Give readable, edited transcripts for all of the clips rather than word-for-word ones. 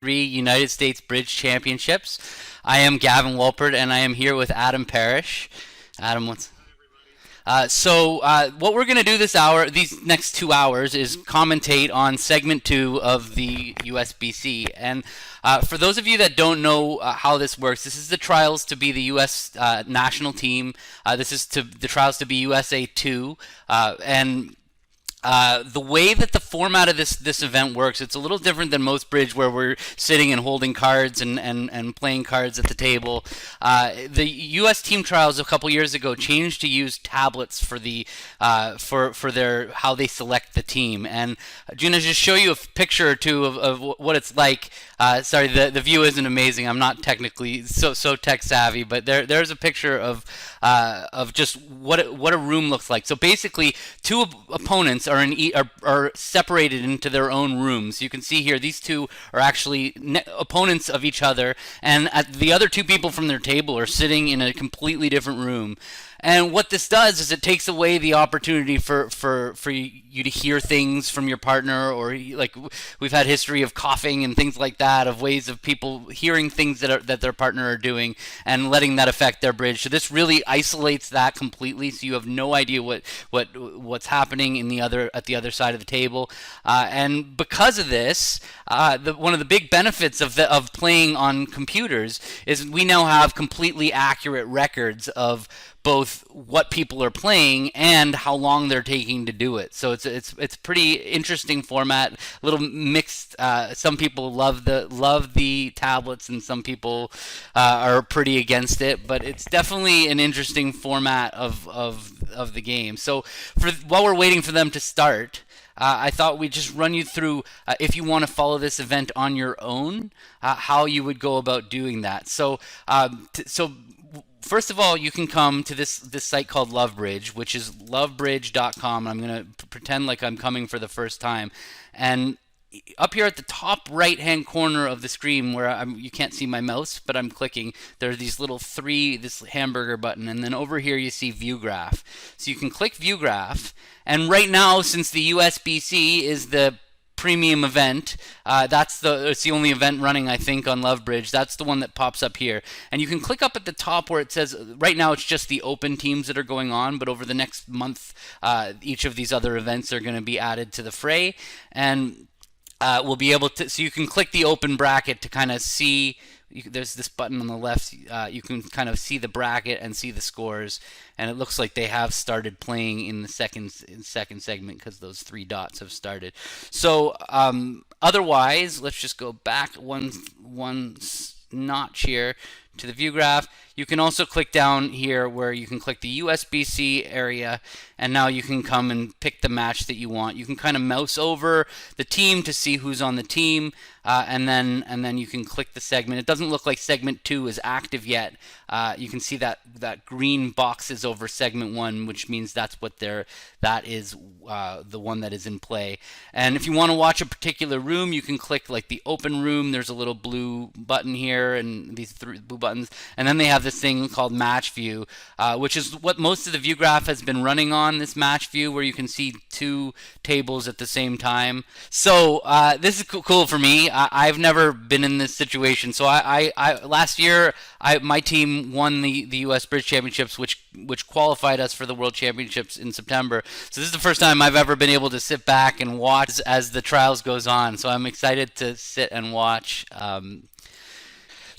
United States Bridge Championships. I am Gavin Wolpert, and I am here with Adam Parrish. Adam, what's what we're going to do these next 2 hours, is commentate on segment two of the USBC. And for those of you that don't know how this works, this is the trials to be the U.S. National team. This is the trials to be USA 2, and the way that the format of this event works, it's a little different than most bridge where we're sitting and holding cards and playing cards at the table. The U.S. team trials a couple years ago changed to use tablets for the for their how they select the team. And Gina, just show you a picture or two of what it's like. Sorry, the view isn't amazing. I'm not technically so tech savvy, but there's a picture of just what a room looks like. So basically, two opponents are separated into their own rooms. You can see here these two are actually opponents of each other, and the other two people from their table are sitting in a completely different room. And what this does is it takes away the opportunity for you to hear things from your partner, or like we've had history of coughing and things like that, of ways of people hearing things that their partner are doing and letting that affect their bridge. So this really isolates that completely, so you have no idea what's happening at the other side of the table. And because of this, one of the big benefits of playing on computers is we now have completely accurate records of both what people are playing and how long they're taking to do it. So it's pretty interesting format, a little mixed. Some people love the tablets, and some people are pretty against it. But it's definitely an interesting format of the game. So while we're waiting for them to start, I thought we'd just run you through, if you want to follow this event on your own, how you would go about doing that. So first of all, you can come to this site called Lovebridge, which is lovebridge.com. I'm going to pretend like I'm coming for the first time. And up here at the top right-hand corner of the screen, where you can't see my mouse, but I'm clicking, there are these little this hamburger button, and then over here you see View Graph. So you can click View Graph, and right now, since the USBC is the premium event, it's the only event running, I think, on Lovebridge. That's the one that pops up here, and you can click up at the top where it says, right now it's just the open teams that are going on, but over the next month, each of these other events are going to be added to the fray, and we'll be able to, so you can click the open bracket to kind of see. There's this button on the left. You can kind of see the bracket and see the scores, and it looks like they have started playing in the second segment, because those three dots have started. So otherwise, let's just go back one notch here to the view graph. You can also click down here where you can click the USBC area, and now you can come and pick the match that you want. You can kind of mouse over the team to see who's on the team, and then you can click the segment. It doesn't look like segment 2 is active yet. You can see that green box is over segment 1, which means that is the one that is in play. And if you want to watch a particular room, you can click like the open room. There's a little blue button here, and these three blue buttons, and then they have this thing called Match View, which is what most of the view graph has been running on, this Match View, where you can see two tables at the same time. So this is cool for me. I've never been in this situation. So last year, my team won the U.S. Bridge Championships, which qualified us for the World Championships in September. So this is the first time I've ever been able to sit back and watch as the trials goes on. So I'm excited to sit and watch.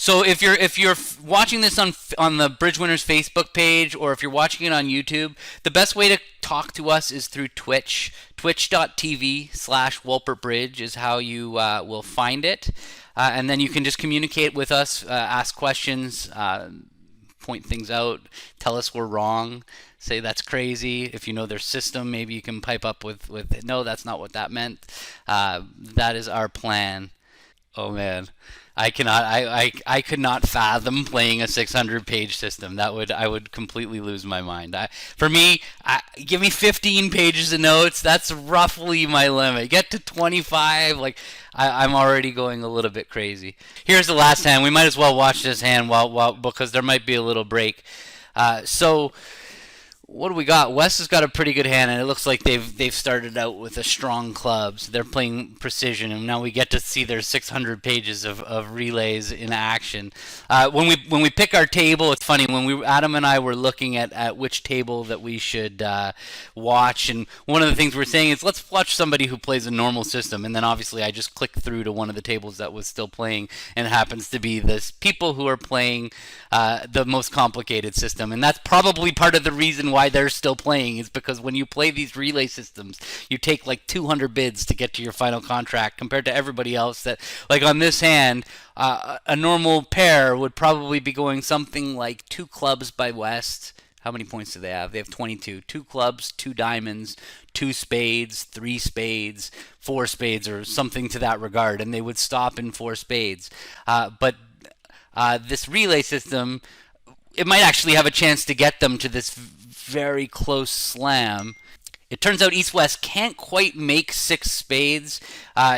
So if you're watching this on the Bridge Winners Facebook page, or if you're watching it on YouTube, the best way to talk to us is through Twitch. Twitch.tv/WolpertBridge is how you will find it. And then you can just communicate with us, ask questions, point things out, tell us we're wrong, say that's crazy. If you know their system, maybe you can pipe up with no, that's not what that meant. That is our plan. Oh man, I could not fathom playing a 600-page system. I would completely lose my mind. For me, give me 15 pages of notes. That's roughly my limit. Get to 25, like I'm already going a little bit crazy. Here's the last hand. We might as well watch this hand while because there might be a little break. So What do we got? West has got a pretty good hand, and it looks like they've started out with a strong club. So they're playing precision, and now we get to see their 600 pages of relays in action. When we pick our table, it's funny when we Adam and I were looking at which table that we should watch, and one of the things we're saying is let's watch somebody who plays a normal system, and then obviously I just clicked through to one of the tables that was still playing, and it happens to be this people who are playing the most complicated system, and that's probably part of the reason why they're still playing is because when you play these relay systems, you take like 200 bids to get to your final contract compared to everybody else that, like on this hand, a normal pair would probably be going something like 2 clubs by West. How many points do they have? They have 22. 2 clubs, 2 diamonds, 2 spades, 3 spades, 4 spades, or something to that regard, and they would stop in 4 spades. But this relay system, it might actually have a chance to get them to this very close slam. It turns out East-West can't quite make 6 spades.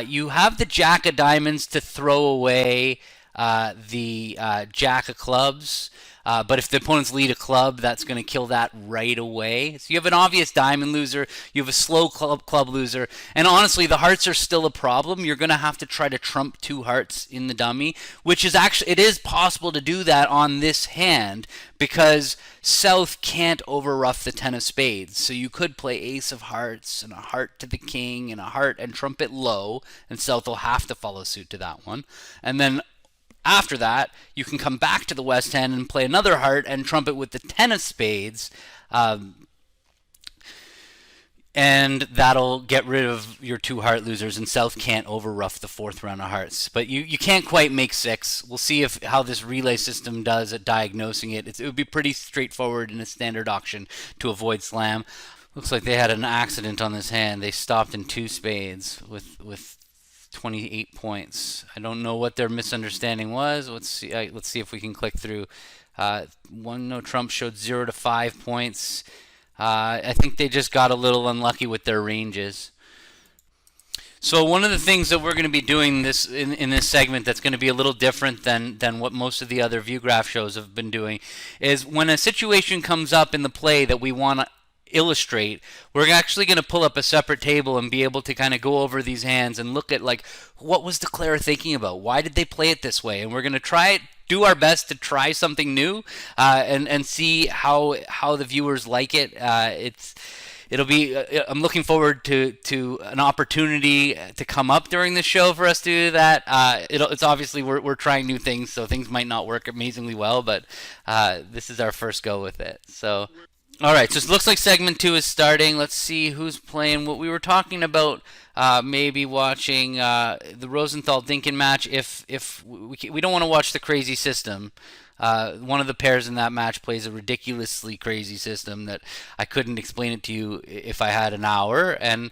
You have the Jack of Diamonds to throw away the Jack of Clubs. But if the opponents lead a club, that's going to kill that right away. So you have an obvious diamond loser, you have a slow club loser, and honestly, the hearts are still a problem. You're going to have to try to trump 2 hearts in the dummy, which is actually, it is possible to do that on this hand because South can't overruff the 10 of spades. So you could play ace of hearts and a heart to the king and a heart and trump it low, and South will have to follow suit to that one. And then after that, you can come back to the West End and play another heart and trump it with the 10 of spades. And that'll get rid of your 2 heart losers, and South can't overruff the 4th round of hearts. But you can't quite make 6. We'll see how this relay system does at diagnosing it. It would be pretty straightforward in a standard auction to avoid slam. Looks like they had an accident on this hand. They stopped in 2 spades with 28 points. I don't know what their misunderstanding was. Let's see if we can click through. One no trump showed 0 to 5 points. I think they just got a little unlucky with their ranges. So one of the things that we're going to be doing this in this segment that's going to be a little different than what most of the other view graph shows have been doing is when a situation comes up in the play that we want to illustrate, we're actually going to pull up a separate table and be able to kind of go over these hands and look at like what was declarer thinking about, why did they play it this way, and we're going to do our best to try something new and see how the viewers like it. It'll be I'm looking forward to an opportunity to come up during the show for us to do that. It's obviously we're trying new things, so things might not work amazingly well, but this is our first go with it. So all right, so it looks like segment 2 is starting. Let's see who's playing. What we were talking about, maybe watching the Rosenthal-Dinkin match if we don't want to watch the crazy system. One of the pairs in that match plays a ridiculously crazy system that I couldn't explain it to you if I had an hour. And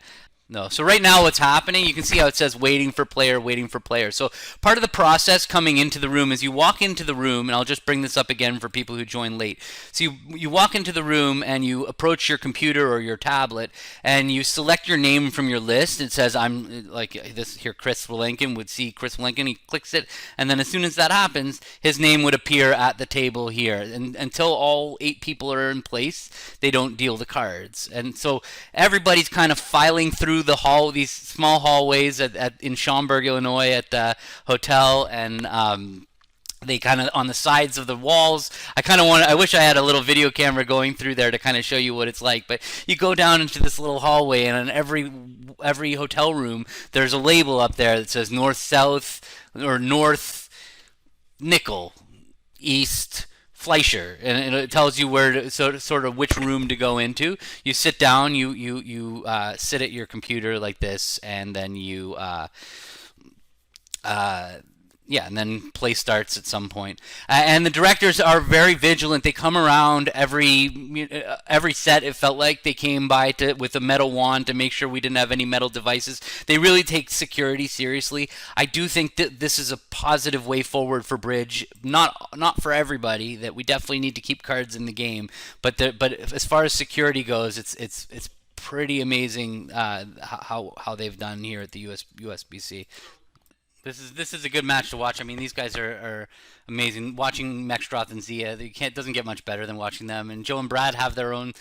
no. So right now what's happening, you can see how it says waiting for player, waiting for player. So part of the process coming into the room is you walk into the room, and I'll just bring this up again for people who join late. So you walk into the room and you approach your computer or your tablet and you select your name from your list. It says I'm like this here, Chris Willenkin would see Chris Willenkin. He clicks it, and then as soon as that happens, his name would appear at the table here. And until all 8 people are in place, they don't deal the cards. And so everybody's kind of filing through these small hallways in Schaumburg, Illinois, at the hotel, and they kind of on the sides of the walls. I wish I had a little video camera going through there to kind of show you what it's like. But you go down into this little hallway, and in every hotel room, there's a label up there that says North South or North Nickel, East Fleischer, and it tells you where to sort of which room to go into. You sit down, you sit at your computer like this, and then you and then play starts at some point. And the directors are very vigilant. They come around every set. It felt like they came by with a metal wand to make sure we didn't have any metal devices. They really take security seriously. I do think that this is a positive way forward for Bridge. Not for everybody. That we definitely need to keep cards in the game. But as far as security goes, it's pretty amazing how they've done here at the USBC. This is a good match to watch. I mean, these guys are amazing. Watching Mexstroth and Zia, they can't doesn't get much better than watching them. And Joe and Brad have their own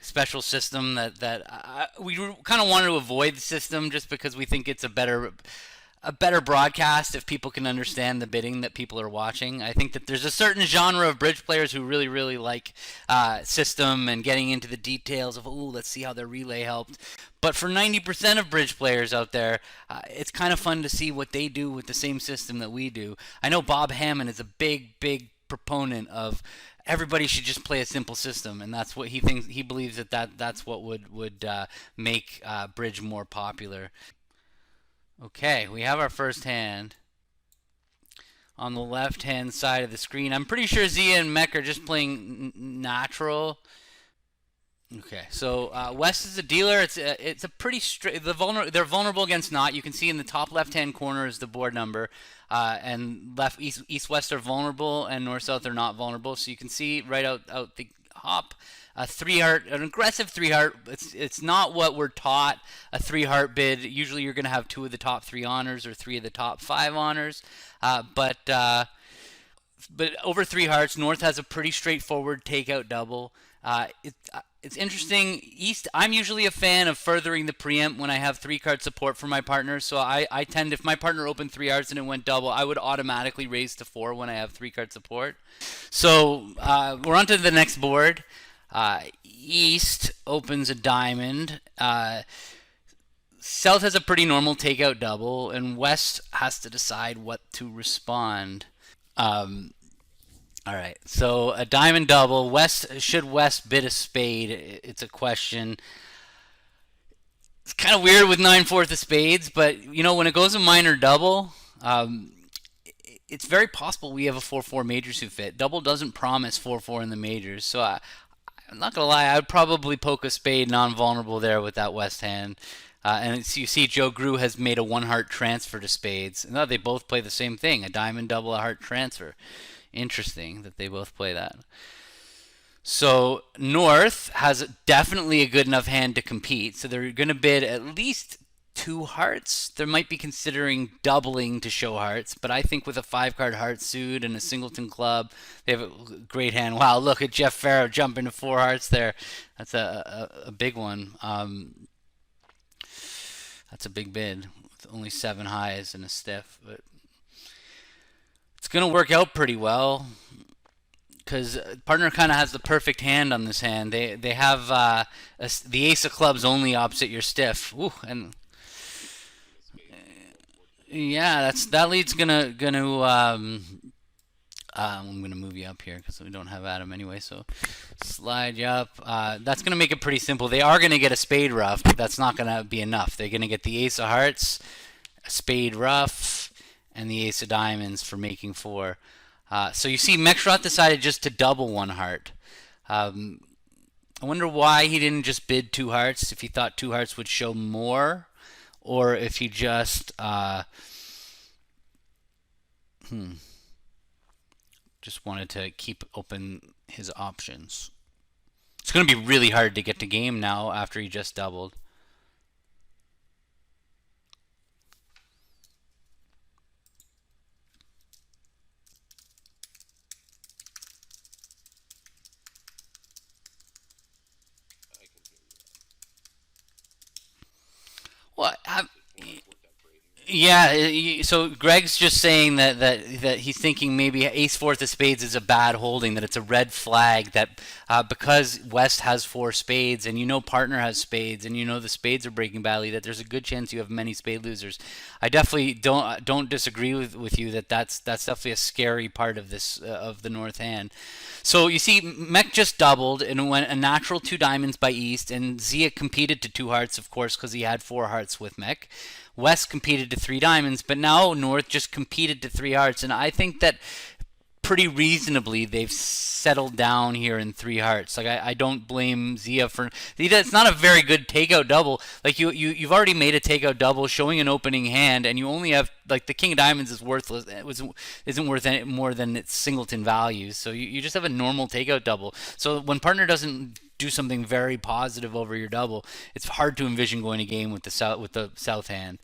special system that we kind of wanted to avoid the system just because we think it's a better broadcast if people can understand the bidding that people are watching. I think that there's a certain genre of bridge players who really, really like system and getting into the details of, oh, let's see how their relay helped. But for 90% of bridge players out there, it's kind of fun to see what they do with the same system that we do. I know Bob Hammond is a big, big proponent of everybody should just play a simple system, and that's what he thinks. He believes that's what would make bridge more popular. Okay, we have our first hand on the left hand side of the screen. I'm pretty sure Zia and Mech are just playing natural. Okay, so West is a dealer. It's a pretty straight. They're vulnerable against not. You can see in the top left hand corner is the board number, and left east west are vulnerable, and north south are not vulnerable. So you can see right out the hop. A 3 heart, an aggressive 3 heart. It's not what we're taught. A 3 heart bid. Usually you're going to have two of the top three honors or three of the top five honors, but over 3 hearts, North has a pretty straightforward takeout double. It's interesting. East, I'm usually a fan of furthering the preempt when I have 3 card support for my partner. So I tend, if my partner opened 3 hearts and it went double, I would automatically raise to 4 when I have 3 card support. So we're on to the next board. East opens a diamond. South has a pretty normal takeout double, and West has to decide what to respond. All right, so a diamond double. West bid a spade? It's a question. It's kind of weird with 9/4 of spades, but when it goes a minor double, it's very possible we have a 4/4 major suit fit. Double doesn't promise 4/4 in the majors, so I'm not gonna lie. I would probably poke a spade non-vulnerable there with that West hand. And you see, Joe Grew has made a 1 heart transfer to spades. No, they both play the same thing: a diamond double, a heart transfer. Interesting that they both play that. So North has definitely a good enough hand to compete. So they're going to bid at least 2 hearts. They might be considering doubling to show hearts, but I think with a 5 card heart suit and a singleton club, they have a great hand. Wow, look at Jeff Farrow jumping to 4 hearts there. That's a big one. That's a big bid with only 7 highs and a stiff, but it's going to work out pretty well because partner kind of has the perfect hand on this hand. They have the ace of clubs only opposite your stiff. Ooh, and yeah, that lead's gonna I'm gonna move you up here because we don't have Adam anyway. So slide you up. That's gonna make it pretty simple. They are gonna get a spade ruff, but that's not gonna be enough. They're gonna get the ace of hearts, a spade ruff, and the ace of diamonds for making 4. So you see, Mexrot decided just to double 1 heart. I wonder why he didn't just bid 2 hearts. If he thought 2 hearts would show more, or if he just wanted to keep open his options. It's going to be really hard to get to game now after he just doubled. What? Yeah, so Greg's just saying that he's thinking maybe ace fourth of spades is a bad holding, that it's a red flag, that because West has 4 spades and partner has spades and the spades are breaking badly, that there's a good chance you have many spade losers. I definitely don't disagree with you that's definitely a scary part of this of the North hand. So you see, Mech just doubled and it went a natural 2 diamonds by East, and Zia competed to 2 hearts, of course, because he had 4 hearts with Mech. West competed to 3 diamonds, but now North just competed to 3 hearts, and I think that pretty reasonably they've settled down here in 3 hearts. Like I don't blame Zia for it's not a very good takeout double. Like you've already made a takeout double showing an opening hand, and you only have like the king of diamonds is worthless. Isn't worth any more than its singleton values. So you just have a normal takeout double. So when partner doesn't do something very positive over your double, it's hard to envision going a game with the south hand.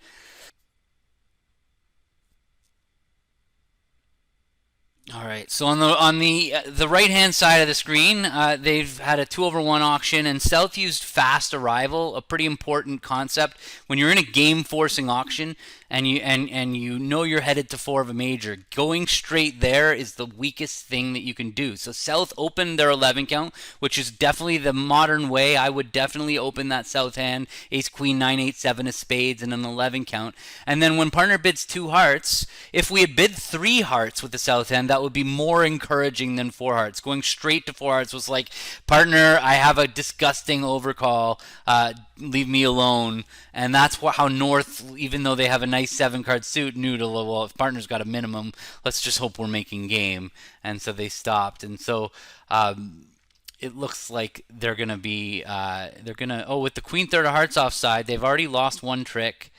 All right. So on the right hand side of the screen, they've had a 2/1 auction, and South used fast arrival, a pretty important concept when you're in a game forcing auction, and you know you're headed to 4 of a major. Going straight there is the weakest thing that you can do. So South opened their 11 count, which is definitely the modern way. I would definitely open that South hand, Ace Queen 9 8 7 of spades, and an 11 count. And then when partner bids 2 hearts, if we had bid 3 hearts with the South hand, that would be more encouraging than 4 hearts. Going straight to 4 hearts was like, partner, I have a disgusting overcall. Leave me alone. And that's how North, even though they have a nice 7-card suit, knew to, well, if partner's got a minimum, let's just hope we're making game. And so they stopped. And so it looks like they're going to be, with the Queen third of hearts offside, they've already lost 1 trick.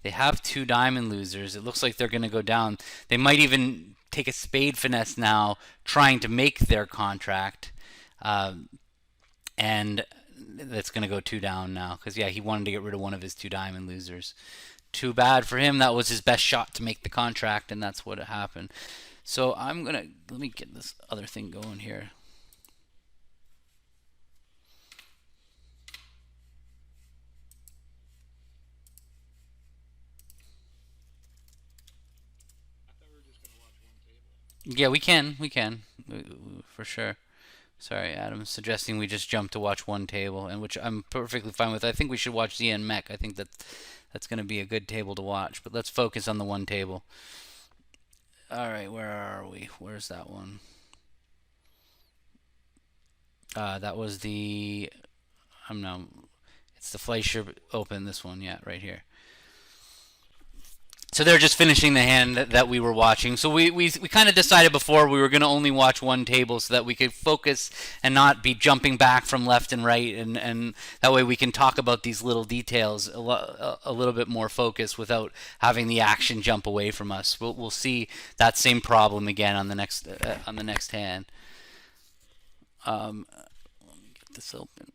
They have 2 diamond losers. It looks like they're going to go down. They might even take a spade finesse now, trying to make their contract. And that's going to go 2 down now. Because, yeah, he wanted to get rid of one of his 2 diamond losers. Too bad for him. That was his best shot to make the contract, and that's what happened. So let me get this other thing going here. Yeah, we can, for sure. Sorry, Adam's suggesting we just jump to watch one table, and which I'm perfectly fine with. I think we should watch Zia and Mech. I think that's going to be a good table to watch. But let's focus on the one table. All right, where are we? Where's that one? That was the. I'm now. It's the Fleischer Open. This one, yeah, right here. So they're just finishing the hand that we were watching. So we kind of decided before we were going to only watch one table so that we could focus and not be jumping back from left and right, and that way we can talk about these little details a little bit more focused without having the action jump away from us. We'll see that same problem again on the next hand. Let me get this open.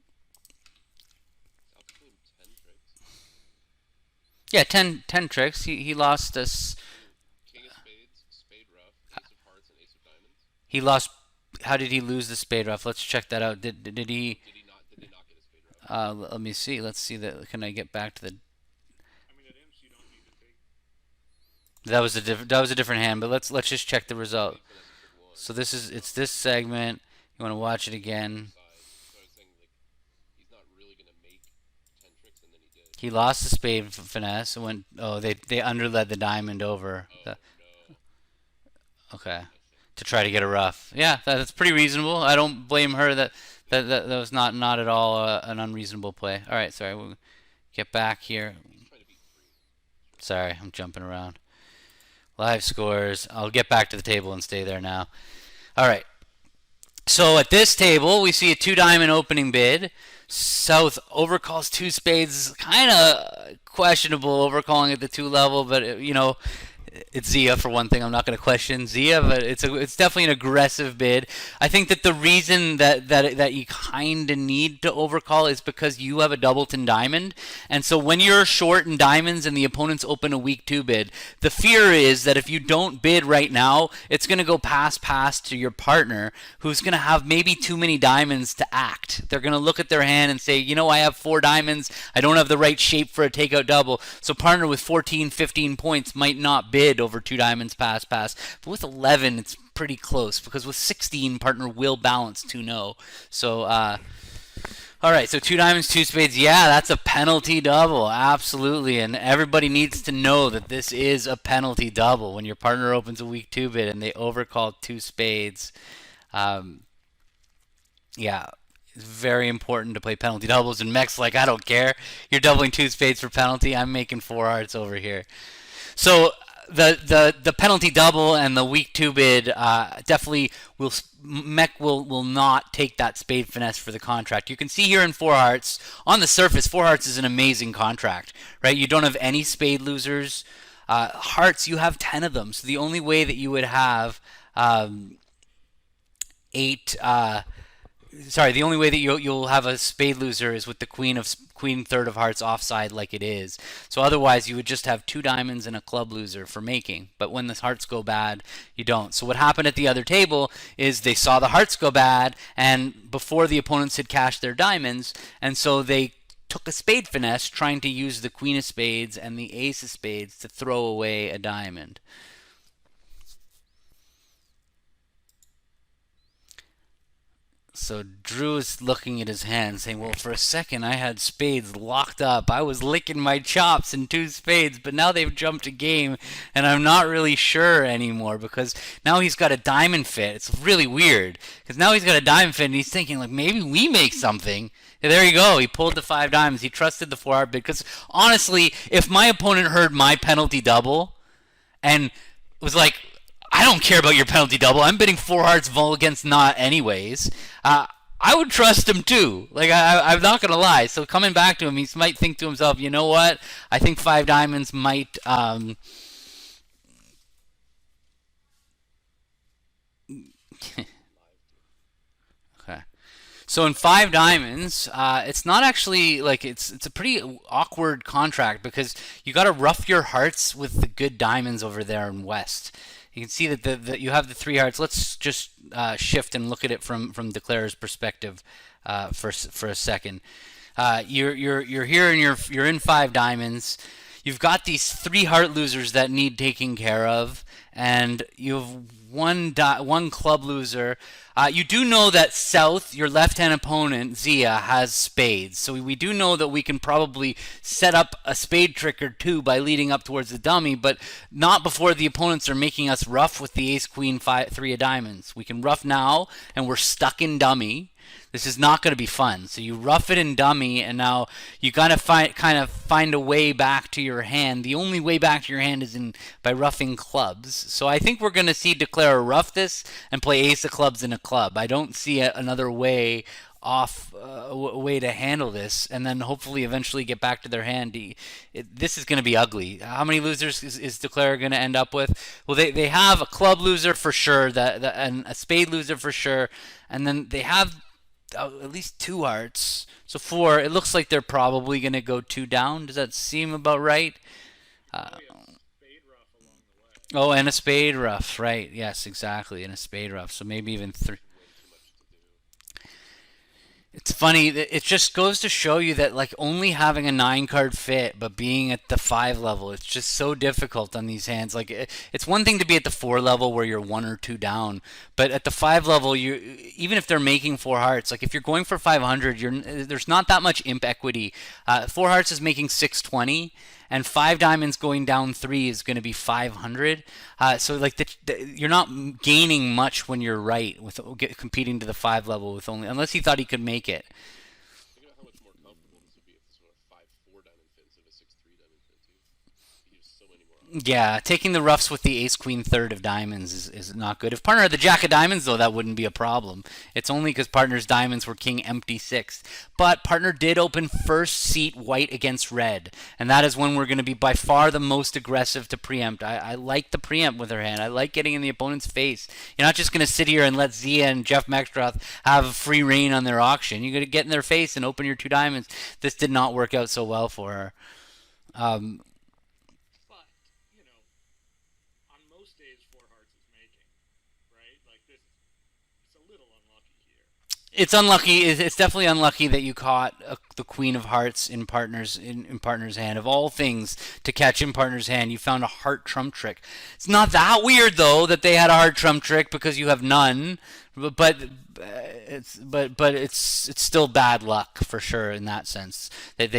Yeah, 10 tricks. He lost us. King of spades, spade rough, ace of hearts, and ace of diamonds. He lost. How did he lose the spade rough? Let's check that out. Did he? Did he not? Did they not get a spade rough? Let me see. Let's see that. Can I get back to the? I mean, at imps you don't need to take. That was a different hand. But let's just check the result. King finesse is trick one. So it's this segment. You want to watch it again? Side. So I was saying like he's not really gonna make 10 tricks, and then he did. He lost the spade finesse and went. Oh, they underled the diamond over. Oh no. Okay, to try to get a rough. Yeah, that's pretty reasonable. I don't blame her. That was not at all an unreasonable play. All right, sorry. We'll get back here. He's trying to beat 3. Sorry, I'm jumping around. Live scores. I'll get back to the table and stay there now. All right. So at this table, we see a 2 diamond opening bid. South overcalls 2 spades. Kind of questionable overcalling at the 2 level, but it's Zia for one thing. I'm not going to question Zia, but it's definitely an aggressive bid. I think that the reason that you kind of need to overcall is because you have a doubleton diamond, and so when you're short in diamonds and the opponents open a weak 2 bid, the fear is that if you don't bid right now, it's going to go pass to your partner, who's going to have maybe too many diamonds to act. They're going to look at their hand and say, I have 4 diamonds. I don't have the right shape for a takeout double. So partner with 14, 15 points might not bid over 2 diamonds pass. But with 11, it's pretty close, because with 16, partner will balance 2-0. So, all right, so 2 diamonds, 2 spades. Yeah, that's a penalty double, absolutely. And everybody needs to know that this is a penalty double when your partner opens a weak 2 bid and they overcall 2 spades. Yeah. It's very important to play penalty doubles, and Mech's like, I don't care. You're doubling 2 spades for penalty. I'm making 4 hearts over here. So the penalty double and the weak 2 bid definitely will. Mech will not take that spade finesse for the contract. You can see here in 4 hearts, on the surface, 4 hearts is an amazing contract, right? You don't have any spade losers. Hearts, you have 10 of them. So the only way that you would have 8 Sorry, the only way that you'll have a spade loser is with the queen third of hearts offside like it is. So otherwise you would just have two diamonds and a club loser for making. But when the hearts go bad, you don't. So what happened at the other table is they saw the hearts go bad, and before the opponents had cashed their diamonds, and so they took a spade finesse, trying to use the queen of spades and the ace of spades to throw away a diamond. So Drew is looking at his hand saying, well, for a second I had spades locked up. I was licking my chops in two spades, but now they've jumped a game and I'm not really sure anymore because now he's got a diamond fit. It's really weird because now he's got a diamond fit and he's thinking, like, maybe we make something. And there you go. He pulled the five diamonds. He trusted the four heart bid because honestly, if my opponent heard my penalty double and was like, I don't care about your penalty double. I'm bidding four hearts vol against not anyways. I would trust him too. Like I'm not gonna lie. So coming back to him, he might think to himself, you know what? I think five diamonds might. Okay. So in five diamonds, it's not actually like it's a pretty awkward contract because you got to rough your hearts with the good diamonds over there in west. You can see that you have the three hearts. Let's just shift and look at it from Declarer's perspective for a second. You're here and you're in five diamonds. You've got these three heart losers that need taking care of, and you have one club loser. You do know that South, your left-hand opponent, Zia, has spades. So we do know that we can probably set up a spade trick or two by leading up towards the dummy, but not before the opponents are making us rough with the ace, queen, three of diamonds. We can rough now, and we're stuck in dummy. This is not going to be fun. So you rough it in dummy, and now you gotta kind of find a way back to your hand. The only way back to your hand is by roughing clubs. So I think we're going to see Declare rough this and play ace of clubs in a club. I don't see another way way to handle this, and then hopefully eventually get back to their hand. This is going to be ugly. How many losers is Declare going to end up with? Well, they have a club loser for sure, and a spade loser for sure, and then they have at least two hearts. So four. It looks like they're probably going to go two down. Does that seem about right? Uh, Spade rough along the way. oh, and a spade rough. Right. Yes, exactly. And a spade rough. So maybe even three. It's funny. It just goes to show you that like only having a 9 card fit, but being at the 5 level, it's just so difficult on these hands. Like it's one thing to be at the 4 level where you're one or two down, but at the 5 level, you even if they're making four hearts, like if you're going for 500, there's not that much imp equity. Four hearts is making 620. And five diamonds going down three is going to be 500. So like you're not gaining much when you're right with competing to the 5 level with only unless he thought he could make it. Think about how much more comfortable this would be if this were a 5-4 diamond fit instead of a 6-3 diamond fit too. You use so many more options. Yeah, taking the roughs with the ace queen third of diamonds is not good. If partner had the jack of diamonds though, that wouldn't be a problem. It's only because partner's diamonds were king empty six. But partner did open first seat white against red, and that is when we're going to be by far the most aggressive to preempt. I like the preempt with her hand. I like getting in the opponent's face. You're not just going to sit here and let Zia and Jeff Maxtroth have free reign on their auction. You're going to get in their face and open your two diamonds. This did not work out so well for her. But, on most days, four hearts is making, right? Like this, it's a little unlucky here. It's unlucky. It's definitely unlucky that you caught the Queen of Hearts in partner's hand. Of all things to catch in partner's hand, you found a heart trump trick. It's not that weird though that they had a heart trump trick because you have none. But it's still bad luck for sure in that sense that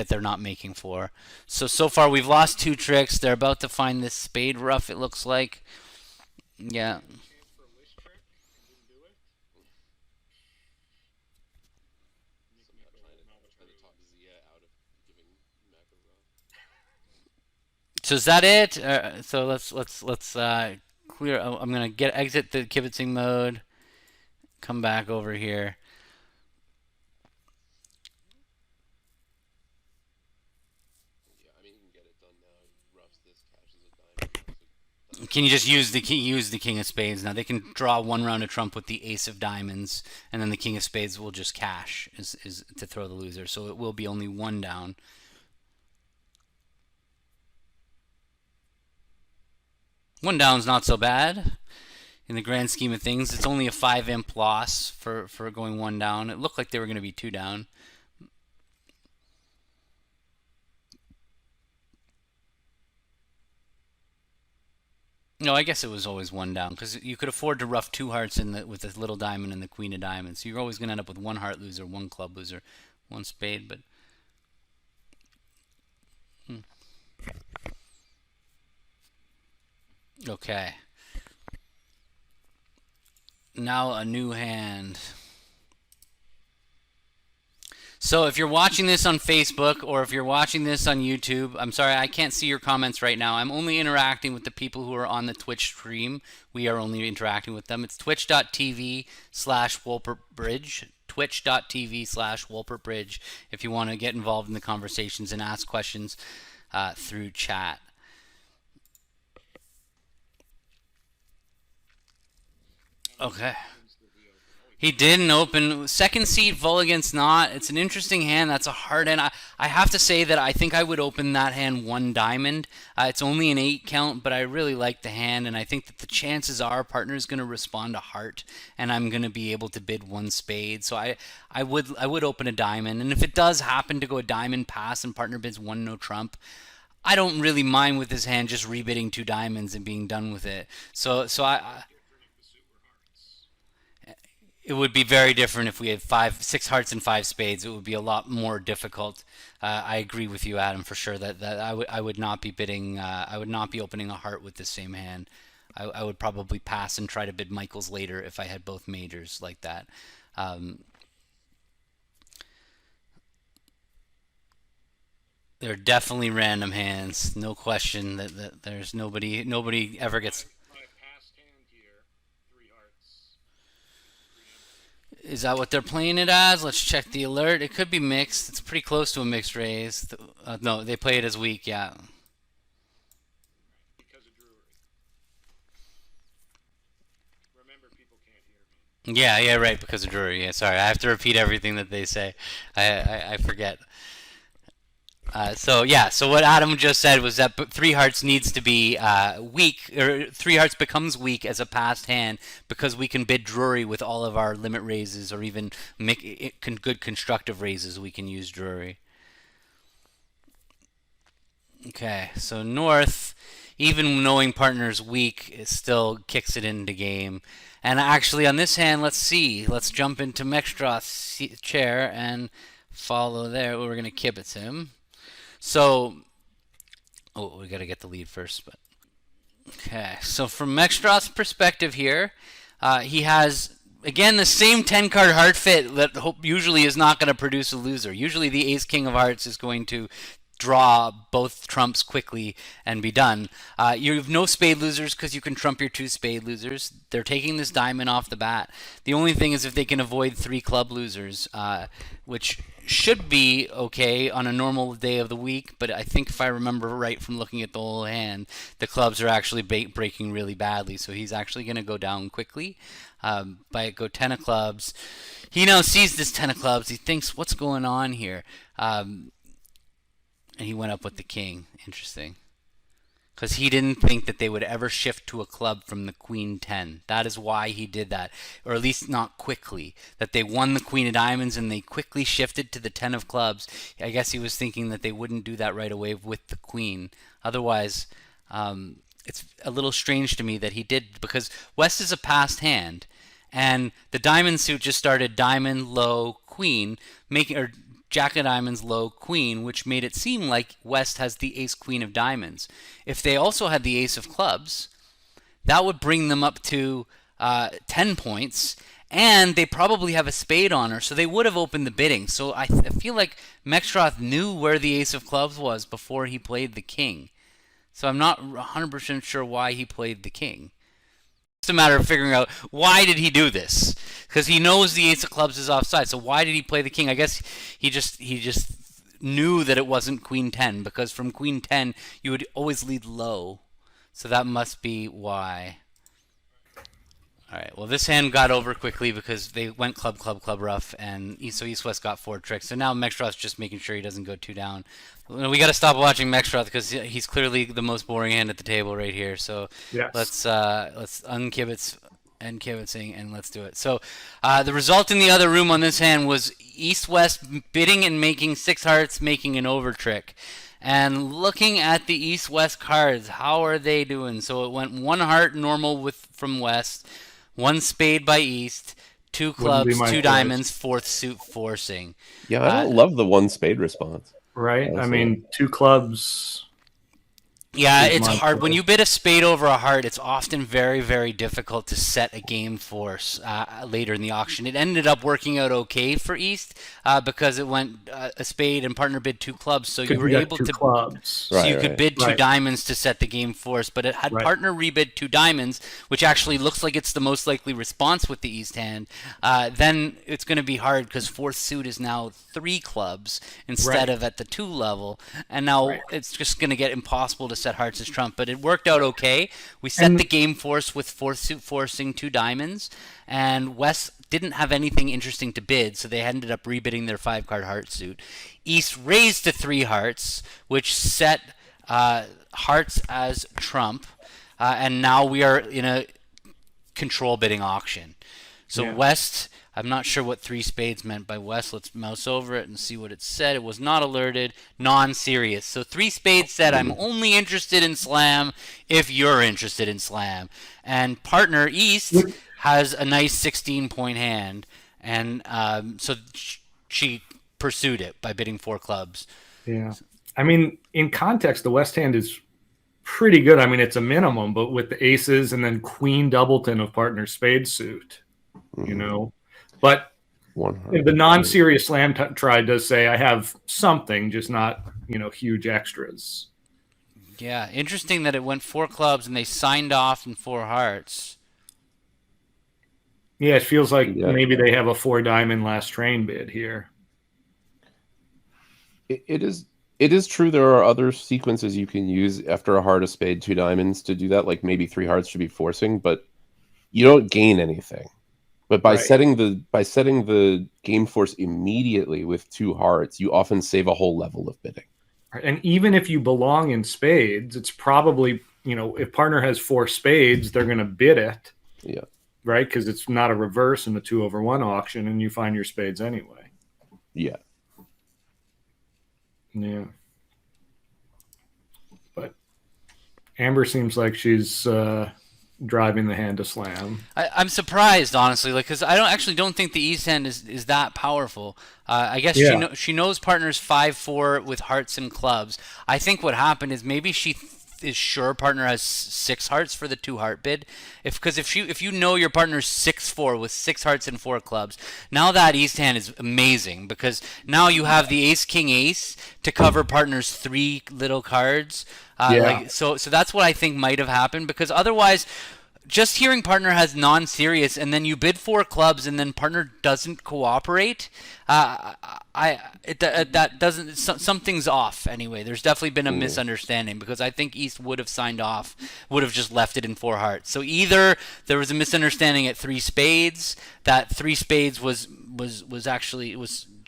they're not making four. So far we've lost two tricks. They're about to find this spade rough. It looks like. Yeah. Chance for a wish trick and didn't do it. Somehow trying to talk Zia out of giving Mac a run. So is that it? So let's clear. I'm gonna exit the kibitzing mode. Come back over here. Yeah, I mean he can get it done now. He roughs this, cashes a diamond, Can you just use the king of spades? Now they can draw one round of trump with the ace of diamonds, and then the king of spades will just cash is to throw the loser. So it will be only one down. One down's not so bad in the grand scheme of things. It's only a 5 imp loss for going one down. It looked like they were going to be two down. No, I guess it was always one down because you could afford to ruff two hearts with the little diamond and the queen of diamonds. So you're always going to end up with one heart loser, one club loser, one spade. But hmm. Okay, now a new hand. So if you're watching this on Facebook or if you're watching this on YouTube, I'm sorry, I can't see your comments right now. I'm only interacting with the people who are on the Twitch stream. We are only interacting with them. It's twitch.tv/WolpertBridge. Twitch.tv/WolpertBridge if you want to get involved in the conversations and ask questions through chat. Okay. He didn't open. Second seed, Vull against Knot. It's an interesting hand. That's a hard hand. I have to say that I think I would open that hand one diamond. It's only an 8 count, but I really like the hand, and I think that the chances are partner's going to respond to heart, and I'm going to be able to bid one spade. So I would open a diamond, and if it does happen to go a diamond pass and partner bids one no trump, I don't really mind with this hand just rebidding two diamonds and being done with it. So it would be very different if we had 6 hearts and 5 spades. It would be a lot more difficult. I agree with you, Adam, for sure. That I would not be bidding. I would not be opening a heart with the same hand. I would probably pass and try to bid Michaels later if I had both majors like that. They're definitely random hands, no question. That there's nobody ever gets. My past hand here, three hearts, three Is that what they're playing it as? Let's check the alert. It could be mixed. It's pretty close to a mixed raise. No, they play it as weak, yeah. because of Drury. Remember, people can't hear me. Yeah, right, because of Drury. Yeah, sorry, I have to repeat everything that they say. I forget. So what Adam just said was that three hearts needs to be weak, or three hearts becomes weak as a passed hand because we can bid Drury with all of our limit raises or even make good constructive raises. We can use Drury. Okay, so North, even knowing partner's weak, it still kicks it into game. And actually, on this hand, let's see. Let's jump into Mextroth's chair and follow there. We're going to kibitz him. So, we got to get the lead first. But okay, so from Mextroth's perspective here, he has, again, the same 10-card heart fit that usually is not going to produce a loser. Usually the ace-king of hearts is going to draw both trumps quickly and be done. You have no spade losers because you can trump your two spade losers. They're taking this diamond off the bat. The only thing is if they can avoid 3 club losers, which should be okay on a normal day of the week, but I think if I remember right from looking at the whole hand, the clubs are actually breaking really badly, so he's actually going to go down quickly. Go 10 of clubs. He now sees this 10 of clubs. He thinks, what's going on here? And he went up with the king. Interesting. Because he didn't think that they would ever shift to a club from the queen 10. That is why he did that. Or at least not quickly. That they won the queen of diamonds and they quickly shifted to the 10 of clubs. I guess he was thinking that they wouldn't do that right away with the queen. Otherwise, it's a little strange to me that he did, because West is a passed hand. And the diamond suit just started diamond, low, queen, or Jack of diamonds, low, queen, which made it seem like West has the ace queen of diamonds. If they also had the ace of clubs, that would bring them up to 10 points, and they probably have a spade on her, so they would have opened the bidding. So I feel like Mextroth knew where the ace of clubs was before he played the king. So I'm not 100% sure why he played the king. It's a matter of figuring out why did he do this, because he knows the ace of clubs is offside. So why did he play the king? I guess he just knew that it wasn't queen 10, because from queen 10 you would always lead low. So that must be why. All right. Well, this hand got over quickly because they went club, club, club, rough, and so East West got 4 tricks. So now Mexroth's just making sure he doesn't go 2 down. We got to stop watching Mexroth because he's clearly the most boring hand at the table right here. So Yes. let's unkibitz and kibitzing and let's do it. So the result in the other room on this hand was East West bidding and making 6 hearts, making an over trick. And looking at the East West cards, how are they doing? So it went 1 heart normal from West, 1 spade by East, 2 clubs, 2 diamonds, 4th suit forcing. Yeah, I don't love the 1 spade response. Right? I mean, 2 clubs. Yeah, it's hard. When you bid a spade over a heart, it's often very, very difficult to set a game force later in the auction. It ended up working out okay for East because it went a spade and partner bid 2 clubs, so you were able to clubs. So you could bid 2 diamonds to set the game force, but it had partner rebid 2 diamonds, which actually looks like it's the most likely response with the East hand. Then it's going to be hard because 4th suit is now 3 clubs instead of at the 2 level, and now it's just going to get impossible to set hearts as trump. But it worked out okay. We set the game force with 4th suit forcing 2 diamonds, and West didn't have anything interesting to bid, so they ended up rebidding their 5-card heart suit. East raised to 3 hearts, which set hearts as trump, and now we are in a control bidding auction. So West, I'm not sure what 3 spades meant by West. Let's mouse over it and see what it said. It was not alerted, non-serious. So 3 spades said, I'm only interested in slam if you're interested in slam. And partner East has a nice 16-point hand, and so she pursued it by bidding 4 clubs. Yeah. I mean, in context, the West hand is pretty good. I mean, it's a minimum, but with the aces and then queen doubleton of partner spade suit, you know. But the non-serious slam try does say I have something, just not, you know, huge extras. Yeah, interesting that it went 4 clubs and they signed off in 4 hearts. Yeah, it feels like maybe they have a 4 diamond last train bid here. It is true there are other sequences you can use after a heart, a spade, 2 diamonds to do that. Like maybe 3 hearts should be forcing, but you don't gain anything. But by setting the game force immediately with 2 hearts, you often save a whole level of bidding. And even if you belong in spades, it's probably, you know, if partner has 4 spades, they're going to bid it. Yeah. Right? Because it's not a reverse in the 2/1 auction, and you find your spades anyway. Yeah. Yeah. But Amber seems like she's driving the hand to slam. I'm surprised, honestly, like because I don't think the East hand is that powerful. I guess she knows partners 5-4 with hearts and clubs. I think what happened is maybe she is sure partner has 6 hearts for the 2 heart bid. If you know your partner's 6-4 with 6 hearts and 4 clubs, now that East hand is amazing because now you have the ace king ace to cover partner's 3 little cards. So that's what I think might have happened, because otherwise just hearing partner has non-serious and then you bid 4 clubs and then partner doesn't cooperate, that doesn't, something's off anyway. There's definitely been a misunderstanding, because I think East would have signed off, would have just left it in 4 hearts. So either there was a misunderstanding at 3 spades, that 3 spades was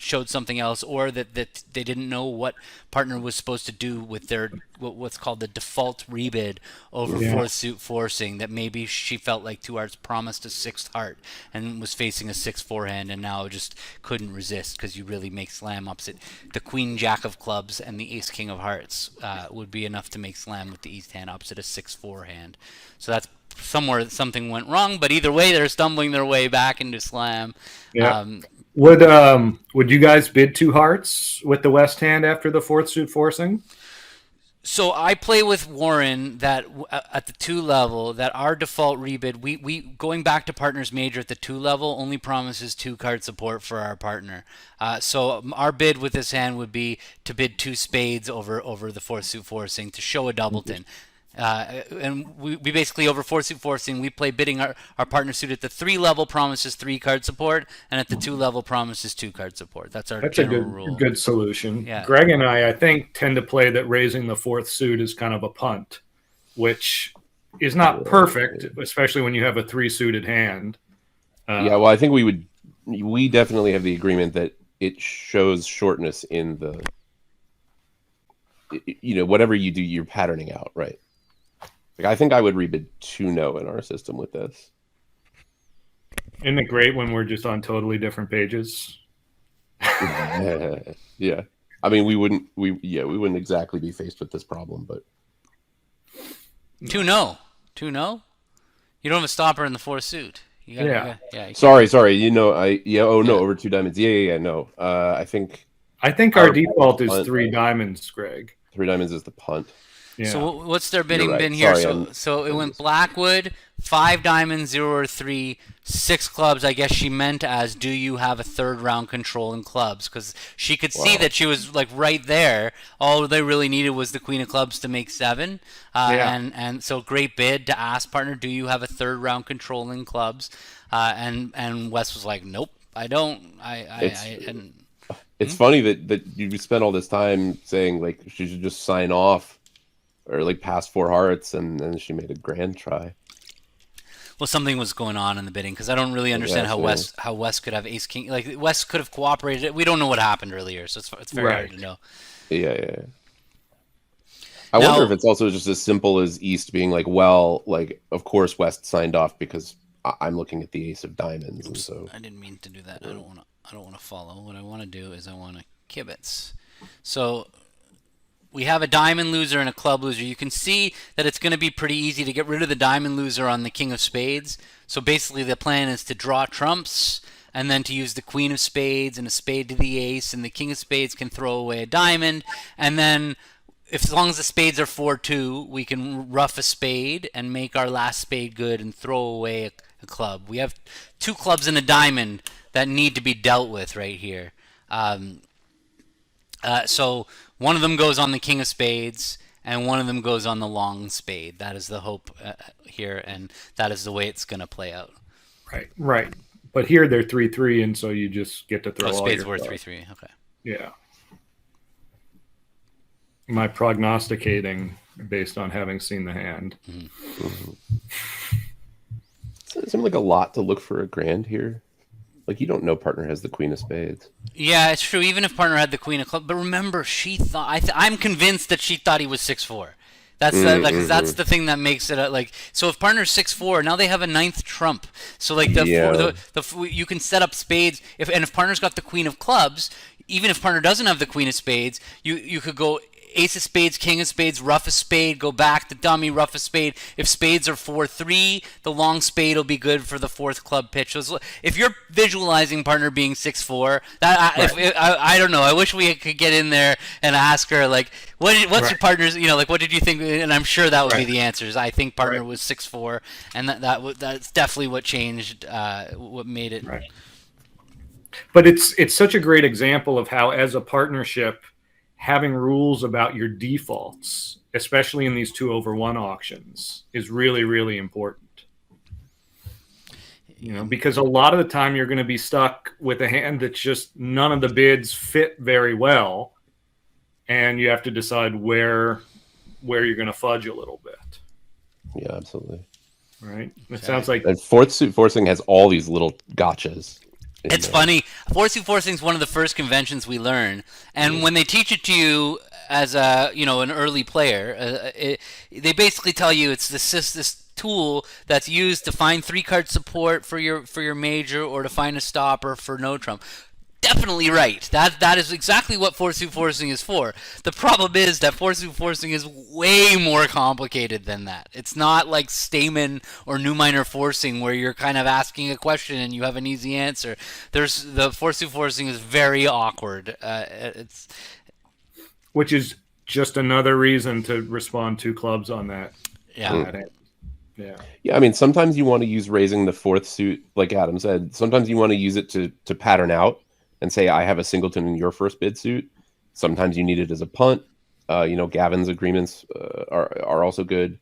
showed something else, or that they didn't know what partner was supposed to do with their what's called the default rebid over 4th suit forcing, that maybe she felt like 2 hearts promised a 6th heart and was facing a 6-4 hand and now just couldn't resist, because you really make slam opposite the queen jack of clubs and the ace king of hearts would be enough to make slam with the East hand opposite a 6-4 hand. So that's somewhere something went wrong, but either way they're stumbling their way back into slam. Would you guys bid 2 hearts with the West hand after the 4th suit forcing? So I play with Warren that at the 2 level, that our default rebid, we going back to partner's major at the 2 level only promises 2 card support for our partner. So our bid with this hand would be to bid 2 spades over the 4th suit forcing to show a doubleton. And we basically, over 4 suit forcing, we play bidding our partner suit at the 3 level promises 3 card support, and at the 2 level promises 2 card support. That's our general rule. That's a good solution. Yeah. Greg and I think, tend to play that raising the 4th suit is kind of a punt, which is not perfect, especially when you have a 3-suited hand. Yeah, well, I think we definitely have the agreement that it shows shortness in the, whatever you do, you're patterning out, right? Like, I think I would rebid 2-no in our system with this. Isn't it great when we're just on totally different pages? Yeah. I mean, we wouldn't exactly be faced with this problem, but 2-no. 2-no? You don't have a stopper in the 4 suit. You gotta, Yeah. you gotta, yeah. You sorry. Oh no, Yeah. over 2 diamonds. Yeah, no. I think our Our default is punt, 3 diamonds, Greg. 3 diamonds is the punt. Yeah. So what's their bidding right. been here? Sorry, So it went Blackwood, 5 diamonds, 0 or 3, 6 clubs. I guess she meant as, do you have a third round control in clubs? Because she could see that she was like right there. All they really needed was the queen of clubs to make 7. And so great bid to ask partner, do you have a third round control in clubs? And Wes was like, nope, I don't. It's funny that you spent all this time saying like she should just sign off or like pass 4 hearts, and then she made a grand try. Well, something was going on in the bidding because I don't really understand how Wes could have ace king. Like Wes could have cooperated. We don't know what happened earlier, so it's very hard to know. Yeah. I wonder if it's also just as simple as East being like, well, like of course West signed off because I'm looking at the ace of diamonds, and so I didn't mean to do that. I don't want to follow. What I want to do is I want to kibitz. So we have a diamond loser and a club loser. You can see that it's going to be pretty easy to get rid of the diamond loser on the king of spades. So basically the plan is to draw trumps and then to use the queen of spades and a spade to the ace, and the king of spades can throw away a diamond, and then as long as the spades are 4-2, we can rough a spade and make our last spade good and throw away a club. We have 2 clubs and a diamond that need to be dealt with right here. So one of them goes on the king of spades, and one of them goes on the long spade. That is the hope here, and that is the way it's going to play out. Right. But here they're 3-3, and so you just get to throw all spades your were clubs. 3-3. Okay. Yeah. My prognosticating based on having seen the hand. Mm-hmm. It seemed like a lot to look for a grand here. Like, you don't know partner has the queen of spades. Yeah, it's true. Even if partner had the queen of clubs, but remember, she thought. I'm convinced that she thought he was 6-4. That's that's the thing that makes it like. So if partner's 6-4, now they have a 9th trump. So like you can set up spades. If partner's got the queen of clubs, even if partner doesn't have the queen of spades, you could go ace of spades, king of spades, rough a spade, go back to dummy, rough a spade. If spades are 4-3, the long spade will be good for the 4th club pitch. So if you're visualizing partner being 6-4, I don't know. I wish we could get in there and ask her like, what's your partner's, like what did you think? And I'm sure that would be the answers. I think partner was 6-4, and that's definitely what changed, what made it. Right. But it's such a great example of how, as a partnership, having rules about your defaults, especially in these 2-over-1 auctions, is really, really important. Because a lot of the time you're going to be stuck with a hand that's just none of the bids fit very well, and you have to decide where you're going to fudge a little bit. Yeah, absolutely. Right? It sounds like... And 4th suit forcing has all these little gotchas. It's funny. 4-suit forcing is one of the first conventions we learn, and when they teach it to you as an early player, they basically tell you it's this tool that's used to find 3-card support for your major or to find a stopper for no trump. Definitely right. That is exactly what 4-suit forcing is for. The problem is that 4-suit forcing is way more complicated than that. It's not like Stamen or New Minor forcing where you're kind of asking a question and you have an easy answer. The 4-suit forcing is very awkward. Which is just another reason to respond 2 clubs on that. Yeah. Yeah, I mean, sometimes you want to use raising the 4th suit, like Adam said. Sometimes you want to use it to pattern out and say, I have a singleton in your first bid suit. Sometimes you need it as a punt. Gavin's agreements are also good.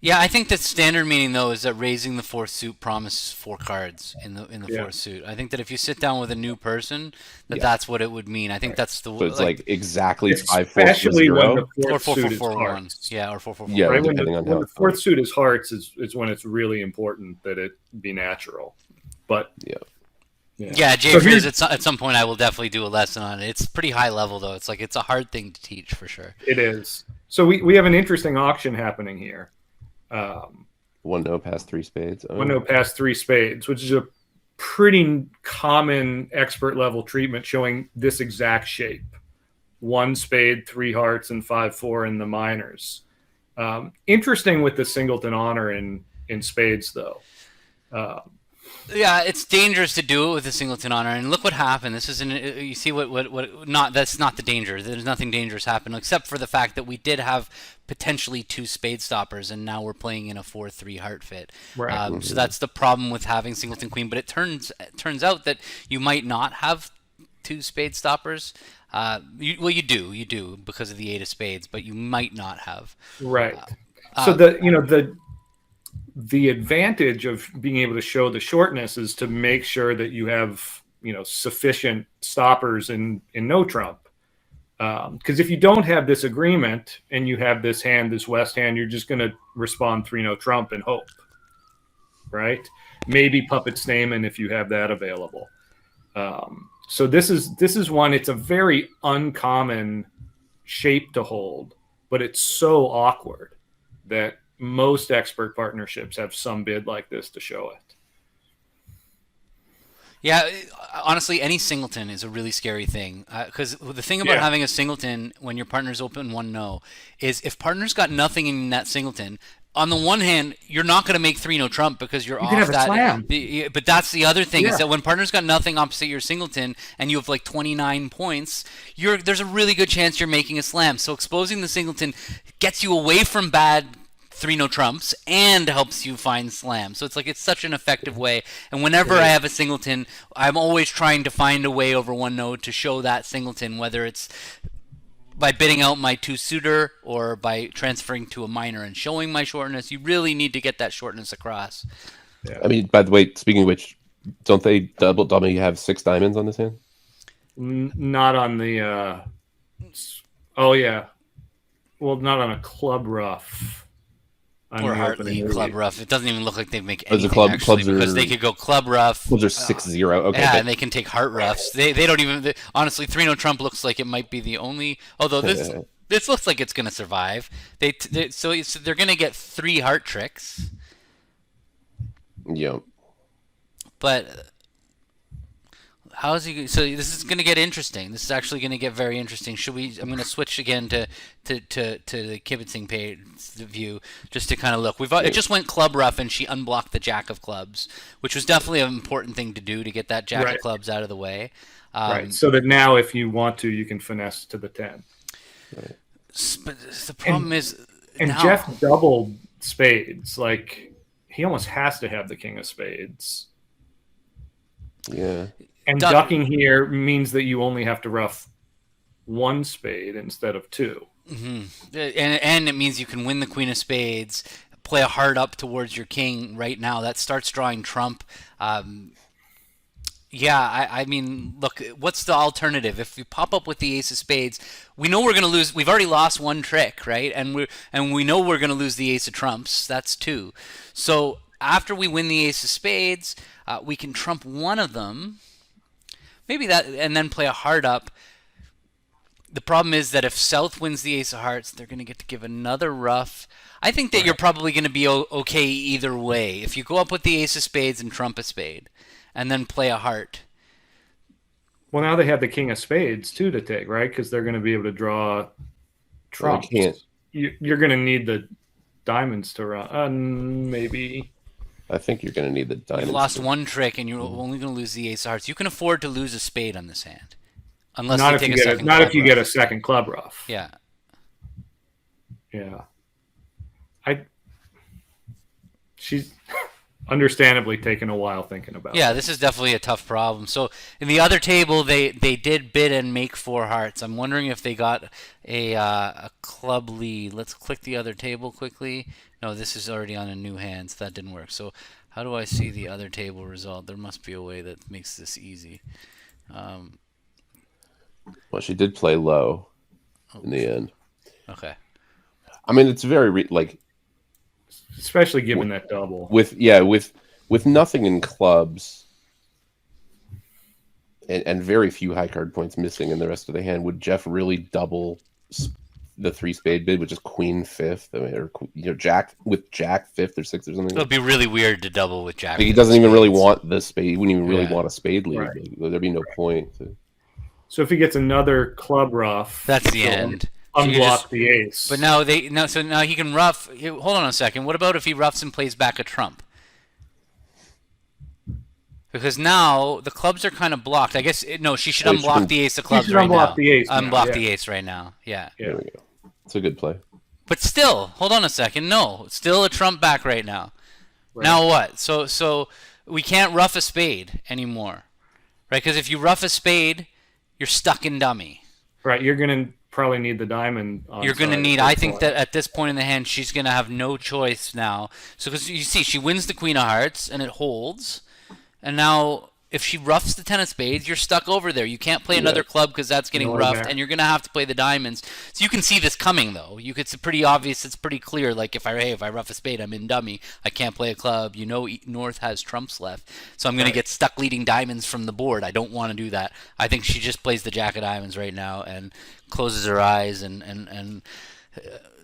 Yeah, I think the standard meaning though is that raising the fourth suit promises four cards in the Yeah. fourth suit. I think that if you sit down with a new person, Yeah. that's what it would mean. I think that's the So it's like exactly Especially when the 5-4-0. or fourth four four suit is four one. hearts. Yeah, or 4-4-4. Yeah, Right when depending on when how the fourth suit is hearts is when it's really important that it be natural. But Yeah. Yeah, Jay So Frizz, here's- at some point I will definitely do a lesson on it. It's pretty high level though. It's like it's a hard thing to teach for sure. It is. So we have an interesting auction happening here. 1-0 past 3 spades. Oh. 1-0 past 3 spades, which is a pretty common expert level treatment showing this exact shape. 1 spade, 3 hearts, and 5-4 in the minors. Interesting with the singleton honor in spades, though. Yeah, it's dangerous to do it with a singleton honor, and look what happened. This is you see what not that's not the danger. There's nothing dangerous happened except for the fact that we did have potentially 2 spade stoppers, and now we're playing in a 4-3 heart fit. Right. So that's the problem with having singleton queen. But it turns out that you might not have 2 spade stoppers. You do because of the 8 of spades, but you might not have. Right. So the advantage of being able to show the shortness is to make sure that you have sufficient stoppers in no trump. Because if you don't have this agreement and you have this hand, this West hand, you're just going to respond 3-no trump and hope, right? Maybe puppet Stamen if you have that available. So this is one. It's a very uncommon shape to hold, but it's so awkward that most expert partnerships have some bid like this to show it. Yeah, honestly, any singleton is a really scary thing. Because the thing about having a singleton when your partner's open 1-0 is if partner's got nothing in that singleton, on the one hand, you're not going to make 3-no trump because you're off can have a that. slam. But that's the other thing is that when partner's got nothing opposite your singleton and you have like 29 points, there's a really good chance you're making a slam. So exposing the singleton gets you away from bad 3-no trumps and helps you find slam. So it's such an effective way. And whenever I have a singleton, I'm always trying to find a way over 1-no to show that singleton, whether it's by bidding out my 2-suiter or by transferring to a minor and showing my shortness. You really need to get that shortness across. I mean, by the way, speaking of which, don't they double you have 6 diamonds on this hand? Not on the oh yeah. Well, not on a club rough. Or Hartley club rough. It doesn't even look like they make Those anything are actually clubs because they could go club rough. Those are 6-0. Okay. Yeah, and they can take heart roughs. They don't even honestly 3-no trump looks like it might be the only. Although this looks like it's going to survive. So they're going to get 3 heart tricks. Yeah. But how is he? So this is going to get interesting. This is actually going to get very interesting. Should we? I'm going to switch again to the kibitzing page view just to kind of look. It just went club rough and she unblocked the jack of clubs, which was definitely an important thing to do to get that jack of clubs out of the way. Right. So that now, if you want to, you can finesse to the 10. But the problem is, and now, Jeff doubled spades. Like he almost has to have the king of spades. Yeah. And ducking here means that you only have to rough 1 spade instead of 2. Mm-hmm. And it means you can win the queen of spades, play a heart up towards your king right now. That starts drawing trump. I mean, look, what's the alternative? If we pop up with the ace of spades, we know we're going to lose. We've already lost 1 trick, right? And we know we're going to lose the ace of trumps. That's 2. So after we win the ace of spades, we can trump one of them. Maybe that, and then play a heart up. The problem is that if South wins the ace of hearts, they're going to get to give another rough. I think that you're probably going to be okay either way. If you go up with the ace of spades and trump a spade, and then play a heart. Well, now they have the king of spades too to take, right? Because they're going to be able to draw trumps. You're going to need the diamonds to run. Maybe. I think you're going to need the diamonds. You've lost 1 trick, and you're only going to lose the ace of hearts. You can afford to lose a spade on this hand, unless not they if take you a get second. Not if you get a second club rough. Yeah. Yeah. understandably taken a while thinking about. Yeah, this is definitely a tough problem. So in the other table, they did bid and make 4 hearts. I'm wondering if they got a club lead. Let's click the other table quickly. No, this is already on a new hand, so that didn't work. So how do I see the other table result? There must be a way that makes this easy. Well, she did play low in the end. Okay. I mean, it's very especially given that double. With nothing in clubs and very few high card points missing in the rest of the hand, would Jeff really double the 3 spade bid, which is queen 5th? I mean, or Jack with Jack 5th or 6th or something? It would be really weird to double with Jack. Like, he doesn't even really want the spade. He wouldn't even really want a spade lead. Right. Like, there'd be no point. So if he gets another club ruff, that's the end. Unblock the ace. But now now he can ruff. Hold on a second. What about if he ruffs and plays back a trump? Because now the clubs are kind of blocked. I guess no. She should unblock the ace of clubs right now. Unblock the ace right now. Yeah. There we go. It's a good play. But still, hold on a second. No, still a trump back right now. Right. Now what? So we can't ruff a spade anymore, right? Because if you ruff a spade, you're stuck in dummy. Right. You're gonna probably need the diamond. You're going to need. I think that at this point in the hand, she's going to have no choice now. So because you see, she wins the queen of hearts and it holds, and now if she roughs the 10 of spades, you're stuck over there. You can't play another club because that's getting roughed, and you're going to have to play the diamonds. So you can see this coming, though. It's pretty obvious. It's pretty clear. Like if I rough a spade, I'm in dummy. I can't play a club. You know, North has trumps left, so I'm going to get stuck leading diamonds from the board. I don't want to do that. I think she just plays the jack of diamonds right now and closes her eyes and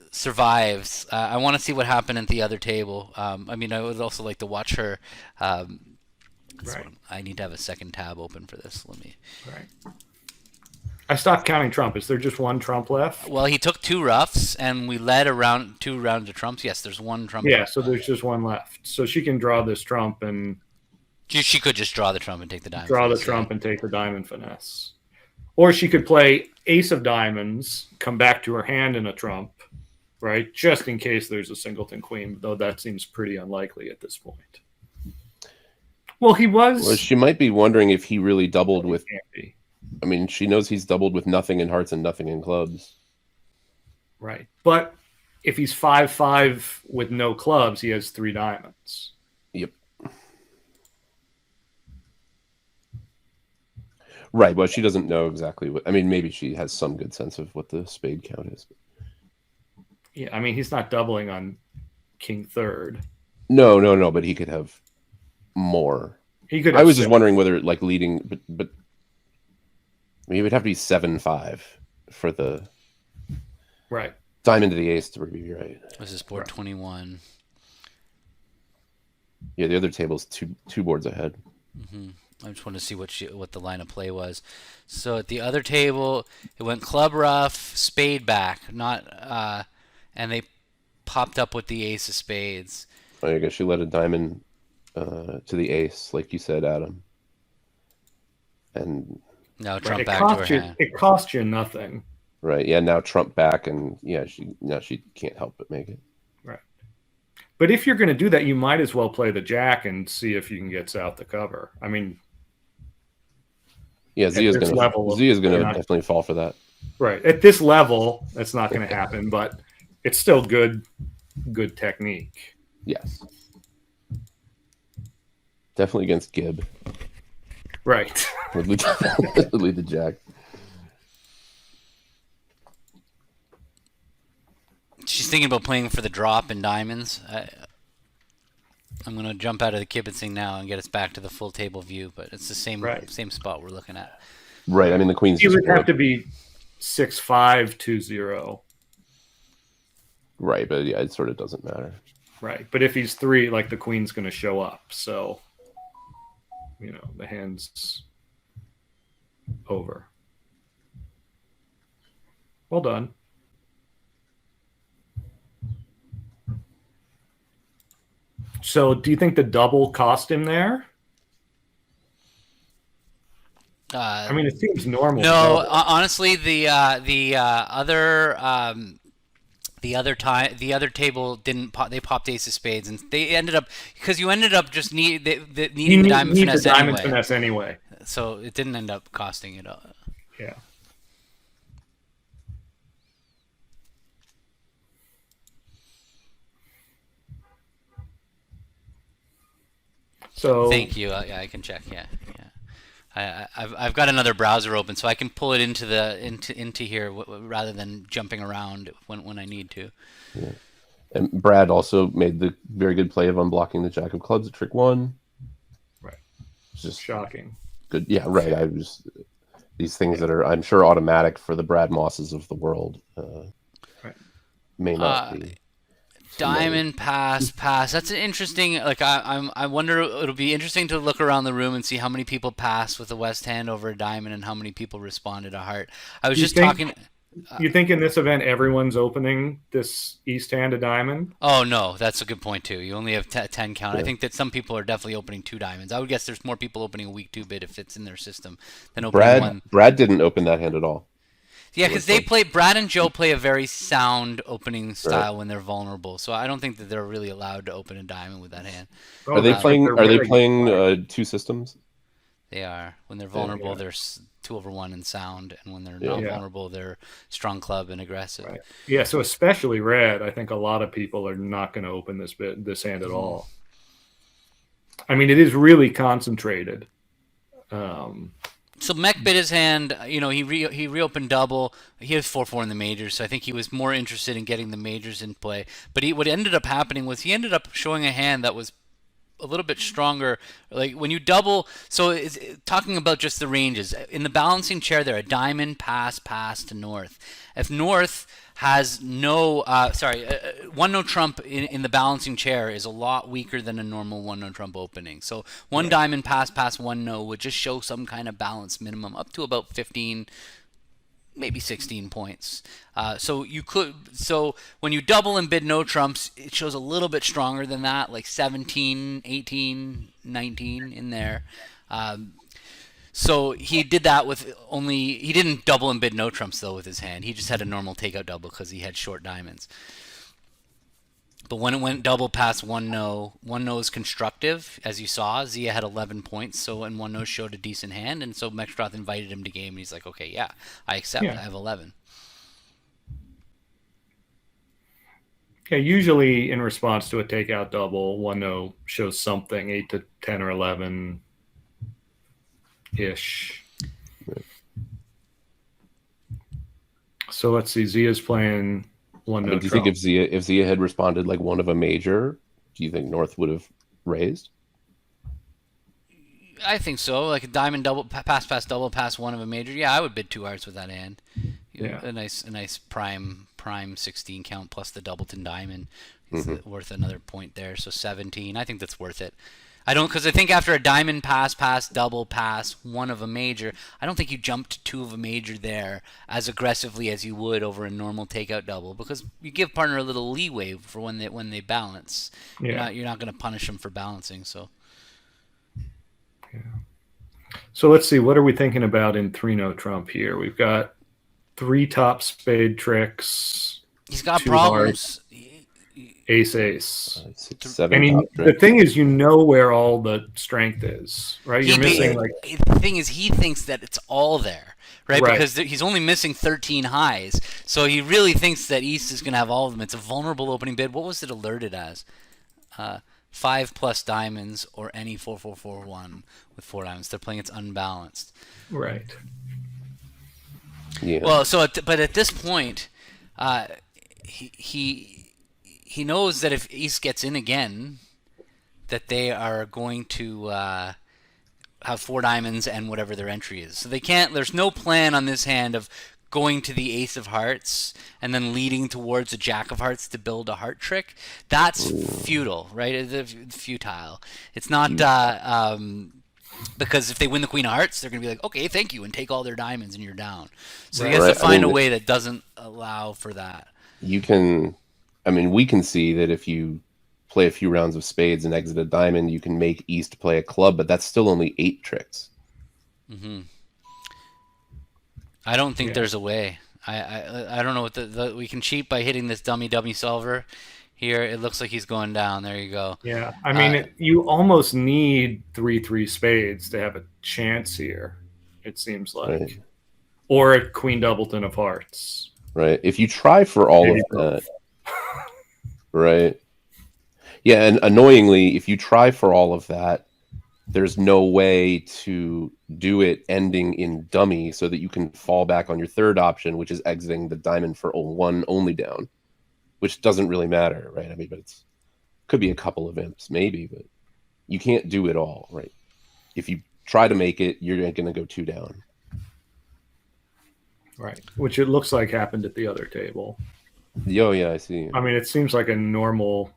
survives. I want to see what happened at the other table. I mean, I would also like to watch her. Right. I need to have a second tab open for this. Let me. Right. I stopped counting trump. Is there just one trump left? Well, he took 2 roughs, and we led around 2 rounds of trumps. Yes, there's 1 trump. Yeah, so there's just one left. So she can draw this trump and. She could just draw the trump and take the diamond. Draw the trump and take the diamond finesse. Or she could play ace of diamonds, come back to her hand in a trump, right? Just in case there's a singleton queen, though that seems pretty unlikely at this point. Well, he was. Well, she might be wondering if he really doubled with. I mean, she knows he's doubled with nothing in hearts and nothing in clubs. Right. But if he's 5-5 with no clubs, he has 3 diamonds. Yep. Right. Well, she doesn't know exactly what. I mean, maybe she has some good sense of what the spade count is. Yeah. I mean, he's not doubling on king third. No. But he could have more. He could. I was just wondering whether like leading, but I mean, it would have to be 7-5 for the diamond to the ace to be right. This is board 21. Yeah, the other table's two boards ahead. Mm-hmm. I just want to see what the line of play was. So at the other table, it went club rough, spade back, and they popped up with the ace of spades. I guess she led a diamond to the ace, like you said, Adam. And now trump back to her hand. It cost you nothing. Right. Yeah. Now trump back, and yeah, she can't help but make it. Right. But if you're going to do that, you might as well play the jack and see if you can get south the cover. I mean, yeah, Zia's going to definitely fall for that. Right. At this level, that's not going to happen, but it's still good technique. Yes. Definitely against Gibb. Right. Would lead the jack. She's thinking about playing for the drop in diamonds. I'm going to jump out of the kibitzing now and get us back to the full table view, but it's the same spot we're looking at. Right. I mean, the queen's. He would have to be 6-5, 2-0. Right, but yeah, it sort of doesn't matter. Right, but if he's 3, like the queen's going to show up, so the hand's over. Well done. So, do you think the double cost him there? I mean, it seems normal. No, honestly, the The other table didn't pop. They popped ace of spades, and they ended up because you ended up just needing the diamond need finesse the diamond anyway. finesse anyway. So it didn't end up costing it. Yeah. So Thank you. Yeah, I can check. Yeah. I've got another browser open, so I can pull it into here rather than jumping around when I need to. Yeah. And Brad also made the very good play of unblocking the jack of clubs at trick 1. Right. Just shocking. good. Yeah, right. I was these things that are, I'm sure, automatic for the Brad Mosses of the world. Right. May not be. Diamond pass. That's an interesting. Like I wonder. It'll be interesting to look around the room and see how many people passed with the West hand over a diamond and how many people responded a heart. I was talking. You think in this event everyone's opening this East hand a diamond? Oh no, that's a good point too. You only have 10 count. Yeah. I think that some people are definitely opening 2 diamonds. I would guess there's more people opening a weak 2-bit if it's in their system than opening one. Brad didn't open that hand at all. Yeah, because Brad and Joe play a very sound opening style when they're vulnerable. So I don't think that they're really allowed to open a diamond with that hand. Are they playing? Are they playing 2 systems? They are. When they're vulnerable, they're 2/1 in sound, and when they're not vulnerable, they're strong club and aggressive. Right. Yeah, so especially red, I think a lot of people are not going to open this hand at all. I mean, it is really concentrated. So Mech bit his hand. You know, he reopened double. He has 4-4 in the majors, so I think he was more interested in getting the majors in play. But what ended up happening was he ended up showing a hand that was a little bit stronger. Like when you double, so it's talking about just the ranges in the balancing chair there, a diamond pass to north. If north has no one no trump in the balancing chair is a lot weaker than a normal one no trump opening. So one diamond pass one no would just show some kind of balance minimum up to about 15, maybe 16 points. So when you double and bid no trumps, it shows a little bit stronger than that, like 17, 18, 19 in there. So he did that with he didn't double and bid no trumps though with his hand. He just had a normal takeout double because he had short diamonds. But when it went double past one no is constructive, as you saw. Zia had 11 points, and one no showed a decent hand, and so Mextroth invited him to game, and he's like, okay, yeah, I accept. I have 11. Okay, usually in response to a takeout double, one no shows something 8 to 10 or 11 ish. So let's see. Zia's playing one no. Do you think if Zia had responded like one of a major, do you think North would have raised? I think so. Like a diamond double pass double pass one of a major. Yeah, I would bid 2 hearts with that hand. Yeah, a nice prime 16 count plus the doubleton diamond. It's worth another point there. So 17. I think that's worth it. Because I think after a diamond pass, double pass, one of a major, I don't think you jump to 2 of a major there as aggressively as you would over a normal takeout double, because you give partner a little leeway for when they balance. Yeah. You're not going to punish them for balancing. So. Yeah. So let's see. What are we thinking about in 3-no trump here? We've got 3 top spade tricks. He's got problems. Ace. 7 I mean, the thing is, you know where all the strength is, right? You're missing the thing is, he thinks that it's all there, right? Because he's only missing 13 highs, so he really thinks that East is going to have all of them. It's a vulnerable opening bid. What was it alerted as? 5+ diamonds or any 4-4-4-1 with 4 diamonds. They're playing it's unbalanced. Right. Yeah. Well, but at this point, he knows that if East gets in again, that they are going to have 4 diamonds and whatever their entry is. So they can't. There's no plan on this hand of going to the ace of hearts and then leading towards a jack of hearts to build a heart trick. That's futile, right? It's futile. It's not because if they win the queen of hearts, they're going to be like, okay, thank you, and take all their diamonds and you're down. So he has to find a way that doesn't allow for that. We can see that if you play a few rounds of spades and exit a diamond, you can make East play a club, but that's still only 8 tricks. I don't think there's a way. I don't know what we can cheat by hitting this dummy solver. Here it looks like he's going down. There you go. Yeah, I mean, you almost need 3 spades to have a chance here. It seems like, Right. or a queen doubleton of hearts. Right. If you try for all Maybe of both. that, right? Yeah, and annoyingly, if you try for all of that, there's no way to do it ending in dummy so that you can fall back on your third option, which is exiting the diamond for one only down, which doesn't really matter, right? I mean, but it's could be a couple of imps, maybe, but you can't do it all, right? If you try to make it, you're going to go 2 down. Right, which it looks like happened at the other table. Oh, yeah, I see. I mean, it seems like a normal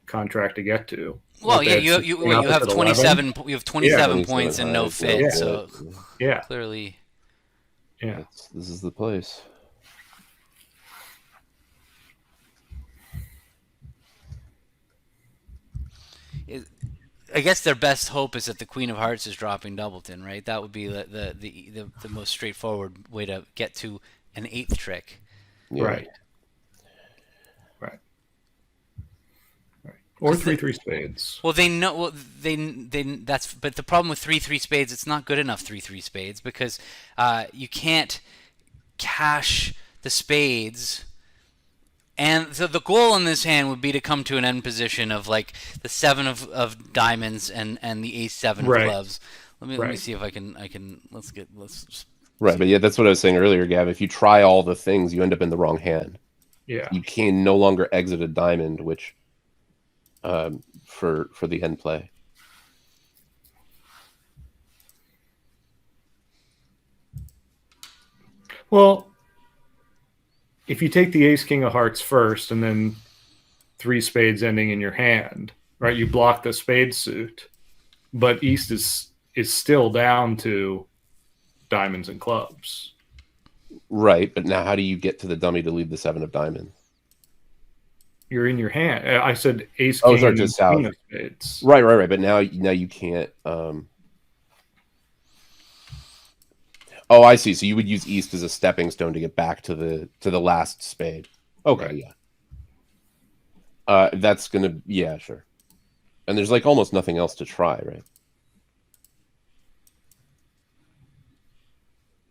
contract to get to. Well, What, yeah, they had you 16 up have at 11? 27. You have 27 27 points and no highs, fit, yeah. so Yeah, clearly. yeah. This is the place. I guess their best hope is that the Queen of Hearts is dropping doubleton, right? That would be the most straightforward way to get to an 8th trick. Yeah. Right. Or 3 spades. Well, they know. Well, they that's. But the problem with 3 spades, it's not good enough 3 spades because you can't cash the spades. And so the goal in this hand would be to come to an end position of like the 7 of diamonds and the ace 7 Right. of clubs. Let me Right. see if I can let's. Right, but yeah, that's what I was saying earlier, Gav. If you try all the things, you end up in the wrong hand. Yeah. You can no longer exit a diamond, which for the end play. Well, if you take the ace king of hearts first and then 3 spades ending in your hand, right? You block the spade suit, but East is still down to diamonds and clubs. Right, but now how do you get to the dummy to leave the 7 of diamonds? You're in your hand. I said ace Oh, king sorry, and just queen south. of spades. Right. But now you can't. Oh, I see. So you would use East as a stepping stone to get back to the last spade. Okay, Right. yeah. That's gonna, yeah, sure. And there's like almost nothing else to try, right?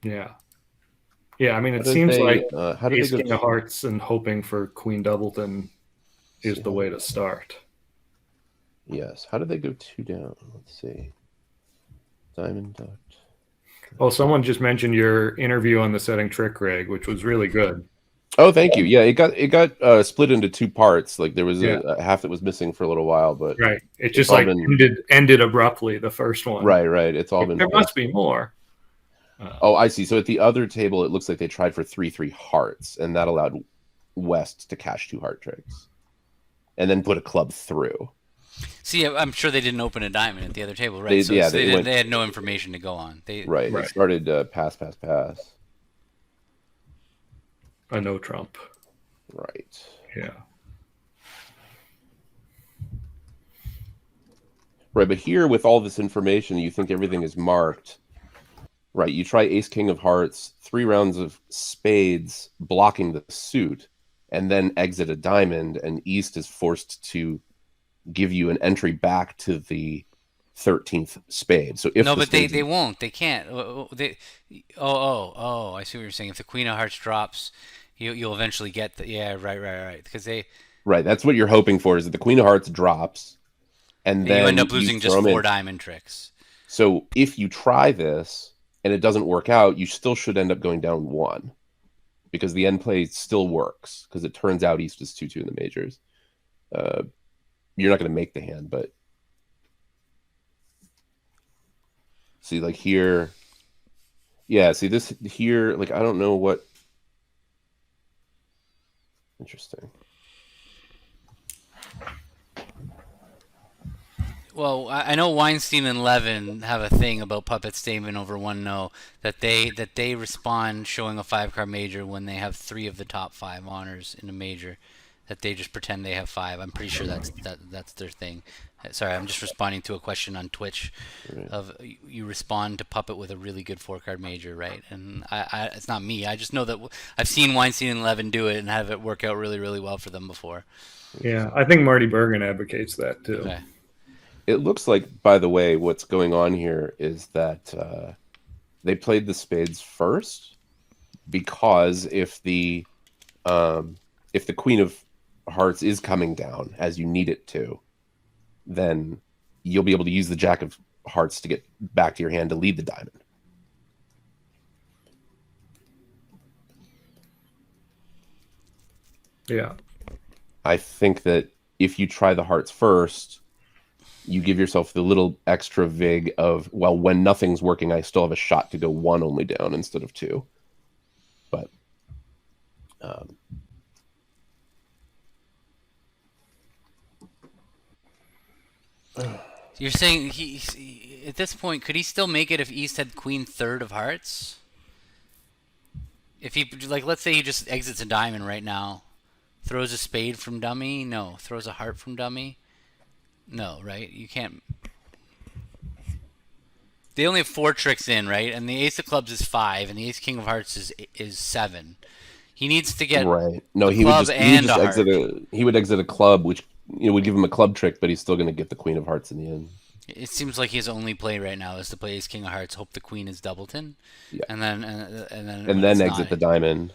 Yeah. Yeah, I mean, it How did seems they- like how did ace they go? king of hearts and hoping for queen doubleton is the way to start. Yes. How did they go 2 down? Let's see. Diamond duct. Oh, someone just mentioned your interview on the setting trick rig, which was really good. Oh, thank you. Yeah, it got split into 2 parts. Like there was Yeah. a half that was missing for a little while, but Right. It just all like been- ended abruptly, the first one. right. It's all been. There must be more. Oh, I see. So at the other table, it looks like they tried for 3 hearts, and that allowed West to cash 2 heart tricks, and then put a club through. See, I'm sure they didn't open a diamond at the other table, right? They- so yeah, so they they went- had no information to go on. Right. Right. It started pass. A no trump. Right. Yeah. Right. But here, with all this information, you think everything is marked. Right. You try ace king of hearts, 3 rounds of spades blocking the suit, and then exit a diamond, and East is forced to give you an entry back to the 13th spade. So if No, the but spades- they won't. They can't. I see what you're saying. If the Queen of Hearts drops, you'll eventually get the. Yeah, right. Because right, that's what you're hoping for, is that the Queen of Hearts drops, and then you end up losing just throw 'em 4 in. diamond tricks. So if you try this and it doesn't work out, you still should end up going down 1, because the end play still works, because it turns out East is 2-2 in the majors. You're not going to make the hand, but see, like here, yeah, see this here, like I don't know what. Interesting. Well, I know Weinstein and Levin have a thing about puppet statement over 1-0 that they respond showing a 5-card major when they have 3 of the top 5 honors in a major. That they just pretend they have 5. I'm pretty sure that's their thing. Sorry, I'm just responding to a question on Twitch. Right. Of you respond to Puppet with a really good 4 card major, right? And it's not me. I just know that I've seen Weinstein and Levin do it and have it work out really, really well for them before. Yeah, I think Marty Bergen advocates that too. Okay. It looks like, by the way, what's going on here is that they played the spades first because if the Queen of Hearts is coming down as you need it to, then you'll be able to use the Jack of Hearts to get back to your hand to lead the diamond. Yeah. I think that if you try the hearts first, you give yourself the little extra vig of, well, when nothing's working, I still have a shot to go 1 only down instead of 2. But You're saying at this point, could he still make it if East had Queen third of hearts? If he, like, let's say he just exits a diamond right now, throws a spade from dummy, no. Throws a heart from dummy, no, right? You can't. They only have 4 tricks in, right? And the ace of clubs is 5, and the ace king of hearts is 7. He needs to get right, no, a he would club just and a exit heart. he would exit a club, which would give him a club trick, but he's still going to get the Queen of Hearts in the end. It seems like his only play right now is to play ace king of hearts, hope the queen is doubleton, Yeah. and then when And then it's exit not, the diamond.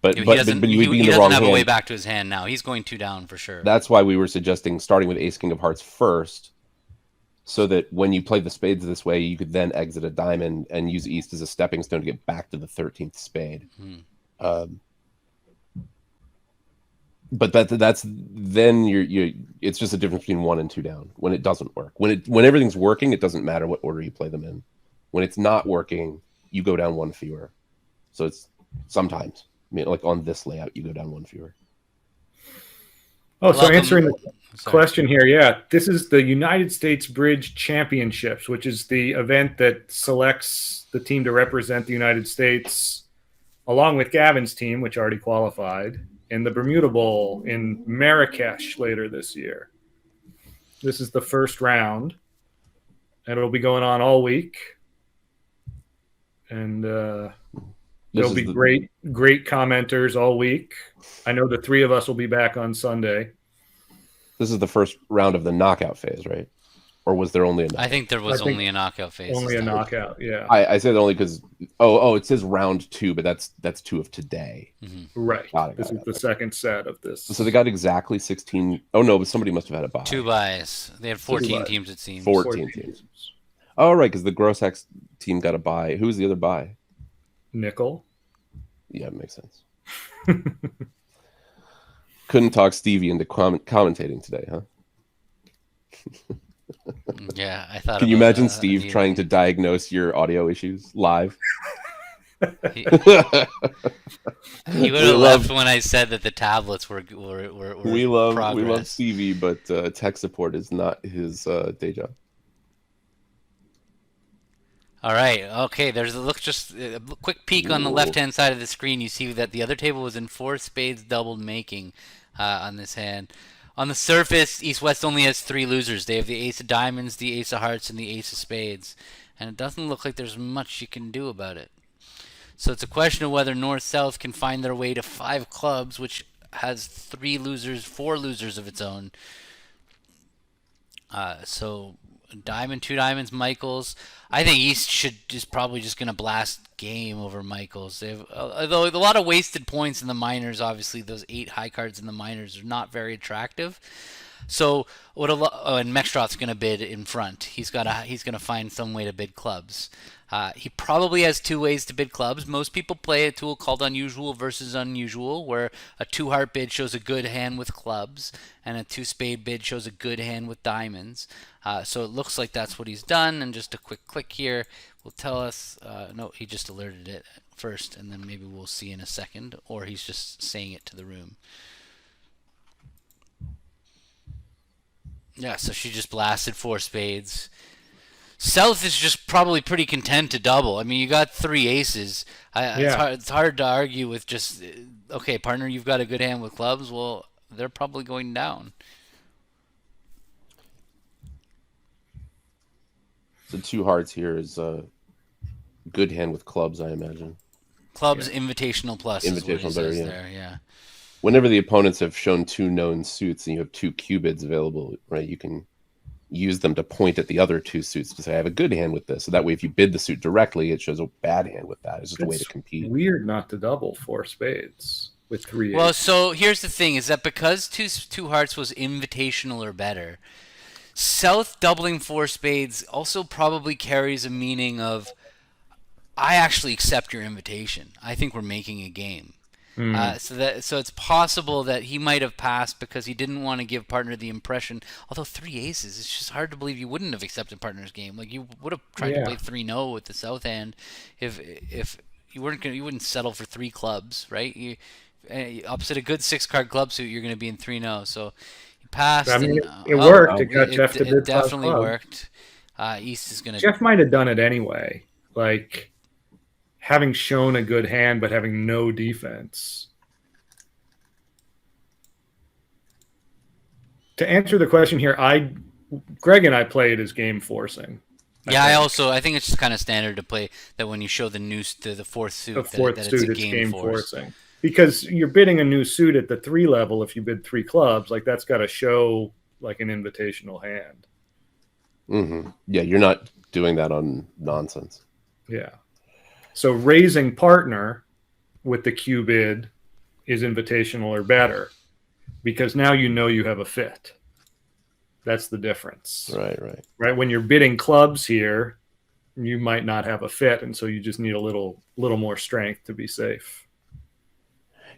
But he but doesn't. you would be He in the doesn't wrong have a way hand. back to his hand now. He's going 2 down for sure. That's why we were suggesting starting with ace king of hearts first, so that when you play the spades this way, you could then exit a diamond and use East as a stepping stone to get back to the 13th spade. But that's then you it's just a difference between 1 and 2 down when it doesn't work. When everything's working, it doesn't matter what order you play them in. When it's not working, you go down 1 fewer. So it's sometimes, I mean, like on this layout, you go down 1 fewer. Oh, so Welcome. answering the Sorry. question here, yeah, this is the United States Bridge Championships, which is the event that selects the team to represent the United States, along with Gavin's team, which already qualified, in the Bermuda Bowl in Marrakesh later this year. This is the first round, and it'll be going on all week. And there'll be great commenters all week. I know the 3 of us will be back on Sunday. This is the first round of the knockout phase, right? Or was there only a knockout? I think there was only a knockout phase. Only a knockout, yeah. I said only because it says round 2, but that's 2 of today. Right. Got it, This is the second set of this. So they got exactly 16. Oh no, but somebody must have had a bye. 2 buys. They had 14 teams, it seems. 14 teams. Oh right, because the Grossack team got a bye. Who was the other bye? Nickel. Yeah, it makes sense. Couldn't talk Stevie into commentating today, huh? Yeah, I thought. Can you imagine Steve trying to diagnose your audio issues live? He would have left when I said that the tablets were we love progress. Stevie, but tech support is not his day job. All right. Okay. There's just a quick peek on the left-hand side of the screen. You see that the other table was in 4 spades doubled making on this hand. On the surface, East-West only has 3 losers. They have the ace of diamonds, the ace of hearts, and the ace of spades. And it doesn't look like there's much you can do about it. So it's a question of whether North-South can find their way to 5 clubs, which has 4 losers of its own. So diamond, 2 diamonds, Michaels. I think East is probably just going to blast game over Michaels. They have, although a lot of wasted points in the minors. Obviously, those 8 high cards in the minors are not very attractive. So and Mextroth's going to bid in front. He's going to find some way to bid clubs. He probably has 2 ways to bid clubs. Most people play a tool called unusual versus unusual, where a 2-heart bid shows a good hand with clubs, and a 2-spade bid shows a good hand with diamonds. So it looks like that's what he's done, and just a quick click here will tell us, no, he just alerted it first, and then maybe we'll see in a second, or he's just saying it to the room. Yeah, so she just blasted 4 spades. South is just probably pretty content to double. I mean, you got 3 aces. It's hard to argue with just, okay, partner, you've got a good hand with clubs. Well, they're probably going down. So 2 hearts here is a good hand with clubs, I imagine. Clubs Invitational Plus is what it Invitational better, says yeah. there. Yeah. Whenever the opponents have shown 2 known suits and you have 2 cubids available, right, you can use them to point at the other 2 suits to say, I have a good hand with this. So that way, if you bid the suit directly, it shows a bad hand with that. It's just a way to compete. Weird not to double 4 spades with 3 Well, aces. so here's the thing: is that because two hearts was invitational or better, South doubling 4 spades also probably carries a meaning of, I actually accept your invitation. I think we're making a game. So it's possible that he might have passed because he didn't want to give partner the impression. Although 3 aces, it's just hard to believe you wouldn't have accepted partner's game. Like you would have tried to play 3-0 with the South hand if you weren't you wouldn't settle for 3 clubs, right? You opposite a good 6-card club suit, you're going to be in 3-0. So he passed. I mean, and, it worked. It got Jeff to bid It definitely club. worked. East is going to. Jeff might have done it anyway. Like having shown a good hand but having no defense. To answer the question here, Greg and I play it as game forcing. I think it's just kind of standard to play that when you show the the 4th suit, it's game forcing. Because you're bidding a new suit at the 3 level. If you bid 3 clubs, like that's got to show like an invitational hand. Mm-hmm. Yeah, you're not doing that on nonsense. Yeah. So raising partner with the Q bid is invitational or better because now you know you have a fit. That's the difference. Right. When you're bidding clubs here, you might not have a fit, and so you just need a little more strength to be safe.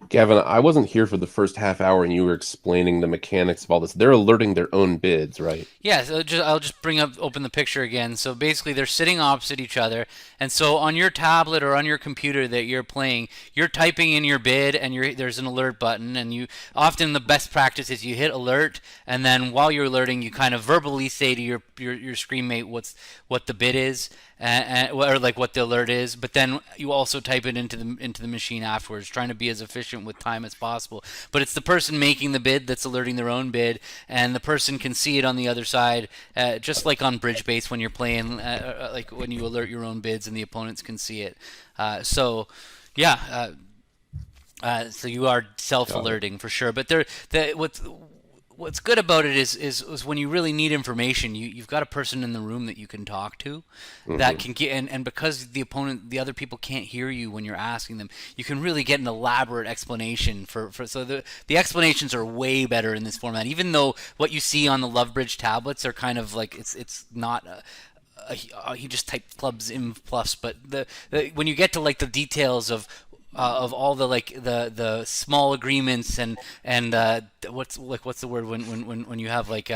Gavin, I wasn't here for the first half hour, and you were explaining the mechanics of all this. They're alerting their own bids, right? Yeah, so I'll just open the picture again. So basically, they're sitting opposite each other, and so on your tablet or on your computer that you're playing, you're typing in your bid, and there's an alert button, and you often the best practice is you hit alert, and then while you're alerting, you kind of verbally say to your screen mate what the bid is. Or like what the alert is, but then you also type it into the machine afterwards, trying to be as efficient with time as possible. But it's the person making the bid that's alerting their own bid, and the person can see it on the other side, just like on bridge base when you're playing, like when you alert your own bids and the opponents can see it. So you are self-alerting for sure. But what's good about it is when you really need information, you've got a person in the room that you can talk to, that can get and because the other people can't hear you when you're asking them, you can really get an elaborate explanation so the explanations are way better in this format, even though what you see on the Lovebridge tablets are kind of like it's not he just typed clubs in plus, but when you get to like the details of all the like the small agreements and what's the word when you have like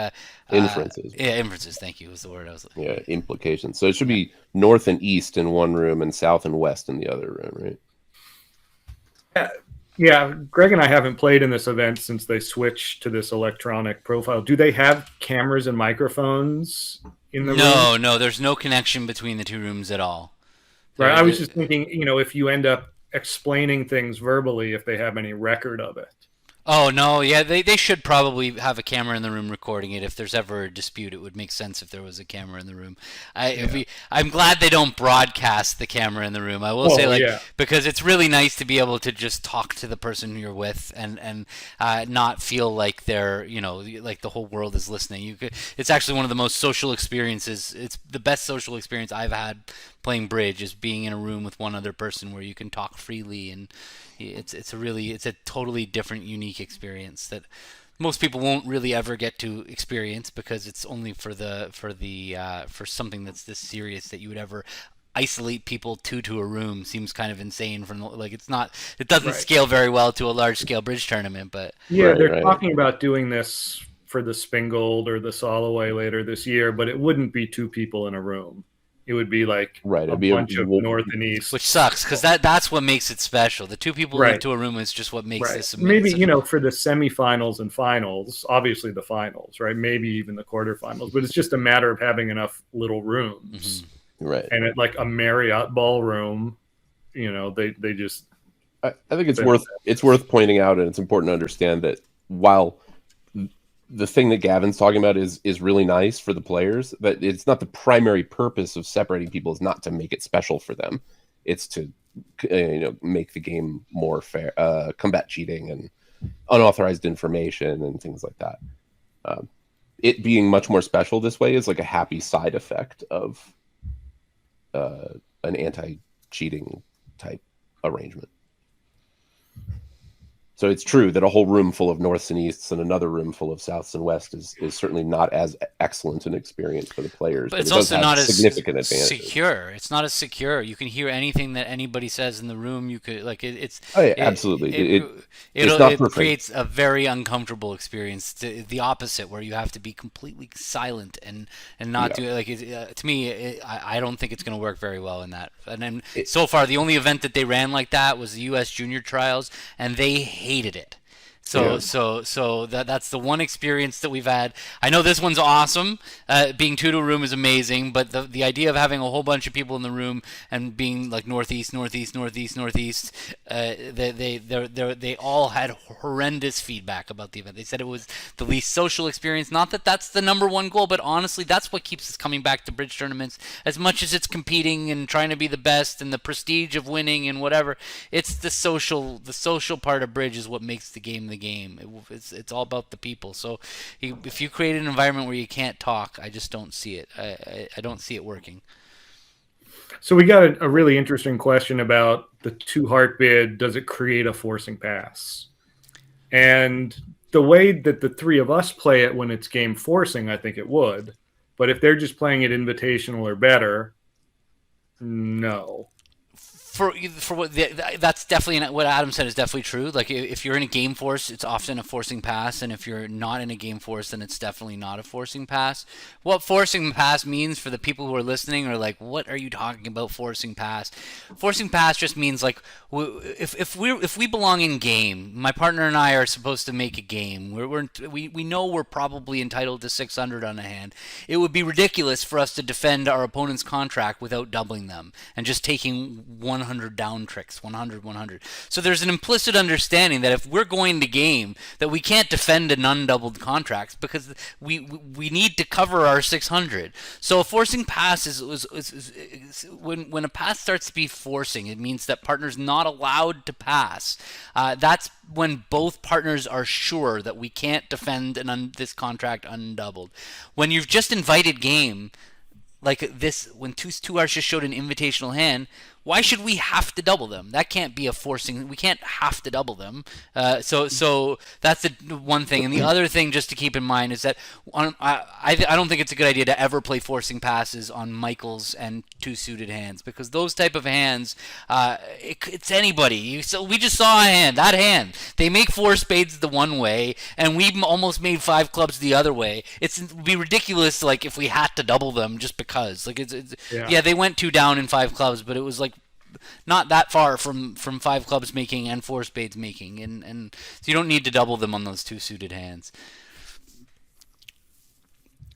inferences. Inferences. Thank you was the word I was. Yeah, implications. So it should be north and east in one room and south and west in the other room, right? Yeah, Greg and I haven't played in this event since they switched to this electronic profile. Do they have cameras and microphones in the room? No, there's no connection between the 2 rooms at all. Right. I was just thinking, if you end up explaining things verbally, if they have any record of it. Oh, no, yeah, they should probably have a camera in the room recording it. If there's ever a dispute, it would make sense if there was a camera in the room. I'm glad they don't broadcast the camera in the room. I will say, because it's really nice to be able to just talk to the person you're with and not feel like they're, like the whole world is listening. It's actually one of the most social experiences. It's the best social experience I've had playing bridge is being in a room with one other person where you can talk freely, and it's a totally different, unique experience that most people won't really ever get to experience because it's only for something that's this serious that you would ever isolate people to a room. Seems kind of insane it doesn't scale very well to a large scale bridge tournament, but they're talking about doing this for the Spingold or the Soloway later this year, but it wouldn't be 2 people in a room. It would be like a bunch of north and east. Which sucks, because that's what makes it special. The 2 people into a room is just what makes this amazing. Maybe, for the semifinals and finals, obviously the finals, right? Maybe even the quarterfinals. But it's just a matter of having enough little rooms. Mm-hmm. Right. And at like a Marriott ballroom, they just... I think it's worth pointing out, and it's important to understand that while the thing that Gavin's talking about is really nice for the players. That it's not the primary purpose of separating people is not to make it special for them. It's to make the game more fair, combat cheating and unauthorized information and things like that. It being much more special this way is like a happy side effect of an anti-cheating type arrangement. So it's true that a whole room full of norths and easts and another room full of souths and west is certainly not as excellent an experience for the players. But it's also not as significant advantage. secure. It's not as secure. You can hear anything that anybody says in the room. You could Absolutely. It creates a very uncomfortable experience. The opposite, where you have to be completely silent and not do it. To me, I don't think it's going to work very well in that. And then so far, the only event that they ran like that was the U.S. Junior Trials, and they hated it. So that's the one experience that we've had. I know this one's awesome. Being two to a room is amazing, but the idea of having a whole bunch of people in the room and being like northeast, they all had horrendous feedback about the event. They said it was the least social experience. Not that that's the number one goal, but honestly, that's what keeps us coming back to bridge tournaments. As much as it's competing and trying to be the best and the prestige of winning and whatever, it's the social part of bridge is what makes the game the game. It's all about the people. So if you create an environment where you can't talk, I just don't see it. I don't see it working. So we got a really interesting question about the 2-heart bid. Does it create a forcing pass? And the way that the three of us play it when it's game forcing, I think it would. But if they're just playing it invitational or better, no. For what that's definitely what Adam said is definitely true. Like if you're in a game force, it's often a forcing pass, and if you're not in a game force, then it's definitely not a forcing pass. What forcing pass means for the people who are listening are like, what are you talking about forcing pass? Forcing pass just means like if we belong in game, my partner and I are supposed to make a game. We know we're probably entitled to 600 on a hand. It would be ridiculous for us to defend our opponent's contract without doubling them and just taking 100 down tricks, 100. So there's an implicit understanding that if we're going to game, that we can't defend an undoubled contract because we need to cover our 600. So a forcing pass is when a pass starts to be forcing, it means that partner's not allowed to pass. That's when both partners are sure that we can't defend this contract undoubled. When you've just invited game, like this, when two R's just showed an invitational hand, why should we have to double them? That can't be a forcing. We can't have to double them. So that's the one thing. And the other thing just to keep in mind is that I don't think it's a good idea to ever play forcing passes on Michaels and two suited hands, because those type of hands, it's anybody. So we just saw a hand. That hand, they make 4 spades the one way, and we almost made 5 clubs the other way. It would be ridiculous, like if we had to double them just because. Like yeah, they went 2 down in 5 clubs, but it was like not that far from 5 clubs making and 4 spades making, and so you don't need to double them on those 2 suited hands.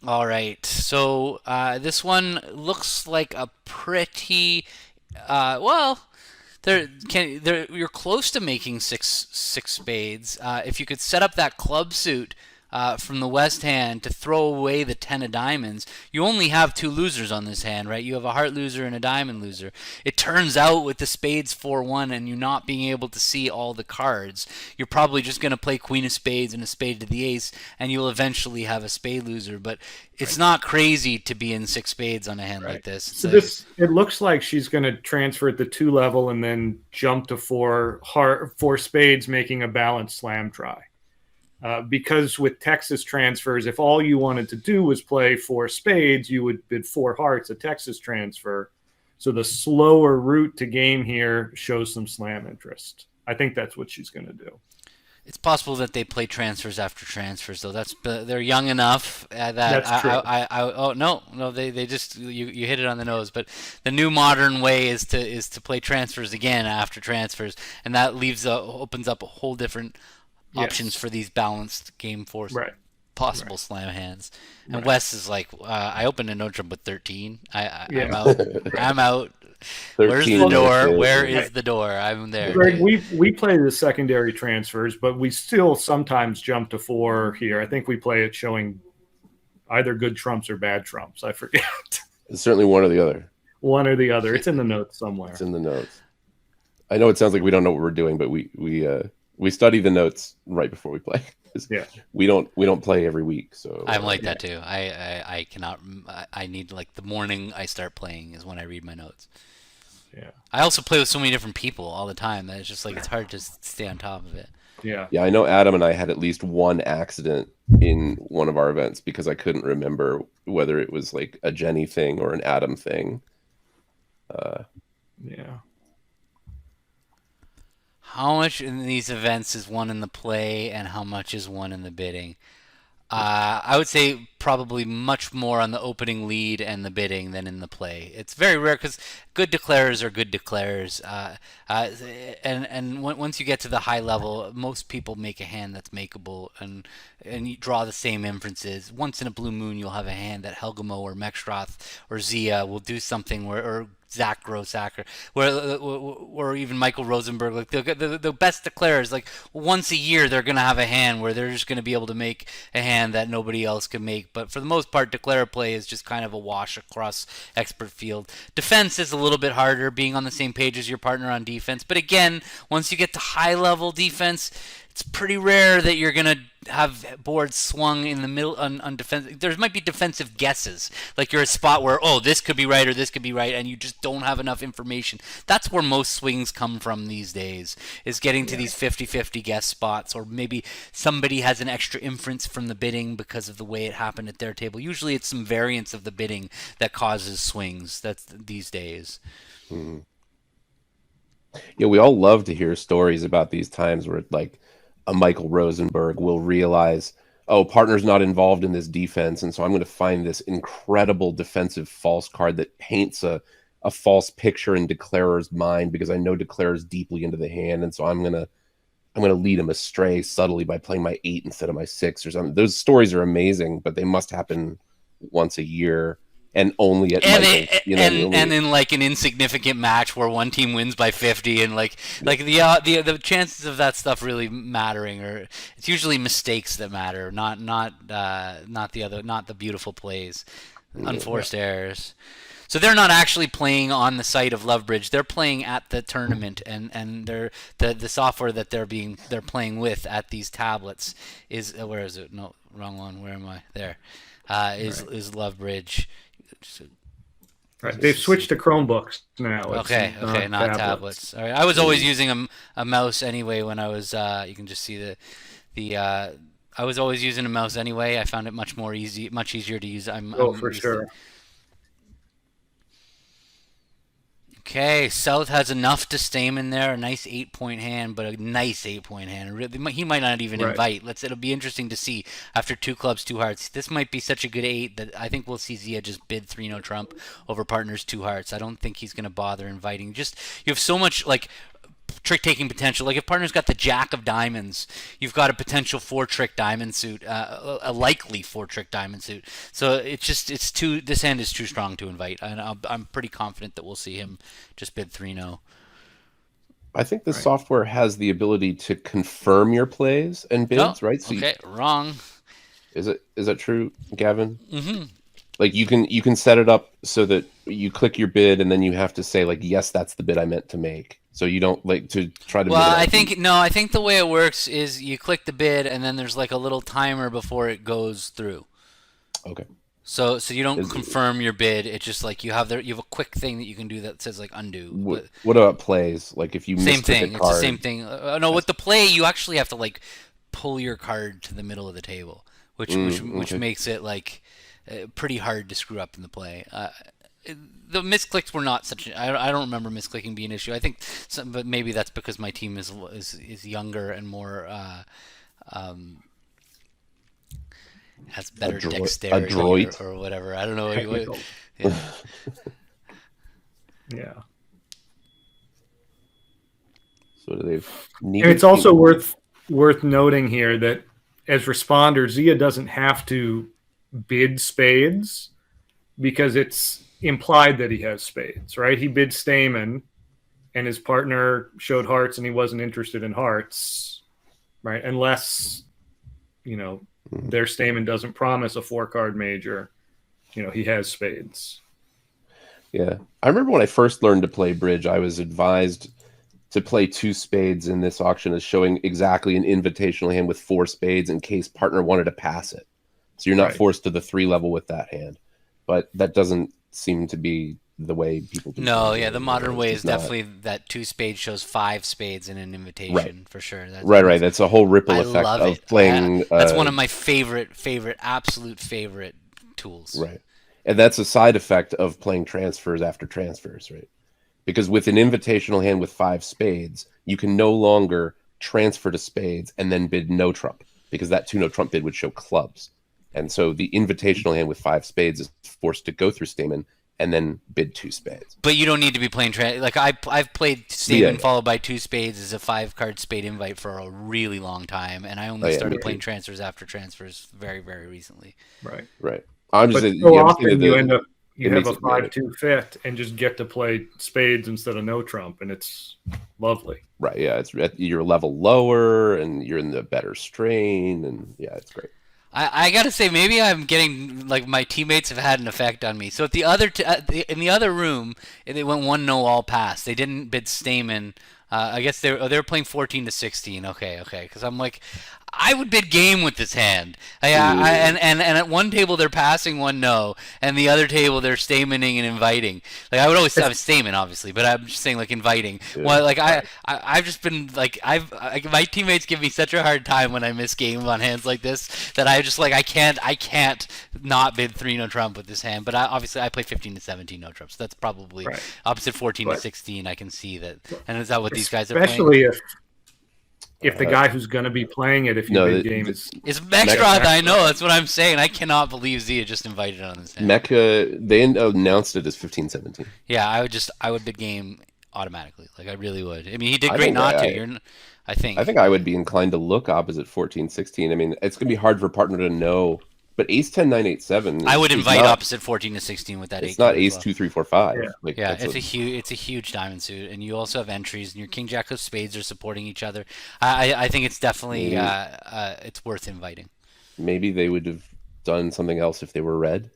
All right, so this one looks like a pretty you're close to making six spades. If you could set up that club suit from the west hand to throw away the 10 of diamonds, you only have 2 losers on this hand, right? You have a heart loser and a diamond loser. It turns out with the spades 4-1 and you not being able to see all the cards, you're probably just going to play queen of spades and a spade to the ace, and you'll eventually have a spade loser. But it's not crazy to be in 6 spades on a hand like this. So it looks like she's going to transfer at the 2 level and then jump to 4 spades, making a balanced slam try. Because with Texas transfers, if all you wanted to do was play 4 spades, you would bid 4 hearts a Texas transfer. So the slower route to game here shows some slam interest. I think that's what she's going to do. It's possible that they play transfers after transfers, though. They're young enough that that's true. They just you hit it on the nose. But the new modern way is to play transfers again after transfers, and that opens up a whole different options for these balanced game force possible slam hands. And Wes is like, I opened a no trump with 13. I'm out. I'm out. Where's 13 the no door? shit. Where is the door? I'm there. Greg, we play the secondary transfers, but we still sometimes jump to 4 here. I think we play it showing either good trumps or bad trumps. I forget. It's certainly one or the other. One or the other. It's in the notes somewhere. It's in the notes. I know it sounds like we don't know what we're doing, but we study the notes right before we play. Yeah. We don't play every week, so I'm like that too. I cannot. I need like the morning I start playing is when I read my notes. Yeah. I also play with so many different people all the time that it's just like it's hard to stay on top of it. Yeah. Yeah, I know Adam and I had at least one accident in one of our events because I couldn't remember whether it was like a Jenny thing or an Adam thing. Yeah. How much in these events is won in the play, and how much is won in the bidding? I would say probably much more on the opening lead and the bidding than in the play. It's very rare because good declarers are good declarers, and once you get to the high level, most people make a hand that's makeable, and you draw the same inferences. Once in a blue moon, you'll have a hand that Helgamo or Mexroth or Zia will do something where, or Zach Grossacker, or even Michael Rosenberg, like the best declarers, like once a year they're gonna have a hand where they're just gonna be able to make a hand that nobody else can make. But for the most part, declare play is just kind of a wash across expert field. Defense is a little bit harder, being on the same page as your partner on defense. But again, once you get to high level defense, it's pretty rare that you're gonna have boards swung in the middle on defense. There might be defensive guesses, like you're a spot where, oh, this could be right or this could be right, and you just don't have enough information. That's where most swings come from these days, is getting to these 50-50 guess spots, or maybe somebody has an extra inference from the bidding because of the way it happened at their table. Usually it's some variance of the bidding that causes swings. That's these days. Mm-hmm. Yeah, we all love to hear stories about these times where like a Michael Rosenberg will realize, oh, partner's not involved in this defense, and so I'm going to find this incredible defensive false card that paints a false picture in declarer's mind because I know declarer's deeply into the hand, and so I'm gonna lead him astray subtly by playing my 8 instead of my 6 or something. Those stories are amazing, but they must happen once a year. And only at and in like an insignificant match where one team wins by 50, and like the chances of that stuff really mattering, or it's usually mistakes that matter, not the beautiful plays, unforced errors. So they're not actually playing on the site of Lovebridge. They're playing at the tournament, and they're the software that they're playing with at these tablets is where is it? No, wrong one. Where am I? There is Lovebridge. Right. They've switched to Chromebooks now. Okay, not tablets. All right. I was always using a mouse anyway when I was. You can just see the. I was always using a mouse anyway. I found it much easier to use. I'm for sure. Okay, South has enough to Stamen there. A nice 8-point hand, but a nice 8-point hand. He might not even invite. It'll be interesting to see after 2 clubs, 2 hearts. This might be such a good 8 that I think we'll see Zia just bid 3-no trump over partners 2 hearts. I don't think he's going to bother inviting. You have so much like trick-taking potential. Like if partner's got the Jack of Diamonds, you've got a potential 4-trick diamond suit, a likely 4-trick diamond suit. So this hand is too strong to invite, and I'm pretty confident that we'll see him just bid 3-no. I think the software has the ability to confirm your plays and bids, right? So wrong. Is that true, Gavin? Mm-hmm. Like you can set it up so that you click your bid and then you have to say like, yes, that's the bid I meant to make. So you don't like to try to. Well, I think the way it works is you click the bid and then there's like a little timer before it goes through. Okay. So you don't confirm your bid. It's just like you have a quick thing that you can do that says like undo. What about plays? Like if you same thing. It's the same thing. No, with the play you actually have to like pull your card to the middle of the table, which makes it like pretty hard to screw up in the play. The misclicks were not such. I don't remember misclicking being an issue. I think, but maybe that's because my team is younger and more has better dexterity or whatever. I don't know. Yeah. So they've. And it's also worth noting here that as responder, Zia doesn't have to bid spades because it's implied that he has spades, right? He bid Stamen, and his partner showed hearts, and he wasn't interested in hearts, right? Unless, their Stamen doesn't promise a 4-card major, he has spades. Yeah. I remember when I first learned to play bridge, I was advised to play 2 spades in this auction as showing exactly an invitational hand with 4 spades in case partner wanted to pass it. So you're not Right. forced to the 3 level with that hand. But that doesn't seem to be the way people do No, things yeah, the anymore. modern It's way is just not- definitely that 2 spades shows 5 spades in an invitation, Right. for sure. Right. That's a whole ripple I effect love of it. playing. That's one of my absolute favorite tools. Right. And that's a side effect of playing transfers after transfers, right? Because with an invitational hand with 5 spades, you can no longer transfer to spades and then bid no trump, because that 2 no trump bid would show clubs. And so the invitational hand with 5 spades is forced to go through Stamen and then bid 2 spades. But you don't need to be playing like I've played Stamen Yeah. followed by 2 spades as a 5-card spade invite for a really long time, and I only started playing transfers after transfers very, very recently. Right. Right. I'm just But saying, so yeah, I'm often saying that you end up it have makes a it better. 5-2 fit and just get to play spades instead of no trump, and it's lovely. Right. Yeah. You're a level lower and you're in the better strain. And yeah, it's great. I gotta say, maybe I'm getting like my teammates have had an effect on me. So at the other in the other room, they went 1-0 all pass. They didn't bid Stamen. I guess they were playing 14-16. Okay, because I'm like, I would bid game with this hand. And at one table they're passing 1-0, and the other table they're stamening and inviting. Like I would always have stamen, obviously, but I'm just saying like inviting. Yeah. Well, like I've just been like my teammates give me such a hard time when I miss game on hands like this that I just like I can't not bid 3 no trump with this hand. But obviously I play 15-17 no trump, so that's probably Right. opposite 14-16. I can see that, and is that what these guys are playing? Especially if the guy who's going to be playing it, if you bid game is It's Mexroth, I know. That's what I'm saying. I cannot believe Zia just invited on this hand. Mecca, they announced it as 15-17. Yeah, I would bid game automatically. Like I really would. I mean, he did I great think not I- to. I think. I think I would be inclined to look opposite 14-16. I mean, it's going to be hard for partner to know, but ace 10, 9, 8, 7. I would is invite not- opposite 14-16 with that 8. It's not card as ace well. 2, 3, 4, 5. Yeah. Like, Yeah, that's it's a huge diamond suit, and you also have entries, and your king jack of spades are supporting each other. I think it's definitely it's worth inviting. Maybe they would have done something else if they were red.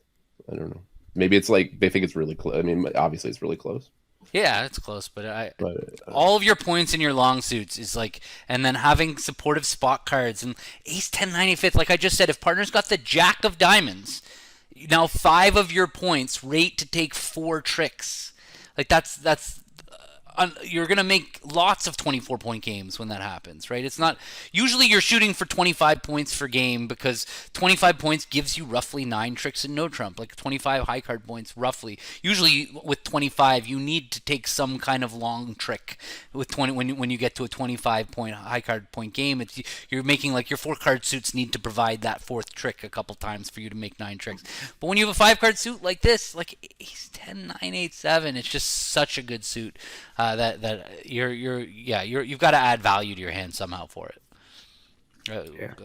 I don't know. Maybe it's like they think it's really close. I mean, obviously it's really close. Yeah, it's close, but But all of your points in your long suits is like, and then having supportive spot cards and ace 10, 9, 8, 5th. Like I just said, if partner's got the jack of diamonds, now 5 of your points rate to take 4 tricks. Like that's you're gonna make lots of 24-point games when that happens, right? It's not usually you're shooting for 25 points per game because 25 points gives you roughly 9 tricks and no trump, like 25 high card points roughly. Usually with 25, you need to take some kind of long trick. With 20, when you get to a 25-point high card point game, you're making like your 4-card suits need to provide that 4th trick a couple times for you to make 9 tricks. But when you have a 5-card suit like this, like ace 10, 9, 8, 7, it's just such a good suit. That you've got to add value to your hand somehow for it.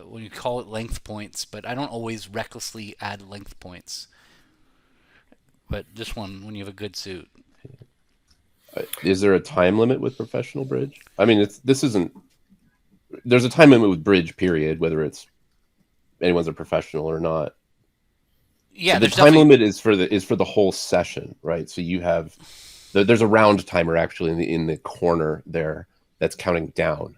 When you call it length points, but I don't always recklessly add length points. But this one, when you have a good suit. is there a time limit with professional bridge? I mean, there's a time limit with bridge, period, whether it's anyone's a professional or not. Yeah, the time limit is for the whole session, right? So you have there's a round timer actually in the corner there that's counting down.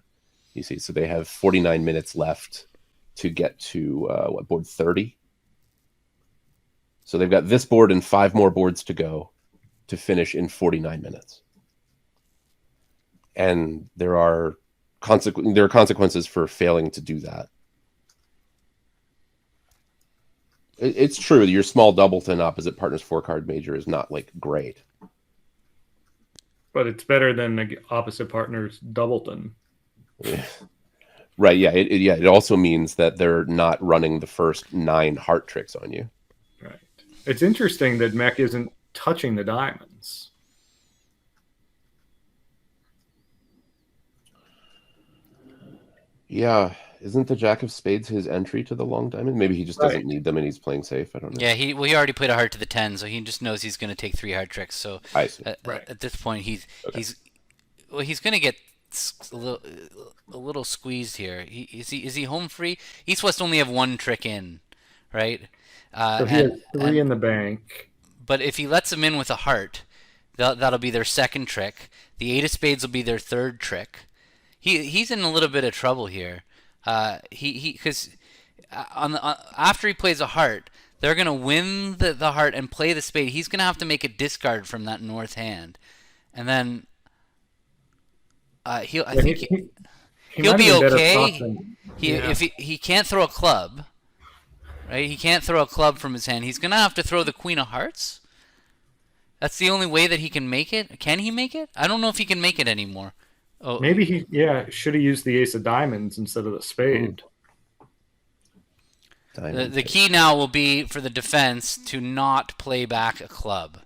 You see, so they have 49 minutes left to get to board 30. So they've got this board and 5 more boards to go to finish in 49 minutes. And there are consequences for failing to do that. It's true. Your small doubleton opposite partner's 4-card major is not like great. but it's better than the opposite partner's doubleton. Yeah. Right. Yeah. It also means that they're not running the first 9 heart tricks on you. Right. It's interesting that Mech isn't touching the diamonds. Yeah. Isn't the Jack of Spades his entry to the long diamond? Maybe he just Right. doesn't need them and he's playing safe. I don't know. Yeah, he already played a heart to the 10, so he just knows he's going to take 3 hard tricks. So I see. Right. at this point, he's going to get a little squeezed here. Is he home free? East West only have 1 trick in, right? So he has 3 in the bank. But if he lets them in with a heart, that'll be their second trick. The 8 of spades will be their third trick. He's in a little bit of trouble here. Because after he plays a heart, they're gonna win the heart and play the spade. He's gonna have to make a discard from that north hand, and then he'll He might be have been better okay. off than- If he can't throw a club, right? He can't throw a club from his hand. He's gonna have to throw the queen of hearts. That's the only way that he can make it. Can he make it? I don't know if he can make it anymore. Oh, Maybe he should have used the ace of diamonds instead of the spade. the key now will be for the defense to not play back a club.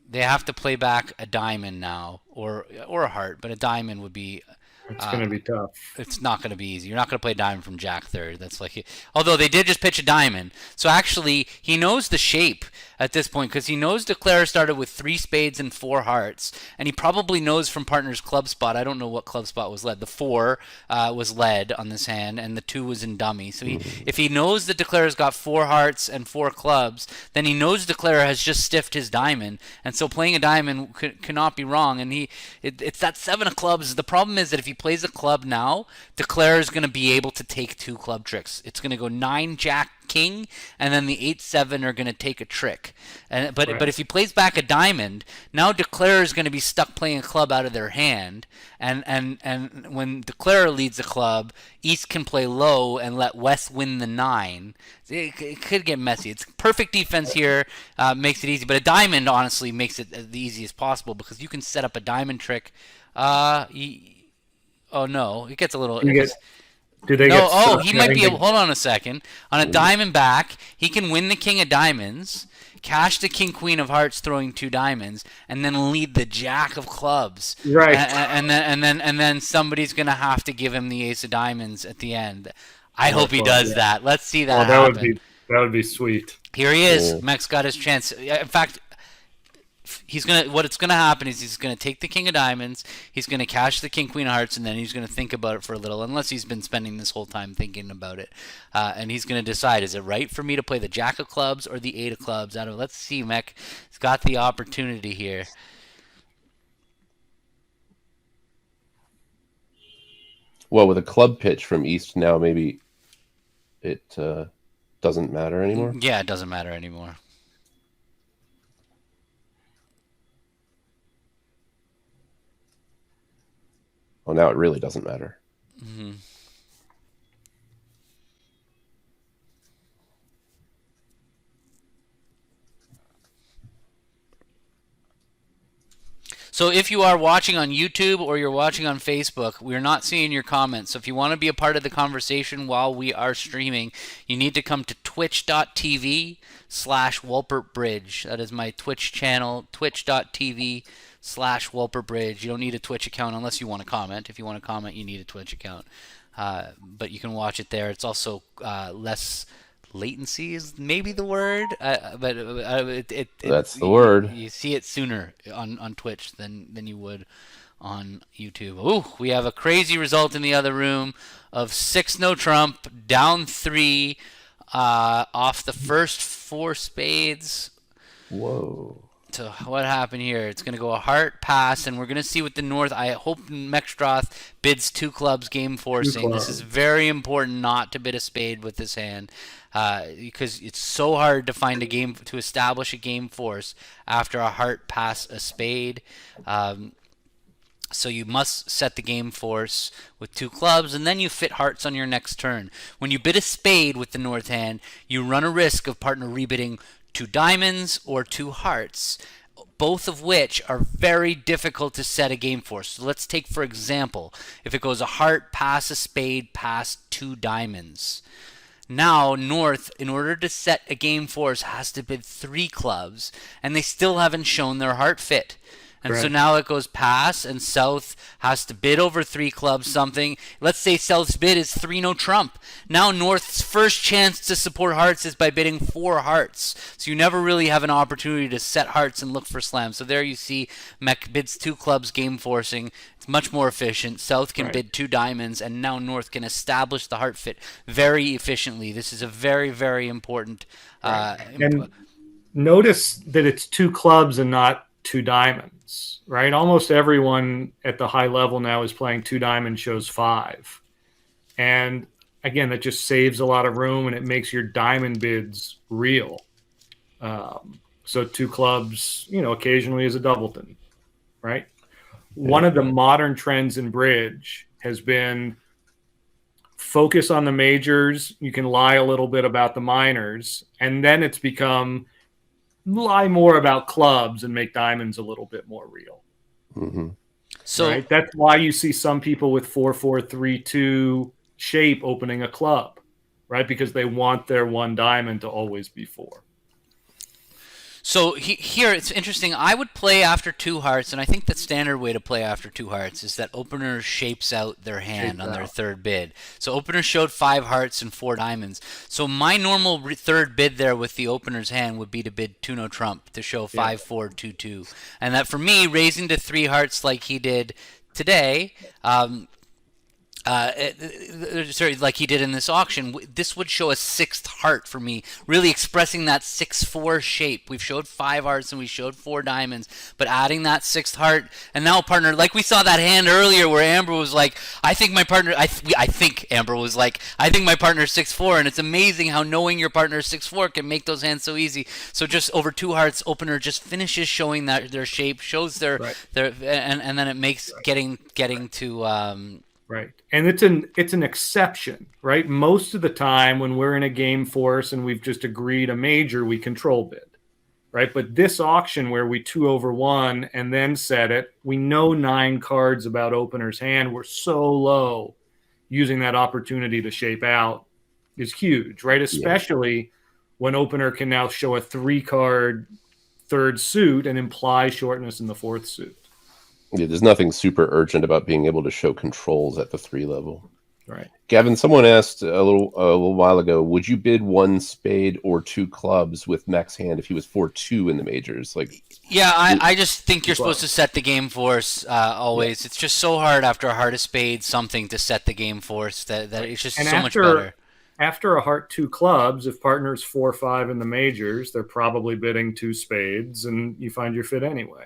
They have to play back a diamond now, or a heart, but a diamond would be. It's going to be tough. It's not going to be easy. You're not going to play diamond from Jack third. That's like, although they did just pitch a diamond, so actually he knows the shape at this point because he knows Declare started with 3 spades and 4 hearts, and he probably knows from partner's club spot. I don't know what club spot was led. The 4 was led on this hand, and the 2 was in dummy. So if he knows that Declare's got 4 hearts and 4 clubs, then he knows Declare has just stiffed his diamond, and so playing a diamond cannot be wrong. And it's that 7 of clubs. The problem is that if he plays a club now, Declare is going to be able to take 2 club tricks. It's going to go 9 Jack King, and then the 8-7 are going to take a trick. But if he plays back a diamond, now Declare is going to be stuck playing a club out of their hand. And when Declare leads a club, East can play low and let West win the 9. It could get messy. It's perfect defense here, makes it easy. But a diamond honestly makes it the easiest possible because you can set up a diamond trick. Oh no, it gets a little. Do they No, get oh, stuck he might be having able. Hold on a second. On a diamond back, he can win the king of diamonds, cash the king queen of hearts, throwing 2 diamonds, and then lead the jack of clubs. Right. And then somebody's gonna have to give him the ace of diamonds at the end. I hope he does that. Let's see that happen. That would be sweet. Here he is. Mech's got his chance. In fact, what's gonna happen is he's gonna take the king of diamonds, he's gonna cash the king queen of hearts, and then he's gonna think about it for a little, unless he's been spending this whole time thinking about it, and he's gonna decide, is it right for me to play the jack of clubs or the 8 of clubs? I don't know. Let's see. Mech has got the opportunity here. Well, with a club pitch from East now, maybe it doesn't matter anymore. Yeah, it doesn't matter anymore. Well, now it really doesn't matter. Mm-hmm. So if you are watching on YouTube or you're watching on Facebook, we're not seeing your comments. So if you want to be a part of the conversation while we are streaming, you need to come to twitch.tv/WalpertBridge. That is my Twitch channel, twitch.tv/WalpertBridge. You don't need a Twitch account unless you want to comment. If you want to comment, you need a Twitch account. But you can watch it there. It's also less latency is maybe the word, but That's the word. You see it sooner on Twitch than you would on YouTube. Ooh, we have a crazy result in the other room of 6 no trump, down 3 off the first 4 spades. Whoa. So what happened here? It's going to go a heart pass, and we're going to see what the North. I hope Mexstroth bids 2 clubs game forcing. This is very important not to bid a spade with this hand, because it's so hard to find to establish a game force after a heart pass a spade. So you must set the game force with 2 clubs, and then you fit hearts on your next turn. When you bid a spade with the North hand, you run a risk of partner rebidding 2 diamonds or 2 hearts, both of which are very difficult to set a game for. So let's take, for example, if it goes a heart, pass a spade, pass 2 diamonds. Now, North, in order to set a game force, has to bid 3 clubs, and they still haven't shown their heart fit. And so Correct. now it goes pass, and South has to bid over 3 clubs something. Let's say South's bid is 3 no trump. Now North's first chance to support hearts is by bidding 4 hearts. So you never really have an opportunity to set hearts and look for slams. So there you see Mech bids 2 clubs game forcing. It's much more efficient. South can Right. bid 2 diamonds, and now North can establish the heart fit very efficiently. This is a very, very important. And notice that it's 2 clubs and not 2 diamonds, right? Almost everyone at the high level now is playing 2 diamonds, shows 5. And again, that just saves a lot of room and it makes your diamond bids real. So 2 clubs, occasionally is a doubleton, right? One of the modern trends in bridge has been focus on the majors. You can lie a little bit about the minors, and then it's become lie more about clubs and make diamonds a little bit more real. Mm-hmm. So right? That's why you see some people with 4-4-3-2 shape opening a club, right? Because they want their 1 diamond to always be 4. So here it's interesting. I would play after 2 hearts, and I think the standard way to play after 2 hearts is that opener shapes out their hand on their third bid. So opener showed 5 hearts and 4 diamonds. So my normal third bid there with the opener's hand would be to bid 2 no trump to show 5-4-2-2, and that for me raising to 3 hearts like he did today. Sorry, like he did in this auction, this would show a 6th heart for me, really expressing that 6-4 shape. We've showed 5 hearts and we showed 4 diamonds, but adding that 6th heart, and now partner, like we saw that hand earlier where Amber was like, I think my partner, I think Amber was like, I think my partner's 6-4, and it's amazing how knowing your partner's 6-4 can make those hands so easy. So just over 2 hearts, opener just finishes showing that their shape, shows their and then it makes getting to Right. And it's an exception, right? Most of the time when we're in a game force and we've just agreed a major, we control bid, right? But this auction where we 2 over 1 and then set it, we know 9 cards about opener's hand. We're so low. Using that opportunity to shape out is huge, right? Especially when opener can now show a 3-card third suit and imply shortness in the 4th suit. Yeah, there's nothing super urgent about being able to show controls at the 3 level. Right. Gavin, someone asked a little while ago, would you bid 1 spade or 2 clubs with Mech's hand if he was 4-2 in the majors? Yeah, I just think you're supposed to set the game force always. It's just so hard after a heart of spades something to set the game force that it's just much better. After a heart 2 clubs, if partner's 4-5 in the majors, they're probably bidding 2 spades, and you find your fit anyway.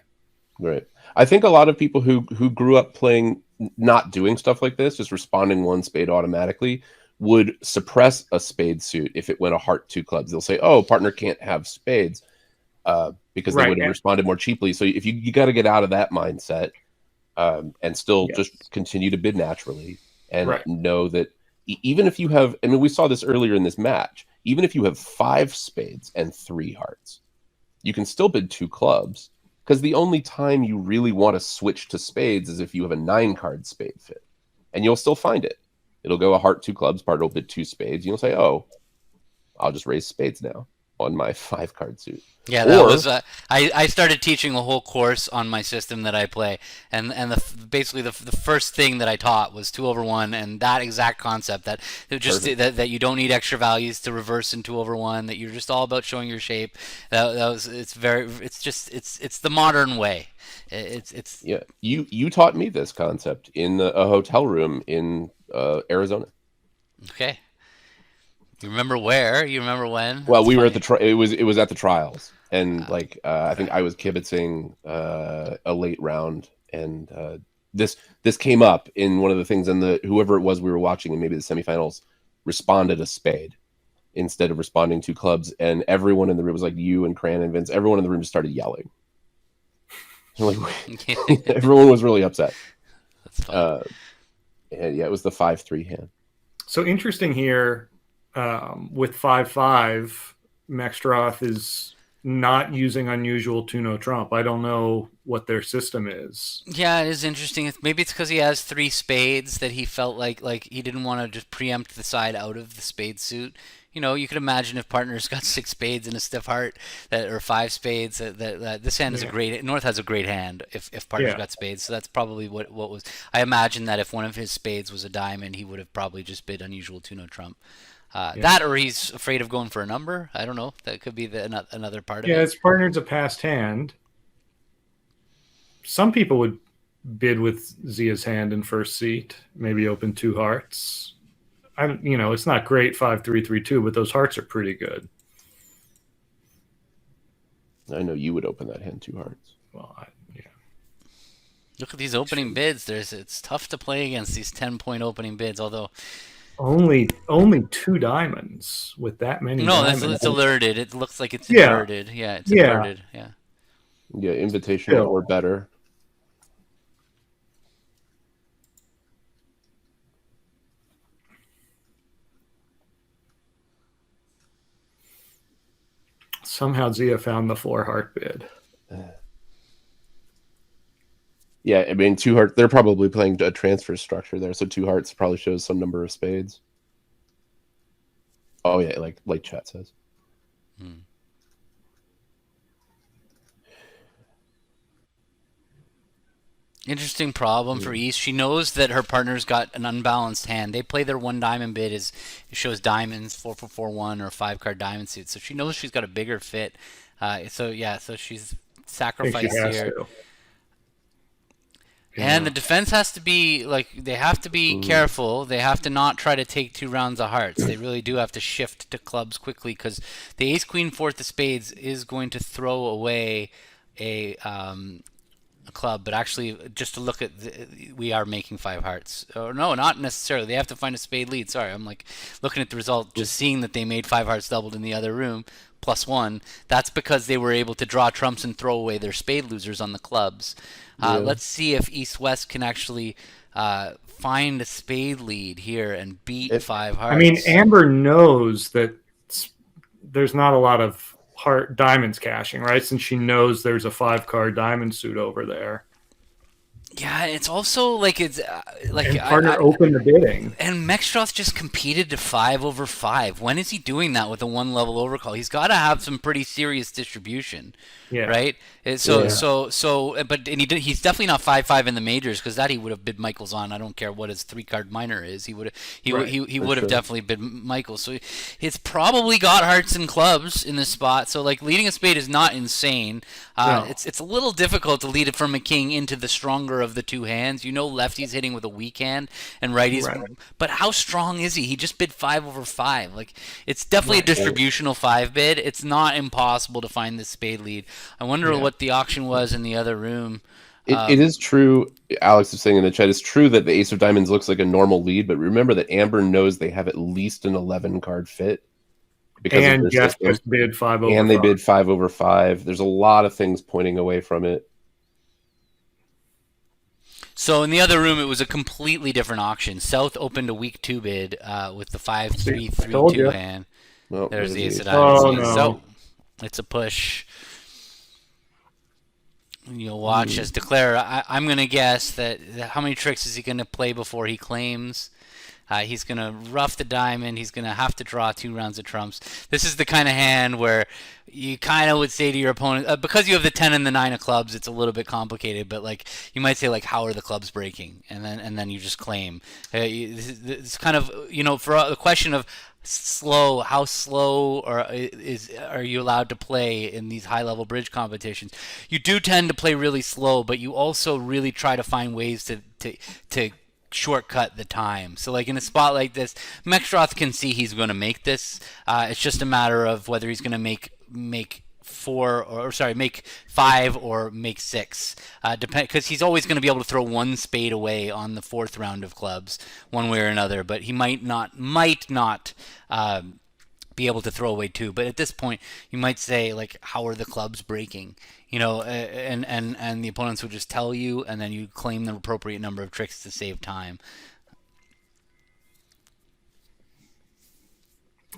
Right. I think a lot of people who grew up playing, not doing stuff like this, just responding 1 spade automatically, would suppress a spade suit if it went a heart 2 clubs. They'll say, "Oh, partner can't have spades," because they would have responded more cheaply. So if you got to get out of that mindset and still just continue to bid naturally and know that even if you have, I mean, we saw this earlier in this match, even if you have 5 spades and 3 hearts, you can still bid 2 clubs. Because the only time you really want to switch to spades is if you have a 9-card spade fit. And you'll still find it. It'll go a heart 2 clubs, partner will bid 2 spades. And you'll say, oh, I'll just raise spades now on my 5-card suit. Yeah, that was I started teaching a whole course on my system that I play, and basically the first thing that I taught was 2 over 1, and that exact concept that that you don't need extra values to reverse in 2 over 1, that you're just all about showing your shape. It's the modern way. You taught me this concept in a hotel room in Arizona. Okay. You remember where? You remember when? Well, we were at the it was at the trials, and I think I was kibitzing a late round, and this came up in one of the things, and whoever it was we were watching, and maybe the semifinals, responded a spade instead of responding 2 clubs, and everyone in the room was like you and Cran and Vince. Everyone in the room just started yelling. Everyone was really upset. That's fun. And it was the 5-3 hand. So interesting here. With 5-5, Mextroth is not using unusual 2 no trump. I don't know what their system is. Yeah, it is interesting. Maybe it's because he has 3 spades that he felt like he didn't want to just preempt the side out of the spade suit. you could imagine if partner's got 6 spades and a stiff heart, or 5 spades, that this hand is a great. North has a great hand if partner's Yeah. got spades. So that's probably what was. I imagine that if one of his spades was a diamond, he would have probably just bid unusual 2-no trump. That, or he's afraid of going for a number. I don't know. That could be another part of Yeah, it. his partner's a passed hand. Some people would bid with Zia's hand in first seat, maybe open 2 hearts. It's not great 5-3-3-2, but those hearts are pretty good. I know you would open that hand 2 hearts. Well, yeah. Look at these opening bids. It's tough to play against these 10-point opening bids. Although Only 2 diamonds with that many. no, diamonds. it's alerted. It looks like it's Yeah. inverted. Yeah, it's Yeah. inverted. Yeah. Yeah, invitational Still. or better. Somehow Zia found the 4 heart bid. Yeah, I mean 2 hearts. They're probably playing a transfer structure there, so 2 hearts probably shows some number of spades. Oh yeah, like chat says. Interesting problem for East. She knows that her partner's got an unbalanced hand. They play their 1 diamond bid it shows diamonds 4-4-4-1 or 5-card diamond suit. So she knows she's got a bigger fit. So she's sacrificed here. And the defense has to be they have to be careful. They have to not try to take 2 rounds of hearts. They really do have to shift to clubs quickly because the ace queen 4th of spades is going to throw away a club. But actually, just to look at we are making 5 hearts. Or no, not necessarily. They have to find a spade lead. Sorry, I'm looking at the result, just seeing that they made 5 hearts doubled in the other room. +1. That's because they were able to draw trumps and throw away their spade losers on the clubs. Let's see if East-West can actually find a spade lead here and beat 5 hearts. I mean, Amber knows that there's not a lot of heart diamonds cashing, right? Since she knows there's a 5-card diamond suit over there. Yeah, it's also it's and partner opened the bidding. And Mexstroth just competed to 5/5. When is he doing that with a 1-level overcall? He's got to have some pretty serious distribution, right? He's definitely not 5-5 in the majors because that he would have bid Michaels on. I don't care what his 3-card minor is. He would have definitely bid Michaels. So it's probably got hearts and clubs in this spot. So leading a spade is not insane. No. It's a little difficult to lead it from a king into the stronger of the 2 hands. Lefty's hitting with a weak hand and righty's, but how strong is he? He just bid 5/5. It's definitely a distributional 5 bid. It's not impossible to find this spade lead. I wonder what the auction was in the other room. It is true. Alex is saying in the chat, it's true that the ace of diamonds looks like a normal lead, but remember that Amber knows they have at least an 11-card fit. And Jess just bid 5/5. And they bid 5/5. There's a lot of things pointing away from it. So in the other room, it was a completely different auction. South opened a weak 2 bid with the 5-3-3-2 hand. Well, there's the ace of diamonds. Oh, no. So it's a push. You'll watch as Declare. I'm going to guess that how many tricks is he going to play before he claims? He's going to rough the diamond. He's going to have to draw 2 rounds of trumps. This is the kind of hand where you kind of would say to your opponent, because you have the 10 and the 9 of clubs, it's a little bit complicated, but you might say how are the clubs breaking? And then you just claim. It's kind of, for the question of how slow are you allowed to play in these high-level bridge competitions? You do tend to play really slow, but you also really try to find ways to shortcut the time. So in a spot like this, Mexstroth can see he's going to make this. It's just a matter of whether he's going to make 5 or make 6. Because he's always going to be able to throw 1 spade away on the 4th round of clubs, one way or another. But he might not be able to throw away 2. But at this point, you might say how are the clubs breaking? And the opponents would just tell you, and then you claim the appropriate number of tricks to save time.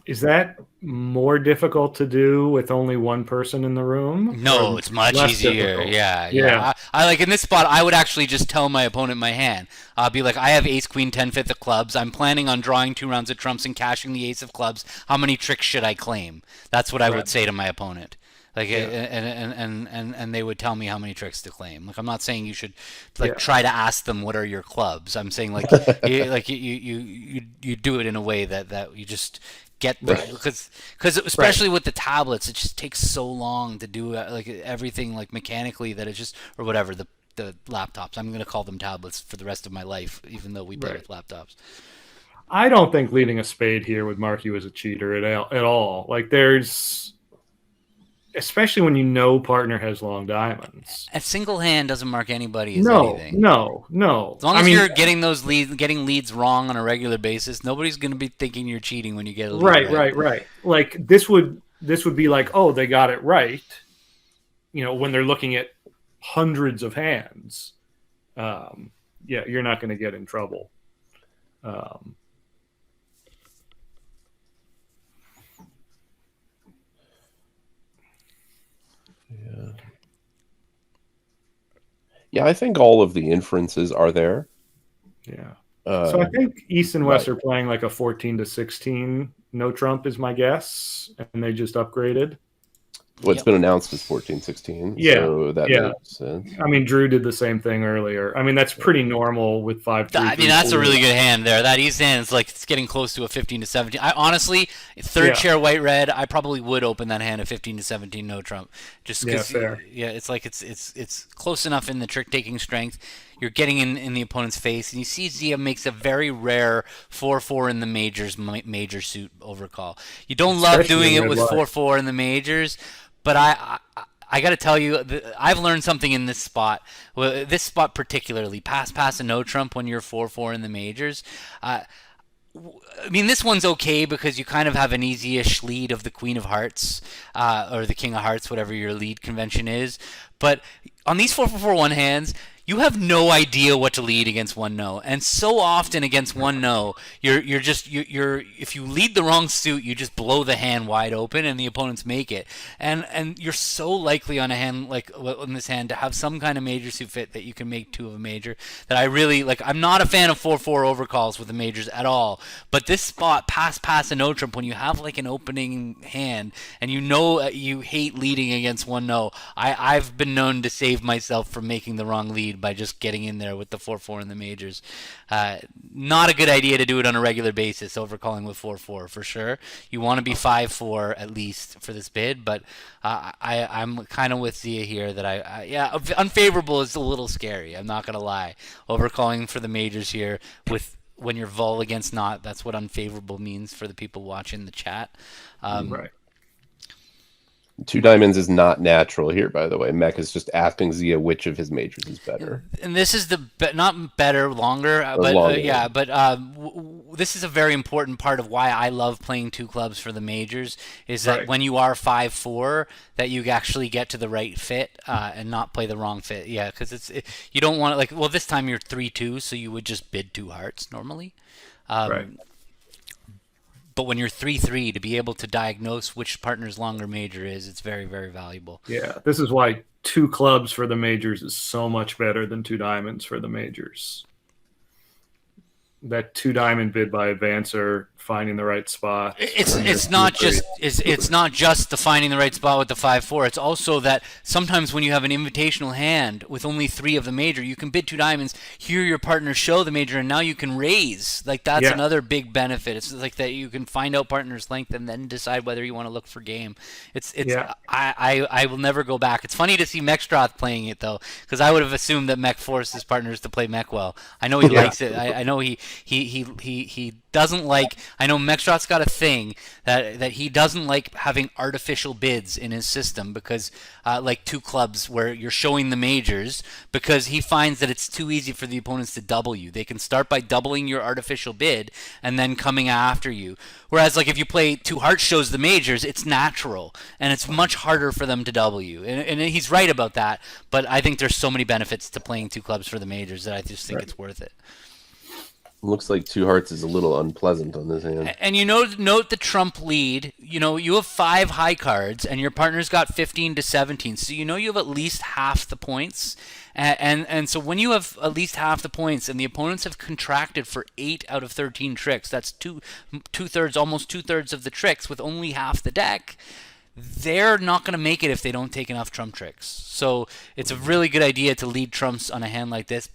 Is that more difficult to do with only one person in the room? No, Or it's much less easier. difficult? Yeah, Yeah. yeah. I like in this spot, I would actually just tell my opponent my hand. I'll be like, I have ace, queen, 10, fifth of clubs. I'm planning on drawing 2 rounds of trumps and cashing the ace of clubs. How many tricks should I claim? That's what I would Right. say to my opponent. Like, Yeah. and they would tell me how many tricks to claim. Like, I'm not saying you should like Yeah. try to ask them what are your clubs. I'm saying like you do it in a way that you just get the because especially with the tablets, it just takes so long to do like everything like mechanically that it just or whatever the laptops. I'm gonna call them tablets for the rest of my life, even though we play Right. with laptops. I don't think leading a spade here would mark you as a cheater at all. Like there's, especially when you know partner has long diamonds. A single hand doesn't mark anybody as No, anything. no. As long I as mean, you're getting getting leads wrong on a regular basis, nobody's going to be thinking you're cheating when you get a lead. right. Like this would be like, oh, they got it right. You know, when they're looking at hundreds of hands, yeah, you're not going to get in trouble. Yeah, I think all of the inferences are there. Yeah. So I think East and West right. are playing like a 14-16 no trump is my guess, and they just upgraded. What's been announced is 14-16. Yeah, so that yeah. makes sense. I mean, Drew did the same thing earlier. I mean, that's pretty normal with 5-3. I mean, that's a really good hand there. That East hand is like it's getting close to a 15-17. I honestly, third chair white red, I probably would open that hand at 15-17 no trump, just because. Yeah, it's like it's close enough in the trick taking strength. You're getting in the opponent's face, and you see Zia makes a very rare 4-4 in the majors major suit overcall. You don't love doing it with 4-4 in the majors, but I got to tell you, I've learned something in this spot. Well, this spot particularly, pass, and no trump when you're 4-4 in the majors. I mean, this one's okay because you kind of have an easy-ish lead of the Queen of Hearts or the King of Hearts, whatever your lead convention is. But on these 4-4-1 hands, you have no idea what to lead against 1-no, and so often against 1-no, you're if you lead the wrong suit, you just blow the hand wide open, and the opponents make it, and you're so likely on a hand like in this hand to have some kind of major suit fit that you can make 2 of a major. That I really like. I'm not a fan of 4-4 overcalls with the majors at all, but this spot pass, and no trump when you have like an opening hand and you know you hate leading against 1-no. I've been known to save myself from making the wrong lead by just getting in there with the 4-4 in the majors. Not a good idea to do it on a regular basis, overcalling with 4-4 for sure. You want to be 5-4 at least for this bid, but I'm kind of with Zia here that yeah, unfavorable is a little scary. I'm not gonna lie. Overcalling for the majors here with when you're vol against not, that's what unfavorable means for the people watching the chat. Right. 2 diamonds is not natural here, by the way. Mech is just asking Zia which of his majors is better. And this is not better, longer, but longer. Yeah, but this is a very important part of why I love playing 2 clubs for the majors, is that when you are 5-4, that you actually get to the right fit and not play the wrong fit. Yeah, because you don't want to, like, well, this time you're 3-2, so you would just bid 2 hearts normally. Right. But when you're 3-3, to be able to diagnose which partner's longer major is, it's very, very valuable. Yeah, this is why 2 clubs for the majors is so much better than 2 diamonds for the majors. That 2 diamond bid by advancer, finding the right spot. It's not just the finding the right spot with the 5-4. It's also that sometimes when you have an invitational hand with only 3 of the major, you can bid 2 diamonds, hear your partner show the major, and now you can raise. Like that's another big benefit. It's like that you can find out partner's length and then decide whether you want to look for game. I will never go back. It's funny to see Mechstroth playing it though, because I would have assumed that Mech forced his partners to play Mech well. I know he likes it. I know he doesn't like. I know Mechstroth's got a thing that he doesn't like having artificial bids in his system because like 2 clubs where you're showing the majors, because he finds that it's too easy for the opponents to double you. They can start by doubling your artificial bid and then coming after you. Whereas like if you play 2 hearts shows the majors, it's natural and it's much harder for them to double you. And he's right about that. But I think there's so many benefits to playing 2 clubs for the majors that I just think it's worth it. Looks like 2 hearts is a little unpleasant on this hand. And note the trump lead. You have 5 high cards, and your partner's got 15 to 17. So you have at least half the points. And so when you have at least half the points, and the opponents have contracted for 8 out of 13 tricks, that's almost two thirds of the tricks with only half the deck. They're not going to make it if they don't take enough trump tricks. So it's a really good idea to lead trumps on a hand like this.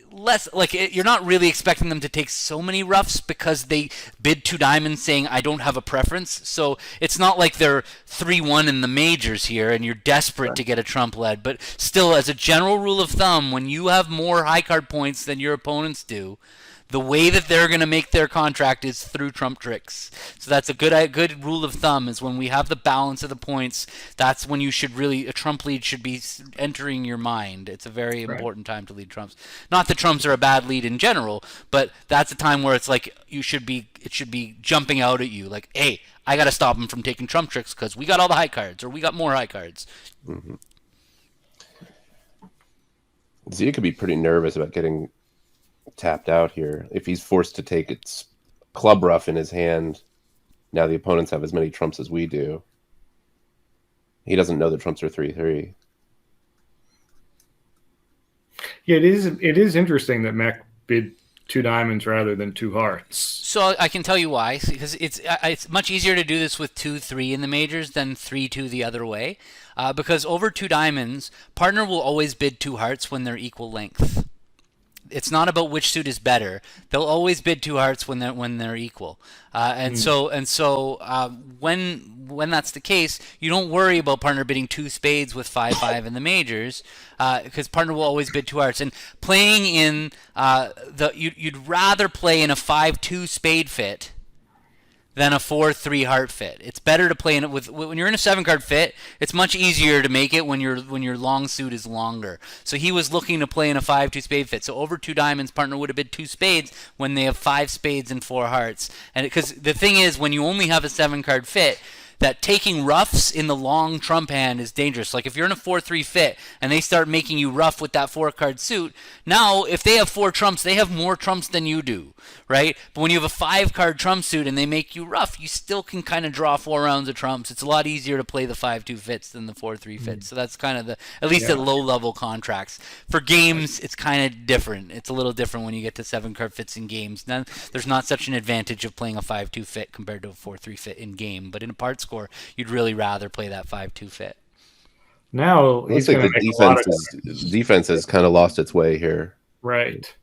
You're not really expecting them to take so many roughs because they bid 2 diamonds saying I don't have a preference. So it's not like they're 3-1 in the majors here and you're desperate to get a trump lead. But still, as a general rule of thumb, when you have more high card points than your opponents do, the way that they're going to make their contract is through trump tricks. So that's a good rule of thumb, is when we have the balance of the points, that's when you should really, a trump lead should be entering your mind. It's a very important time to lead trumps. Not that trumps are a bad lead in general, but that's a time where it's like it should be jumping out at you. Like, hey, I got to stop him from taking trump tricks because we got all the high cards, or we got more high cards. Mm-hmm. Zia could be pretty nervous about getting tapped out here if he's forced to take its club rough in his hand. Now the opponents have as many trumps as we do. He doesn't know the trumps are 3-3. Yeah, it is interesting that Mac bid 2 diamonds rather than 2 hearts. So I can tell you why, because it's much easier to do this with 2-3 in the majors than 3-2 the other way, because over 2 diamonds, partner will always bid 2 hearts when they're equal length. It's not about which suit is better. They'll always bid 2 hearts when they're equal, so when that's the case, you don't worry about partner bidding 2 spades with 5-5 in the majors, because partner will always bid 2 hearts. And playing in you'd rather play in a 5-2 spade fit than a 4-3 heart fit. It's better to play in it when you're in a 7-card fit. It's much easier to make it when your long suit is longer. So he was looking to play in a 5-2 spade fit. So over 2 diamonds, partner would have bid 2 spades when they have 5 spades and 4 hearts. And because the thing is, when you only have a 7-card fit, that taking roughs in the long trump hand is dangerous. Like if you're in a 4-3 fit and they start making you rough with that 4-card suit, now if they have 4 trumps, they have more trumps than you do, right? But when you have a 5-card trump suit and they make you rough, you still can kind of draw 4 rounds of trumps. It's a lot easier to play the 5-2 fits than the 4-3 fits. So that's kind of at least at low-level contracts. For games, it's kind of different. It's a little different when you get to 7-card fits in games. Now, there's not such an advantage of playing a 5-2 fit compared to a 4-3 fit in game, but in a part score, you'd really rather play that 5-2 fit. Now he's like the defense has kind of lost its way here. Right.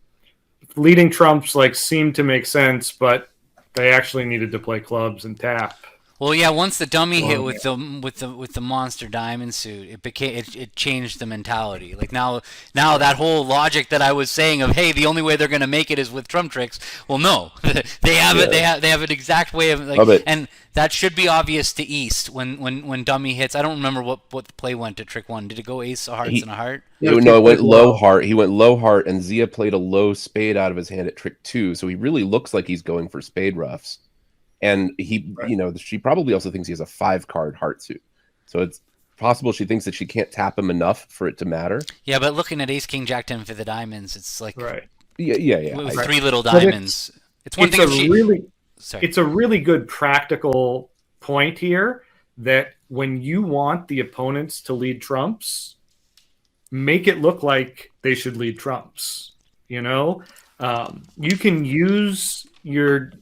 Leading trumps seemed to make sense, but they actually needed to play clubs and tap. Well, yeah. Once the dummy hit with the monster diamond suit, it changed the mentality. Like now that whole logic that I was saying of, hey, the only way they're going to make it is with trump tricks. Well, no, they have it. They have an exact way of and that should be obvious to East when dummy hits. I don't remember what the play went to trick 1. Did it go ace of hearts and a heart? No, it went low heart. He went low heart, and Zia played a low spade out of his hand at trick 2. So he really looks like he's going for spade roughs. And she probably also thinks he has a 5-card heart suit. So it's possible she thinks that she can't tap him enough for it to matter. Yeah, but looking at ace, king, jack 10 for the diamonds, it's like Yeah. With 3 little diamonds. It's one thing. It's a really good practical point here that when you want the opponents to lead trumps, make it look like they should lead trumps. You can use your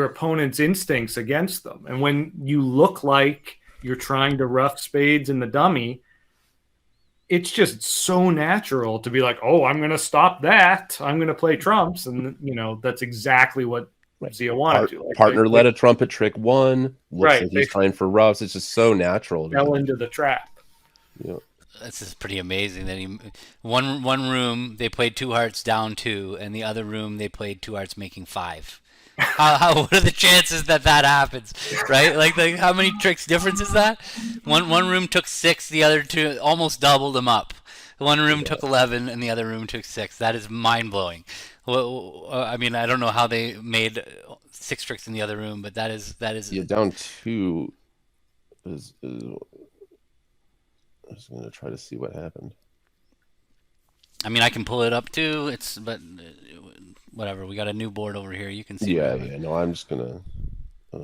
opponent's instincts against them. And when you look like you're trying to rough spades in the dummy, it's just so natural to be like, oh, I'm going to stop that. I'm going to play trumps. And, that's exactly what Zia wanted to. Partner led a trump at trick 1. Looks like he's trying for roughs. It's just so natural. Fell into the trap. Yeah. This is pretty amazing that one room they played 2 hearts down 2, and the other room they played 2 hearts making 5. What are the chances that happens, right? Like how many tricks difference is that? One room took 6, the other 2 almost doubled them up. One room took 11, and the other room took 6. That is mind-blowing. Well, I mean, I don't know how they made 6 tricks in the other room, but that is. Yeah, down 2 is I was going to try to see what happened. I mean, I can pull it up too. Whatever. We got a new board over here. You can see. Yeah, whatever. yeah. No, I'm just gonna. I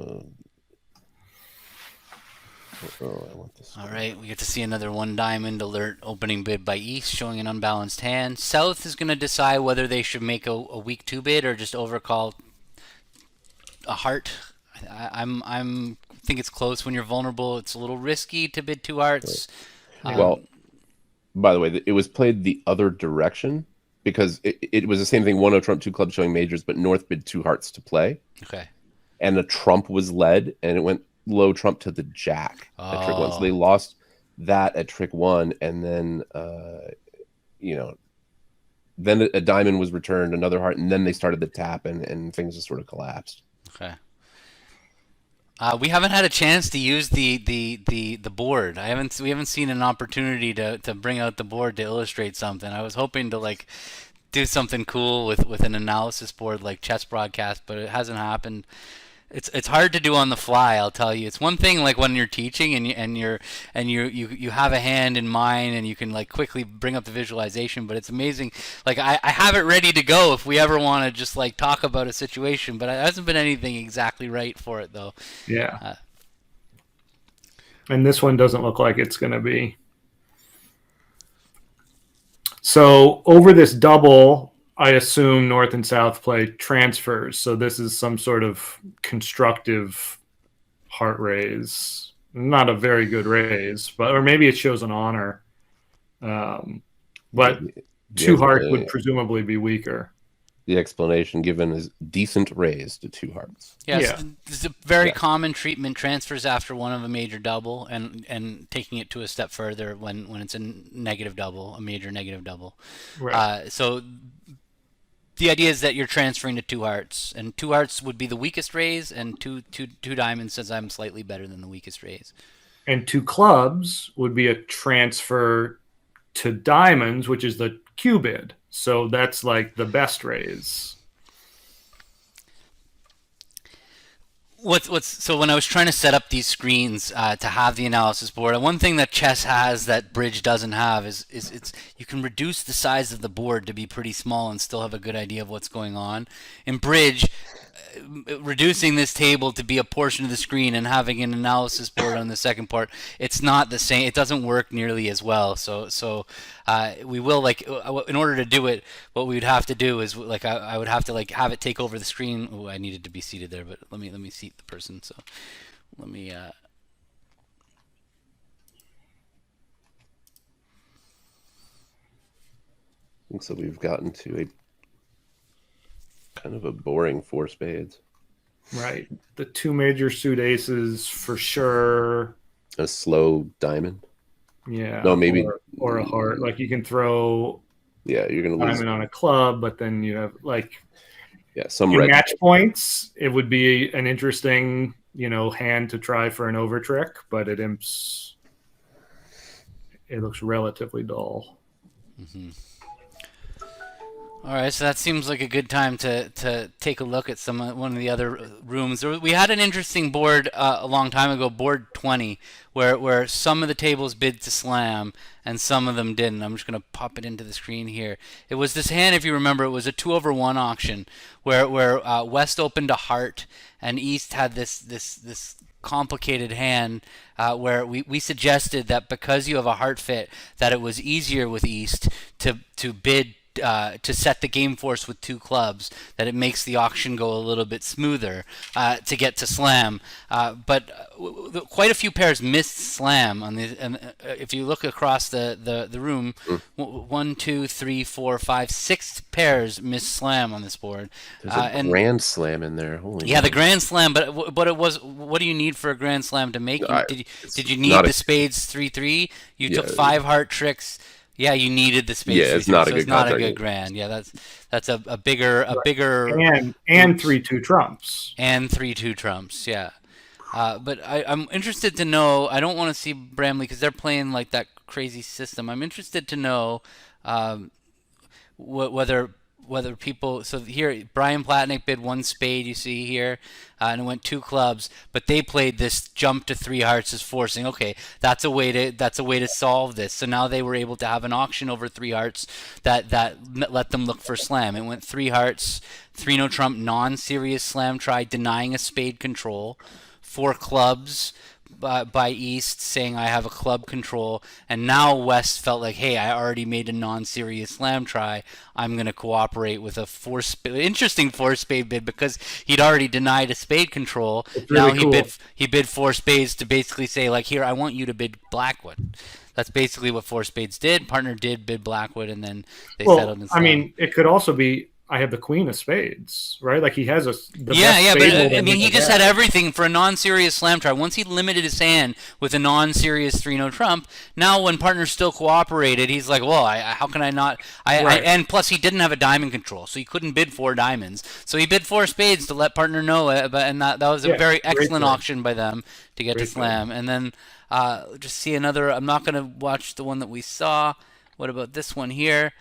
want this. All right, we get to see another one diamond alert opening bid by East showing an unbalanced hand. South is going to decide whether they should make a weak two bid or just overcall a heart. I'm think it's close when you're vulnerable. It's a little risky to bid two hearts. Well, by the way, it was played the other direction because it was the same thing. 1-0 trump, two clubs showing majors, but North bid two hearts to play. Okay. And the trump was led, and it went low trump to the jack at trick one. So they lost that at trick one, and then then a diamond was returned, another heart, and then they started the tap, and things just sort of collapsed. Okay. We haven't had a chance to use the board. We haven't seen an opportunity to bring out the board to illustrate something. I was hoping to do something cool with an analysis board like Chess Broadcast, but it hasn't happened. It's hard to do on the fly, I'll tell you. It's one thing when you're teaching and you have a hand in mind and you can quickly bring up the visualization, but it's amazing. I have it ready to go if we ever want to just talk about a situation, but it hasn't been anything exactly right for it though. Yeah. And this one doesn't look like it's going to be. So over this double, I assume North and South play transfers. So this is some sort of constructive heart raise. Not a very good raise, or maybe it shows an honor. But two hearts would presumably be weaker. The explanation given is decent raise to two hearts. Yes, this is a very common treatment. Transfers after one of a major double and taking it to a step further when it's a negative double, a major negative double. Right. So the idea is that you're transferring to two hearts, and two hearts would be the weakest raise, and two diamonds says I'm slightly better than the weakest raise. And two clubs would be a transfer to diamonds, which is the Q bid. So that's the best raise. So when I was trying to set up these screens to have the analysis board, one thing that chess has that bridge doesn't have is you can reduce the size of the board to be pretty small and still have a good idea of what's going on. In bridge, reducing this table to be a portion of the screen and having an analysis board on the second part, it's not the same. It doesn't work nearly as well. So we will in order to do it, what we would have to do is I would have to have it take over the screen. Oh, I needed to be seated there, but let me seat the person. So let me. So we've gotten to a kind of a boring four spades. Right. The two major suit aces for sure. A slow diamond. Yeah. No, maybe. Or a heart. You can throw. Yeah, you're going to lose. Diamond on a club, but then you have some in red match points. It would be an interesting, hand to try for an over trick, but it looks relatively dull. Mm-hmm. All right, so that seems like a good time to take a look at one of the other rooms. We had an interesting board a long time ago, board 20, where some of the tables bid to slam and some of them didn't. I'm just going to pop it into the screen here. It was this hand, if you remember, it was a 2/1 auction where West opened a heart and East had this complicated hand where we suggested that because you have a heart fit, that it was easier with East to bid to set the game force with two clubs, that it makes the auction go a little bit smoother to get to slam. But quite a few pairs missed slam on the. And if you look across the room, 1, 2, 3, 4, 5, 6 pairs missed slam on this board. There's a grand slam in there. Holy the grand slam. But it was. What do you need for a grand slam to make? Did you need the spades 3-3? You took 5 heart tricks. Yeah, you needed the space. Yeah, it's not a good grand. Yeah, that's a bigger and 3-2 trumps. And 3-2 trumps. Yeah, but I'm interested to know. I don't want to see Bramley because they're playing that crazy system. I'm interested to know whether whether people. So here, Brian Platnick bid one spade. You see here, and it went two clubs. But they played this jump to three hearts as forcing. Okay, that's a way to solve this. So now they were able to have an auction over three hearts that let them look for slam. It went three hearts, three no trump, non-serious slam try, denying a spade control, four clubs by East saying I have a club control, and now West felt like, hey, I already made a non-serious slam try. I'm going to cooperate with a interesting four spade bid because he'd already denied a spade control. It's really Now cool. he bid four spades to basically say like, here, I want you to bid Blackwood. That's basically what four spades did. Partner did bid Blackwood, and then they settled in I slam. mean, it could also be I have the queen of spades, right? Like he has the Yeah, best yeah, spade but hold I in mean, the he just deck. had everything for a non-serious slam try. Once he limited his hand with a non-serious three no trump, now when partner still cooperated, he's like, well, how can I not? Right. And plus he didn't have a diamond control, so he couldn't bid four diamonds. So he bid four spades to let partner know it. And that was a Yeah, very great excellent thing. auction by them to get to Great slam. And then just see another. I'm not going to watch the one that we saw. What about this one here?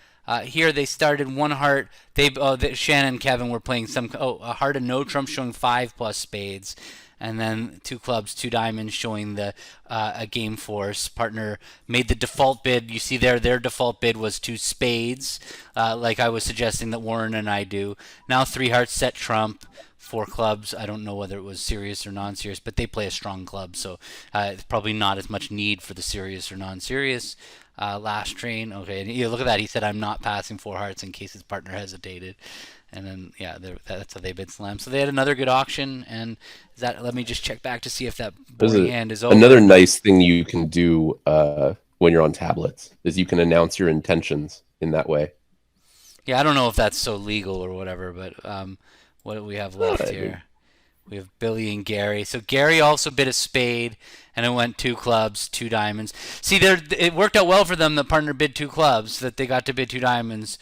Here they started one heart. Shannon and Kevin were playing a heart and no trump showing 5+ spades, and then two clubs, two diamonds showing the a game force. Partner made the default bid. You see there, their default bid was two spades, like I was suggesting that Warren and I do. Now three hearts set trump. Four clubs. I don't know whether it was serious or non-serious, but they play a strong club, so it's probably not as much need for the serious or non-serious. Last train. Okay, and look at that. He said, "I'm not passing four hearts in case his partner hesitated." And then, yeah, that's how they bid slam. So they had another good auction. And let me just check back to see if that boring hand is over. Another nice thing you can do when you're on tablets is you can announce your intentions in that way. Yeah, I don't know if that's so legal or whatever, but what do we have left here? We have Billy and Gary. So Gary also bid a spade, and it went two clubs, two diamonds. See, it worked out well for them. The partner bid two clubs, that they got to bid two diamonds,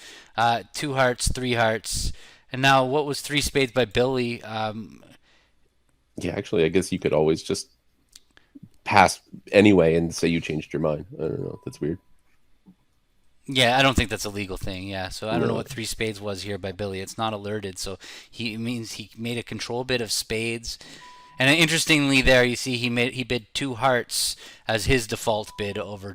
two hearts, three hearts, and now what was three spades by Billy? Yeah, actually, I guess you could always just pass anyway and say you changed your mind. I don't know. That's weird. Yeah, I don't think that's a legal thing. Yeah, so I don't know No. what three spades was here by Billy. It's not alerted, so it means he made a control bid of spades. And interestingly, there you see he bid two hearts as his default bid over.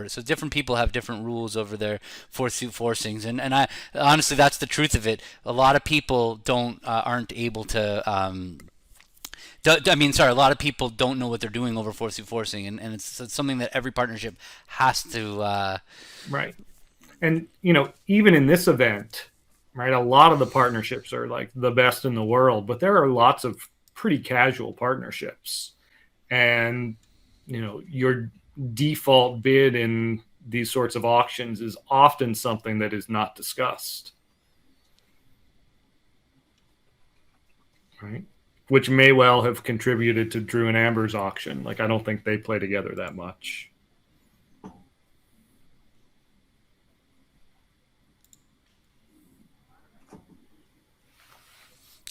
So different people have different rules over their four suit forcings, and I honestly, that's the truth of it. A lot of people aren't able to. A lot of people don't know what they're doing over four suit forcing, and it's something that every partnership has to. Right. And, even in this event, right, a lot of the partnerships are like the best in the world, but there are lots of pretty casual partnerships. And, your default bid in these sorts of auctions is often something that is not discussed. Right. Which may well have contributed to Drew and Amber's auction. Like, I don't think they play together that much.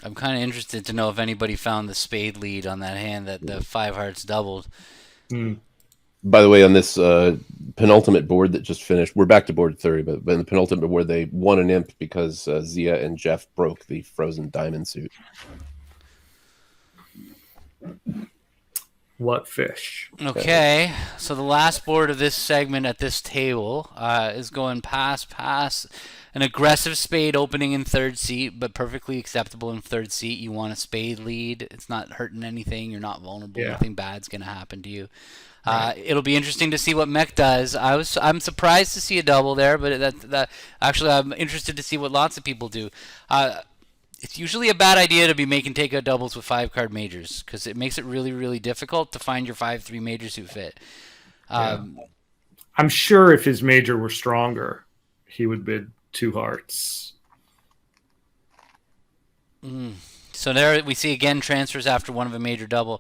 I'm kind of interested to know if anybody found the spade lead on that hand that the five hearts doubled. By the way, on this penultimate board that just finished, we're back to board 30, but in the penultimate board, they won an imp because Zia and Jeff broke the frozen diamond suit. What fish? Okay, so the last board of this segment at this table is going pass. An aggressive spade opening in third seat, but perfectly acceptable in third seat. You want a spade lead. It's not hurting anything. You're not vulnerable. Yeah. Nothing bad's going to happen to you. It'll be interesting to see what Mech does. I'm surprised to see a double there, but actually I'm interested to see what lots of people do. It's usually a bad idea to be making takeout doubles with 5-card majors because it makes it really, really difficult to find your 5-3 majors who fit. I'm sure if his major were stronger, he would bid two hearts. So there we see again transfers after one of a major double.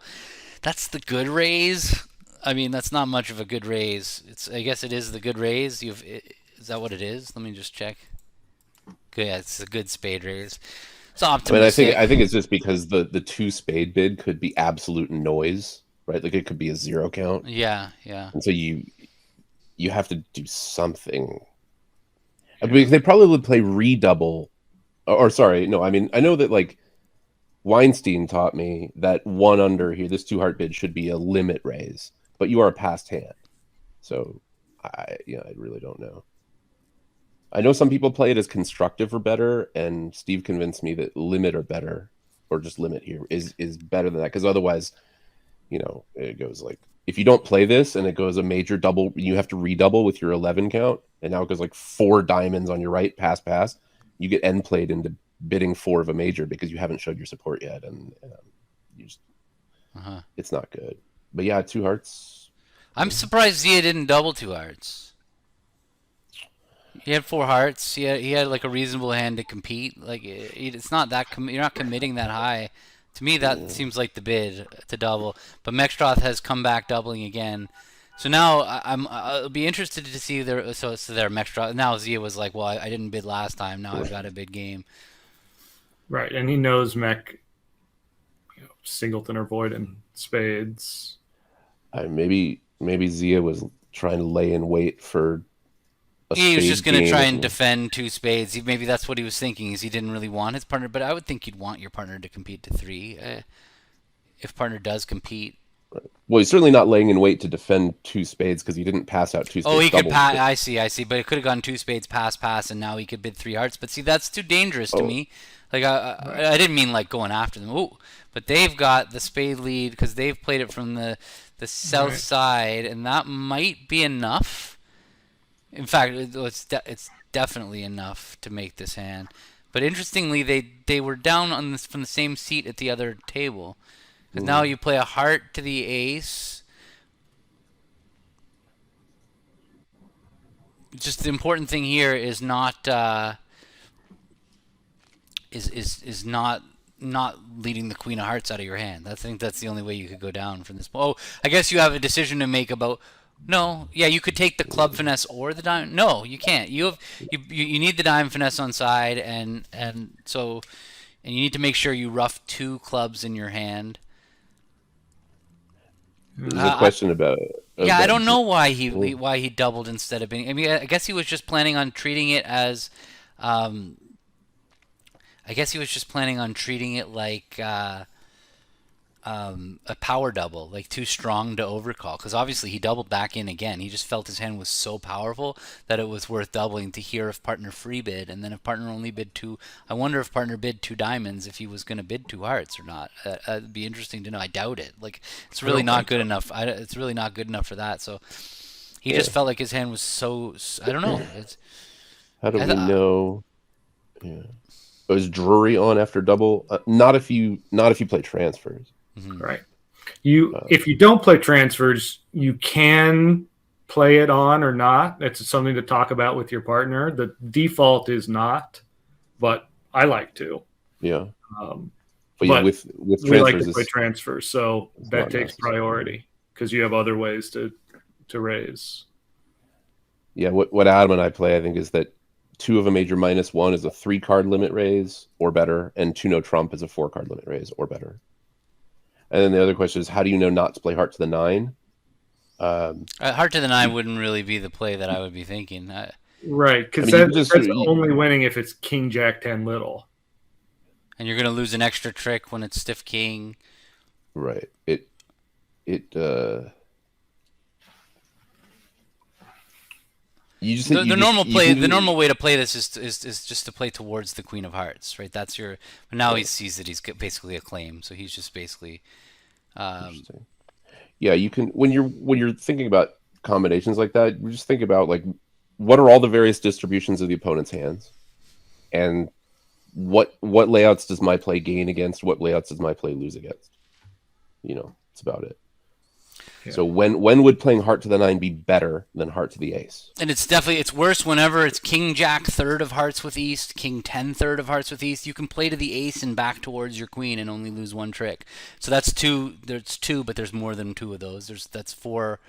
That's the good raise. I mean, that's not much of a good raise. I guess it is the good raise. Is that what it is? Let me just check. Yeah, it's a good spade raise. It's optimistic. I think it's just because the two spade bid could be absolute noise, right? Like it could be a zero count. Yeah. And so you have to do something. I mean, they probably would play redouble or sorry, no, I mean I know that like Weinstein taught me that one under here, this 2 heart bid should be a limit raise, but you are a passed hand, so I really don't know. I know some people play it as constructive or better, and Steve convinced me that limit or better, or just limit here is better than that, because otherwise, it goes like if you don't play this and it goes a major double, you have to redouble with your 11 count, and now it goes like 4 diamonds on your right, pass. You get end played into bidding 4 of a major because you haven't showed your support yet, and you just it's not good. But yeah, 2 hearts. I'm surprised Zia didn't double 2 hearts. He had 4 hearts. He had like a reasonable hand to compete. Like it's not that you're not committing that high. To me, that seems like the bid to double. But Mextroth has come back doubling again. So now I'll be interested to see their Mextroth. Now Zia was like, well, I didn't bid last time. Now I've got a bid game. Right, and he knows Mech, singleton or void and spades. Maybe Zia was trying to lay in wait for. He was just going to try and defend 2 spades. Maybe that's what he was thinking, is he didn't really want his partner. But I would think you'd want your partner to compete to 3 if partner does compete. Well, he's certainly not laying in wait to defend 2 spades because he didn't pass out 2 spades. Oh, he could pass. I see. But it could have gone 2 spades, pass, and now he could bid 3 hearts. But see, that's too dangerous to me. Like I didn't mean like going after them. Ooh, but they've got the spade lead because they've played it from the south side, and that might be enough. In fact, it's definitely enough to make this hand. But interestingly, they were down from the same seat at the other table. Because now you play a heart to the ace. Just the important thing here is not is not leading the queen of hearts out of your hand. I think that's the only way you could go down from this. Oh, I guess you have a decision to make about. No, yeah, you could take the club finesse or the diamond. No, you can't. You need the diamond finesse on side, and you need to make sure you rough 2 clubs in your hand. There's a question about. Yeah, I don't know why he doubled instead of being. I mean, I guess he was just planning on treating it as. I guess he was just planning on treating it like. A power double, like too strong to overcall, because obviously he doubled back in again. He just felt his hand was so powerful that it was worth doubling to hear if partner free bid, and then if partner only bid 2, I wonder if partner bid 2 diamonds if he was going to bid 2 hearts or not. It'd be interesting to know. I doubt it. Like it's really not good enough. It's really not good enough for that. So he just felt like his hand was so. I don't know. How do we know? Yeah, was Drury on after double? Not if you play transfers. Right. If you don't play transfers, you can play it on or not. That's something to talk about with your partner. The default is not, but I like to. Yeah. But yeah, with transfers, we like to play transfers, so that takes priority because you have other ways to raise. Yeah. What Adam and I play, I think, is that 2 of a major -1 is a 3-card limit raise or better, and 2 no trump is a 4-card limit raise or better. And then the other question is, how do you know not to play heart to the 9? Heart to the 9 wouldn't really be the play that I would be thinking. Right, because that's only winning if it's King Jack 10 little. And you're going to lose an extra trick when it's stiff king. Right. The normal way to play this is just to play towards the queen of hearts, right? That's your. But now he sees that he's basically a claim, so he's just basically. Yeah, you can when you're thinking about combinations like that, you just think about like what are all the various distributions of the opponent's hands, and what layouts does my play gain against? What layouts does my play lose against? That's about it. Yeah. So when would playing heart to the 9 be better than heart to the ace? And it's worse whenever it's King Jack 3rd of hearts with East, King 10 3rd of hearts with East. You can play to the ace and back towards your queen and only lose 1 trick. So that's 2. There's 2, but there's more than 2 of those. That's 4.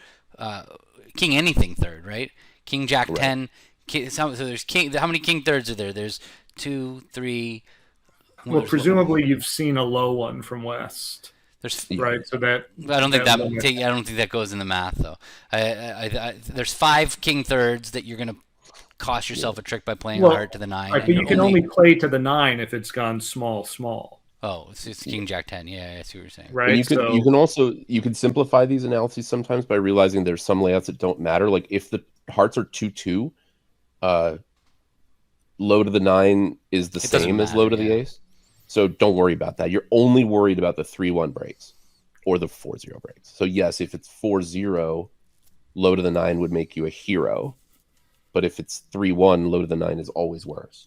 King anything 3rd, right? King Jack 10. So there's king. How many King 3rds are there? There's 2, 3. Well, presumably you've seen a low one from West. Right, so that I don't think that goes in the math though. There's 5 King 3rds that you're gonna cost yourself a trick by playing Well, a heart to the 9. Right, and but you you're can only play to the 9 if it's gone small, small. Oh, it's King Jack 10. Yeah, I see what you're saying. Right. And you can also simplify these analyses sometimes by realizing there's some layouts that don't matter. Like if the hearts are 2-2, low to the 9 is the same as low to the ace. So don't worry about that. You're only worried about the 3-1 breaks or the 4-0 breaks. So yes, if it's 4-0, low to the 9 would make you a hero. But if it's 3-1, low to the 9 is always worse.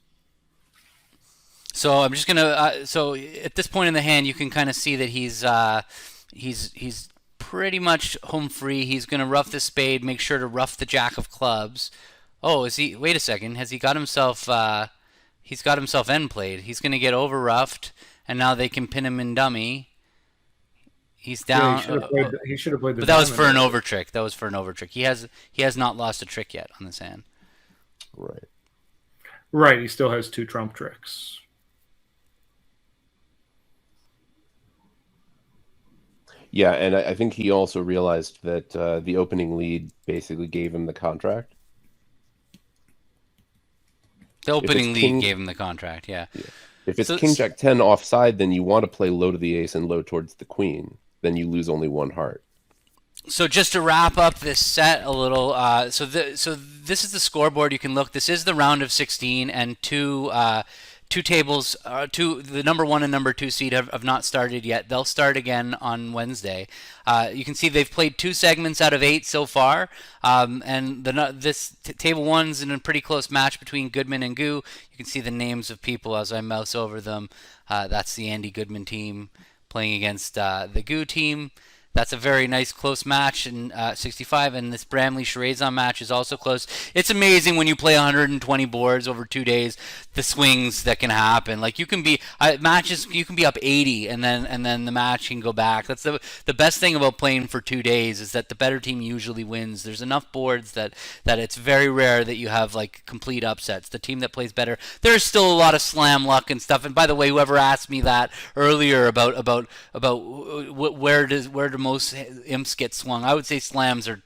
So I'm just gonna. So at this point in the hand, you can kind of see that he's pretty much home free. He's gonna rough the spade, make sure to rough the jack of clubs. Oh, is he? Wait a second. Has he got himself? He's got himself end played. He's gonna get over roughed, and now they can pin him in dummy. He's down. Yeah, he should have played the. But that was for an over trick. That was for an over trick. He has not lost a trick yet on this hand. Right. Right. He still has 2 trump tricks. Yeah, and I think he also realized that the opening lead basically gave him the contract. The opening lead gave him the contract, yeah. If it's King Jack 10 offside, then you want to play low to the ace and low towards the queen. Then you lose only 1 heart. So just to wrap up this set a little, so this is the scoreboard. You can look. This is the round of 16, and two tables, the number 1 and number 2 seed have not started yet. They'll start again on Wednesday. You can see they've played 2 segments out of 8 so far, and table 1's in a pretty close match between Goodman and Gu. You can see the names of people as I mouse over them. That's the Andy Goodman team playing against the Gu team. That's a very nice close match in 65, and this Bramley Charazon match is also close. It's amazing when you play 120 boards over 2 days, the swings that can happen. Like you can be matches, you can be up 80, and then the match can go back. That's the best thing about playing for 2 days is that the better team usually wins. There's enough boards that it's very rare that you have like complete upsets. The team that plays better, there's still a lot of slam luck and stuff. And by the way, whoever asked me that earlier about where do most imps get swung, I would say slams are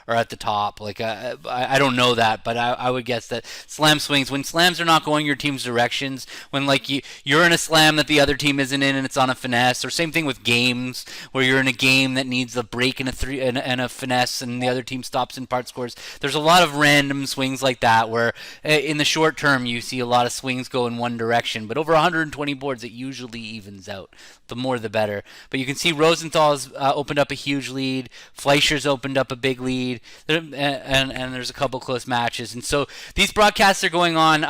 at the top. Like I don't know that, but I would guess that slam swings, when slams are not going your team's directions, when like you're in a slam that the other team isn't in and it's on a finesse, or same thing with games where you're in a game that needs a break and a finesse and the other team stops in part scores. There's a lot of random swings like that where in the short term you see a lot of swings go in one direction, but over 120 boards it usually evens out. The more the better. But you can see Rosenthal's opened up a huge lead. Fleischer's opened up a big lead, and there's a couple close matches. And so these broadcasts are going on.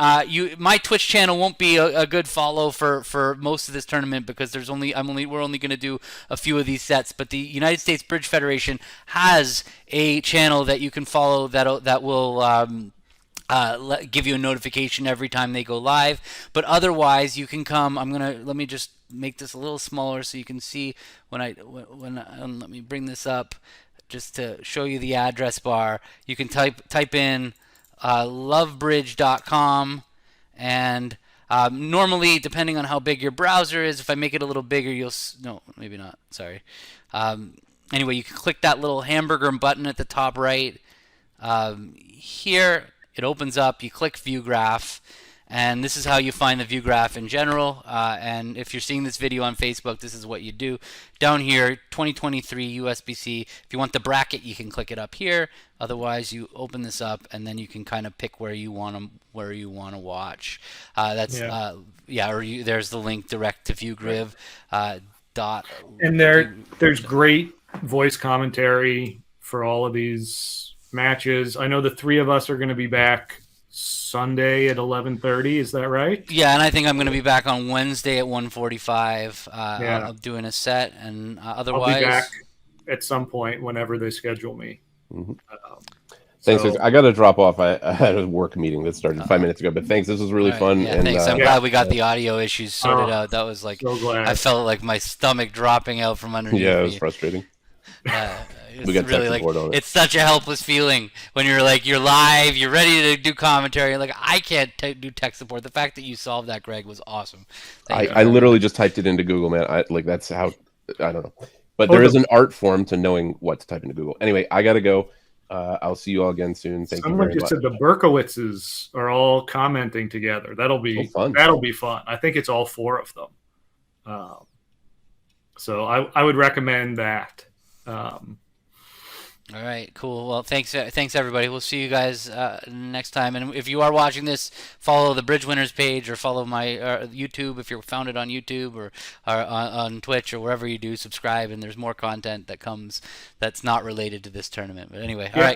My Twitch channel won't be a good follow for most of this tournament because we're only going to do a few of these sets. But the United States Bridge Federation has a channel that you can follow that will. Give you a notification every time they go live, but otherwise you can come. Let me just make this a little smaller so you can see let me bring this up just to show you the address bar. You can type in lovebridge.com, and normally, depending on how big your browser is, if I make it a little bigger, no, maybe not. Sorry. Anyway, you can click that little hamburger button at the top right. Here it opens up. You click View Graph, and this is how you find the view graph in general. And if you're seeing this video on Facebook, this is what you do. Down here, 2023 USBC. If you want the bracket, you can click it up here. Otherwise, you open this up, and then you can kind of pick where you want to watch. There's the link direct to ViewGriv. And there's great voice commentary for all of these matches. I know the 3 of us are going to be back Sunday at 11:30. Is that right? Yeah, and I think I'm going to be back on Wednesday at 1:45. I'm doing a set, and otherwise I'll be back at some point whenever they schedule me. Mm-hmm. Thanks. I got to drop off. I had a work meeting that started 5 minutes ago, but thanks. This was really fun. Yeah, and, thanks. I'm glad we got the audio issues sorted out. That was like, so glad. I felt like my stomach dropping out from underneath me. Yeah, it was frustrating. We got really like on it. It's such a helpless feeling when you're live, you're ready to do commentary. Like I can't do tech support. The fact that you solved that, Greg, was awesome. I literally just typed it into Google, man. That's how I don't know, but there is an art form to knowing what to type into Google. Anyway, I gotta go. I'll see you all again soon. Thank you Someone very just much. said the Berkowitzes are all commenting together. That'll be fun. fun. I think it's all 4 of them. So I would recommend that. All right, cool. Well, thanks everybody. We'll see you guys next time. And if you are watching this, follow the Bridge Winners page or follow my YouTube if you're found it on YouTube or on Twitch or wherever you do. Subscribe, and there's more content that comes that's not related to this tournament. But anyway, all right.